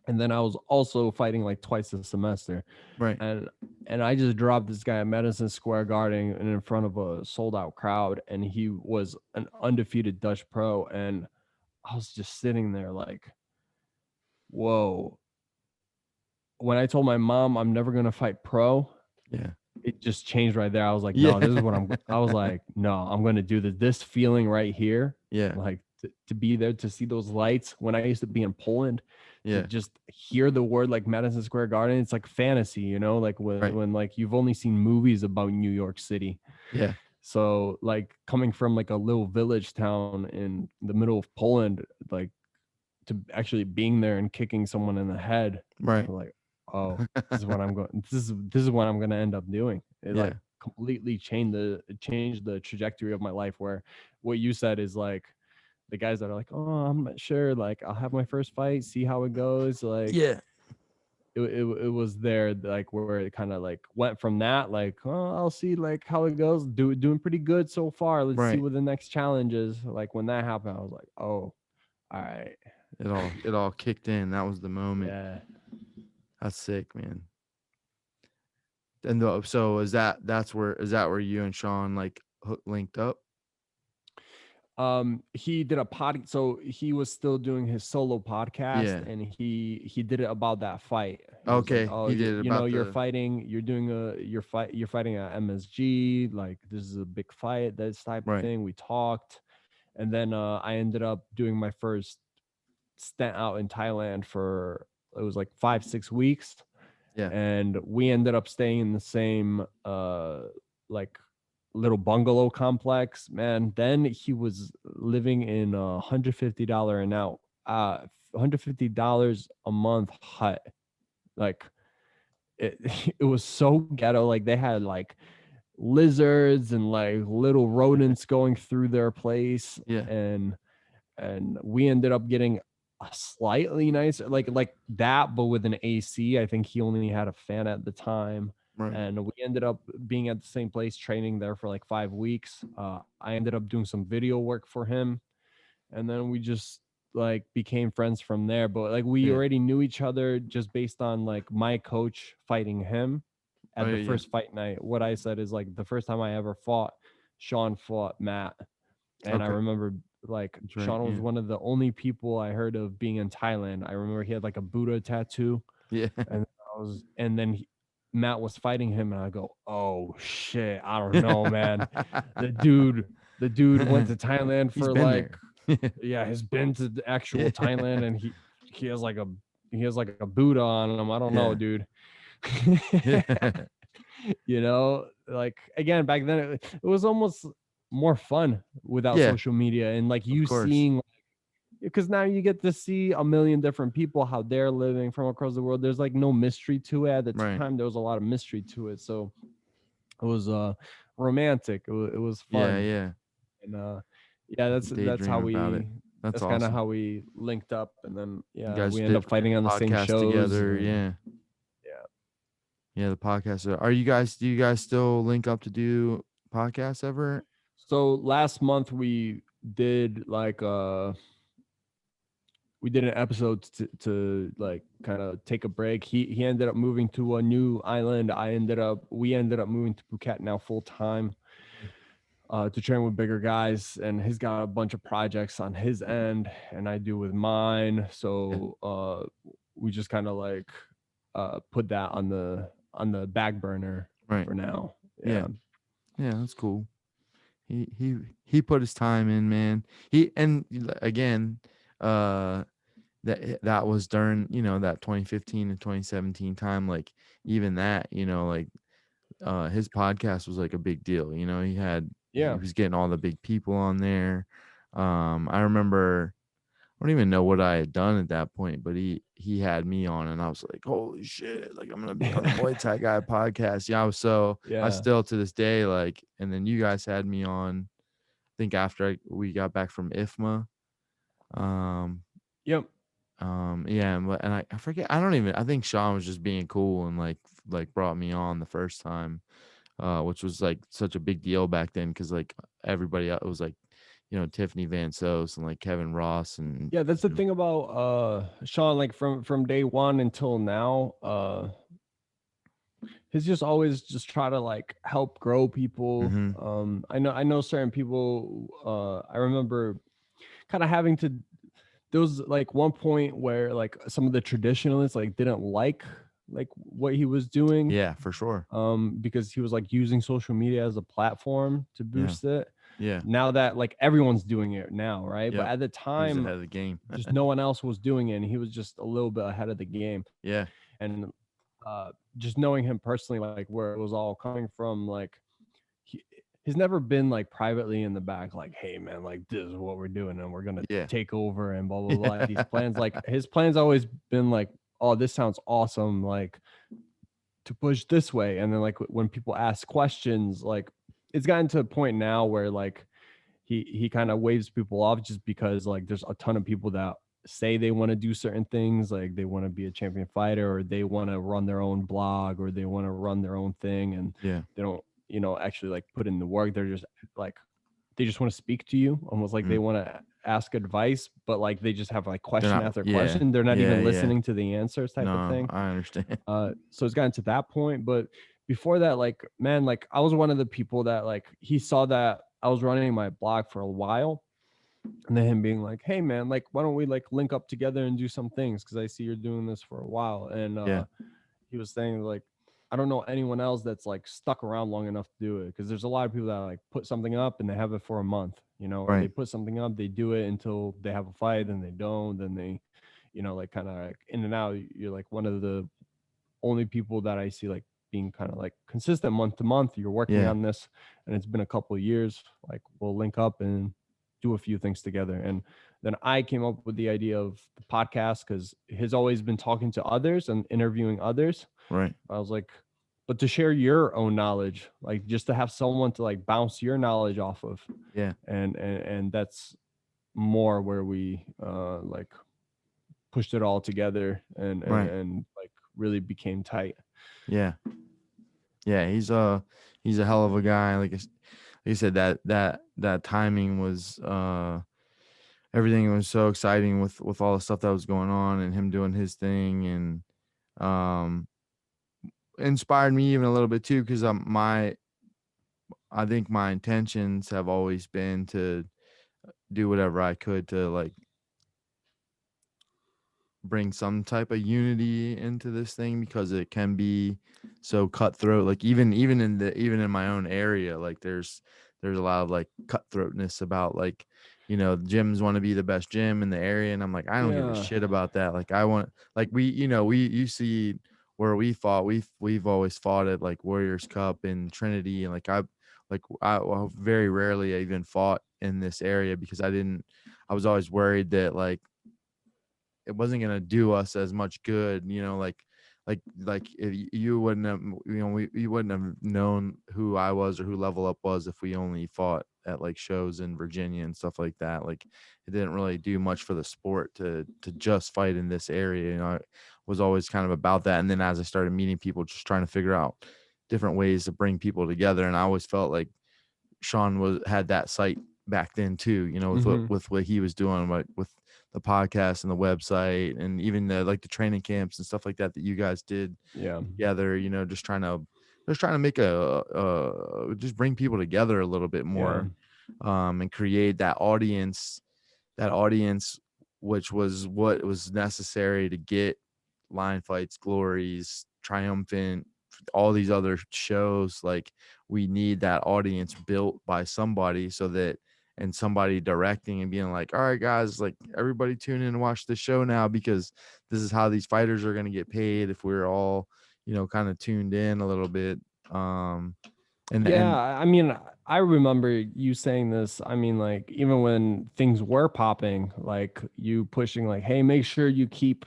and then I was also fighting like twice a semester. Right. And I just dropped this guy at Madison Square Garden and in front of a sold out crowd, and he was an undefeated Dutch pro, and I was just sitting there like, whoa. When I told my mom I'm never gonna fight pro, Yeah. it just changed right there. I was like, Yeah. no, this is what I was like, no, I'm gonna do this. This feeling right here, Yeah. like to be there, to see those lights when I used to be in Poland, to Yeah. just hear the word like Madison Square Garden, it's like fantasy, you know, like Right. when like you've only seen movies about New York City. Yeah. So like coming from like a little village town in the middle of Poland, like to actually being there and kicking someone in the head, Right. like, oh, this is what I'm going. This is what I'm going to end up doing. It Yeah. like completely changed the trajectory of my life. Where what you said is like the guys that are like, oh, I'm not sure. Like, I'll have my first fight, see how it goes. Like, Yeah. it was there, like where it kind of like went from that, like, oh, I'll see like how it goes. Doing pretty good so far. Let's see Right. what the next challenge is. Like when that happened, I was like, oh, all right, It all kicked in. That was the moment. yeah. That's sick, man. And so is that where you and Sean like linked up? He did a pod, so he was still doing his solo podcast, Yeah. and he did it about that fight. He was like, Okay. oh, He did it you know, about the you're fighting at MSG, like this is a big fight, this type of right. thing. We talked, and then I ended up doing my first stint out in Thailand for, it was like 5-6 weeks, Yeah. and we ended up staying in the same like little bungalow complex. Man, then he was living in a $150 an out $150 a month hut. Like it it was so ghetto. Like they had like lizards and like little rodents going through their place, Yeah. and we ended up getting a slightly nicer, like that, but with an AC. I think he only had a fan at the time, Right. and we ended up being at the same place, training there for like 5 weeks. I ended up doing some video work for him, and then we just like became friends from there. But like we Yeah. already knew each other just based on like my coach fighting him Oh at the yeah. Yeah. first fight night. What I said is like the first time I ever fought, Sean fought Matt, and I Okay. remember like That's right. Sean was Yeah. one of the only people I heard of being in Thailand. I remember he had like a Buddha tattoo, Yeah. and Matt was fighting him, and I go, oh shit, I don't know, man. The dude, the dude went to Thailand He's for been like, there. yeah, has been to the actual Yeah. Thailand, and he has like a Buddha on him. I don't know, Yeah. dude. Yeah. You know, like again, back then it was almost more fun without Yeah. social media, and like Of you course. seeing, because now you get to see a million different people, how they're living from across the world. There's like no mystery to it. At the Right. time there was a lot of mystery to it, so it was romantic. It was Yeah. fun, Yeah. and yeah, Daydream about it. That's that's kind of awesome. how we linked up, and then You yeah, guys we end did up fighting on the same podcast shows, together. and Yeah. yeah. Yeah. The podcast. Do you guys still link up to do podcasts ever? So last month did like uh we did an episode to like kind of take a break. He ended up moving to a new island. We ended up moving to Phuket now full time, to train with bigger guys, and he's got a bunch of projects on his end, and I do with mine. Yeah. So we just kind of like put that on the back burner Right. for now. Yeah. Yeah. Yeah. That's cool. He put his time in, man. Again, uh that was during, that 2015 and 2017 time. Like, even that, like, his podcast was like a big deal. He Yeah. was getting all the big people on there. I remember, I don't even know what I had done at that point, but he had me on, and I was like, holy shit, like, I'm gonna be on the Muay Thai guy podcast. Yeah, I Yeah. still to this day, like, and then you guys had me on, I think after we got back from IFMA. Um, Yep. yeah, and I forget, I think Sean was just being cool and like brought me on the first time, which was like such a big deal back then, because like everybody else was like, Tiffany Van Sos and like Kevin Ross and Yeah, that's the thing about Sean, like from day one until now. He's just always just try to like help grow people. mm-hmm. I know certain people. I remember kind of having to. There was like one point where like some of the traditionalists like didn't like what he was doing, Yeah, for sure. because he was like using social media as a platform to Yeah, boost it. yeah, Now that like everyone's doing it now, right? But yep. at the He was time, ahead of the game. just no one else was doing it, and he was just a little bit ahead of the game. Yeah, And just knowing him personally, like where it was all coming from, like he, he's never been like privately in the back, like, hey man, like this is what we're doing, and we're gonna yeah, take over and blah blah blah. Like these yeah, plans, like his plans always been like, oh, this sounds awesome, like to push this way. And then like when people ask questions, like it's gotten to a point now where like he kind of waves people off just because like there's a ton of people that say they want to do certain things, like they want to be a champion fighter, or they want to run their own blog, or they want to run their own thing, and yeah. they don't actually like put in the work. They're just like they just want to speak to you, almost like they Mm. want to ask advice, but like they just have like They're question not. after Yeah, question, they're not yeah, even yeah. listening to the answers, type of No, thing. I understand. So it's gotten to that point. But before that, like, man, like I was one of the people that like he saw that I was running my blog for a while, and then him being like, hey man, like why don't we like link up together and do some things, because I see you're doing this for a while. And Yeah, he was saying like, I don't know anyone else that's like stuck around long enough to do it, because there's a lot of people that like put something up and they have it for a month, or they right. put something up, they do it until they have a fight, and they don't, then they like kind of like in and out. You're like one of the only people that I see like being kind of like consistent month to month. You're working Yeah, on this, and it's been a couple of years. Like we'll link up and do a few things together. And then I came up with the idea of the podcast because he's always been talking to others and interviewing others. right. I was like, but to share your own knowledge, like just to have someone to like bounce your knowledge off of, Yeah, and that's more where we like pushed it all together, right. and like really became tight. Yeah, yeah. He's a hell of a guy. Like I said, that timing was, everything was so exciting with all the stuff that was going on and him doing his thing, and um inspired me even a little bit too, because I think my intentions have always been to do whatever I could to like bring some type of unity into this thing, because it can be so cutthroat. Like, even in my own area, like there's a lot of like cutthroatness about, like, gyms want to be the best gym in the area, and I'm like, I don't give a Yeah. shit about that. Like, I want, like, you see where we fought, we've always fought at like Warriors Cup in Trinity, and I very rarely even fought in this area, because I was always worried that like it wasn't gonna do us as much good, like if you wouldn't have, you wouldn't have known who I was or who Level Up was if we only fought at like shows in Virginia and stuff like that. Like, it didn't really do much for the sport to just fight in this area. I was always kind of about that. And then as I started meeting people, just trying to figure out different ways to bring people together, and I always felt like Sean had that sight back then too, Hmm. with what he was doing, like with the podcast and the website, and even the training camps and stuff like that that you guys did Yeah. together, just trying to make just bring people together a little bit Yeah. more, and create that audience, which was what was necessary to get line fights, glories, triumphant all these other shows, like we need that audience built by somebody, so that, and somebody directing and being like, all right guys, like everybody tune in and watch the show now, because this is how these fighters are going to get paid if we're all, you know, kind of tuned in a little bit. um Yeah, and I mean, I remember you saying this. I mean, like even when things were popping, like you pushing, like, "Hey, make sure you keep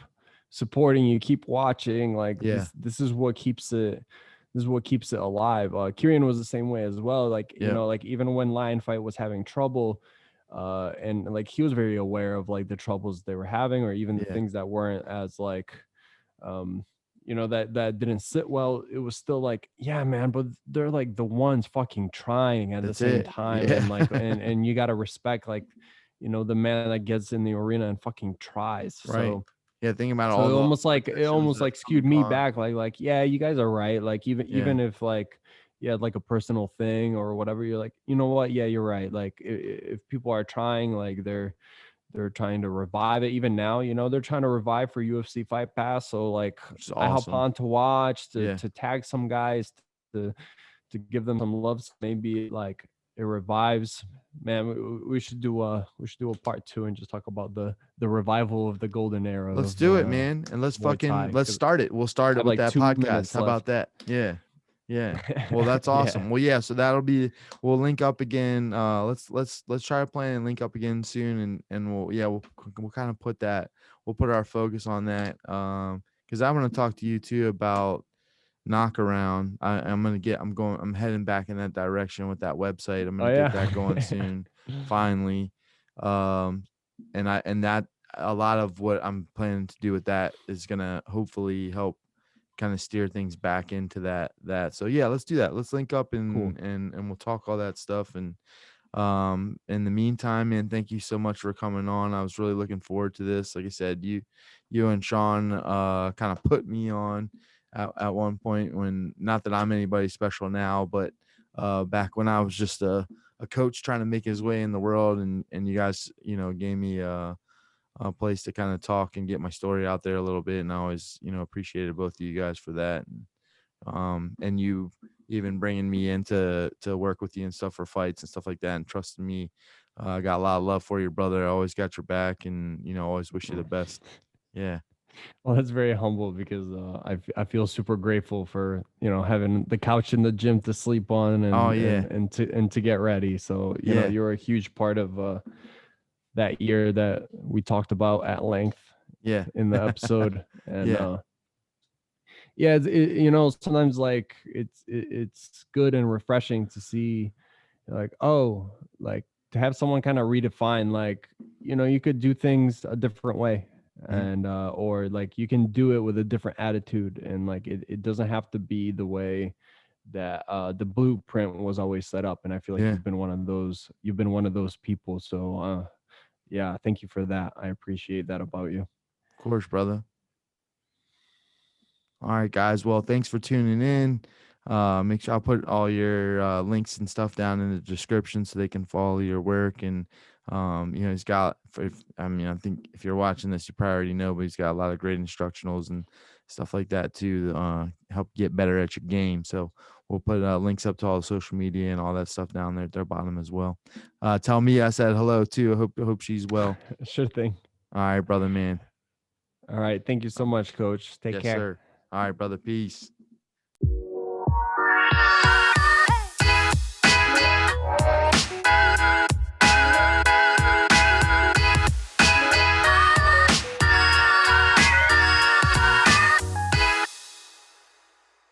supporting, you keep watching." Like yeah, this is what keeps it. This is what keeps it alive. Kieran was the same way as well. Like yeah, like even when Lion Fight was having trouble, and like he was very aware of like the troubles they were having, or even the yeah, things that weren't as like um that didn't sit well. It was still like, yeah man, but they're like the ones fucking trying at the that's same it, time, yeah. and like and you got to respect like the man that gets in the arena and fucking tries. Right. So Yeah, think about so all it the almost like positions that have come skewed and me gone. back, like yeah, you guys are right, like Yeah, even if like you had like a personal thing or whatever, you're like, you know what, yeah, you're right, like if people are trying, like they're trying to revive it. Even now, they're trying to revive for UFC Fight Pass. So like which is I hop awesome. on to watch, Yeah, to tag some guys, to to give them some love. So maybe like it revives. Man, we should do a part two and just talk about the revival of the golden era let's of do it, man, and Muay Thai. let's Because start it. We'll start I it have with like that 2 minutes podcast. How about left. that? Yeah, yeah. Well, that's Yeah, awesome. Well, yeah. So that'll be. We'll link up again. Let's try to plan and link up again soon, and we'll kind of put that. We'll put our focus on that. Because I want to talk to you too about knock around. I'm heading back in that direction with that website. I'm oh gonna get yeah. that going soon, finally. Um, and that, a lot of what I'm planning to do with that is gonna hopefully help kind of steer things back into that. So yeah, let's do that. Let's link up Cool. and we'll talk all that stuff. And in the meantime, man, thank you so much for coming on. I was really looking forward to this. Like I said, you and Sean kind of put me on at one point, when, not that I'm anybody special now, but back when I was just a coach trying to make his way in the world, and you guys, gave me a place to kind of talk and get my story out there a little bit. And I always, appreciated both of you guys for that. And you even bringing me in to work with you and stuff for fights and stuff like that, and trusting me. I got a lot of love for you, brother. I always got your back, and always wish you the best. Yeah. Well, that's very humble, because I feel super grateful for having the couch in the gym to sleep on, Oh and yeah. to get ready. So Yeah. you're a huge part of that year that we talked about at length Yeah. in the episode. And Yeah. yeah, sometimes like it's good and refreshing to see, like, oh, like to have someone kind of redefine, like, you could do things a different way, Mhm. and or like you can do it with a different attitude, and like it doesn't have to be the way that the blueprint was always set up. And I feel like Yeah. you've been one of those people. So yeah, thank you for that. I appreciate that about you. Of course, brother. All right, guys. Well, thanks for tuning in. Make sure I'll put all your links and stuff down in the description so they can follow your work. And he's got. I think if you're watching this, you probably already know, but he's got a lot of great instructionals and stuff like that to help get better at your game. So we'll put links up to all the social media and all that stuff down there at their bottom as well. Tell me I said hello too. I hope she's well. Sure thing. All right, brother, man. All right, thank you so much, coach. Take Yes, care. sir. All right, brother. Peace.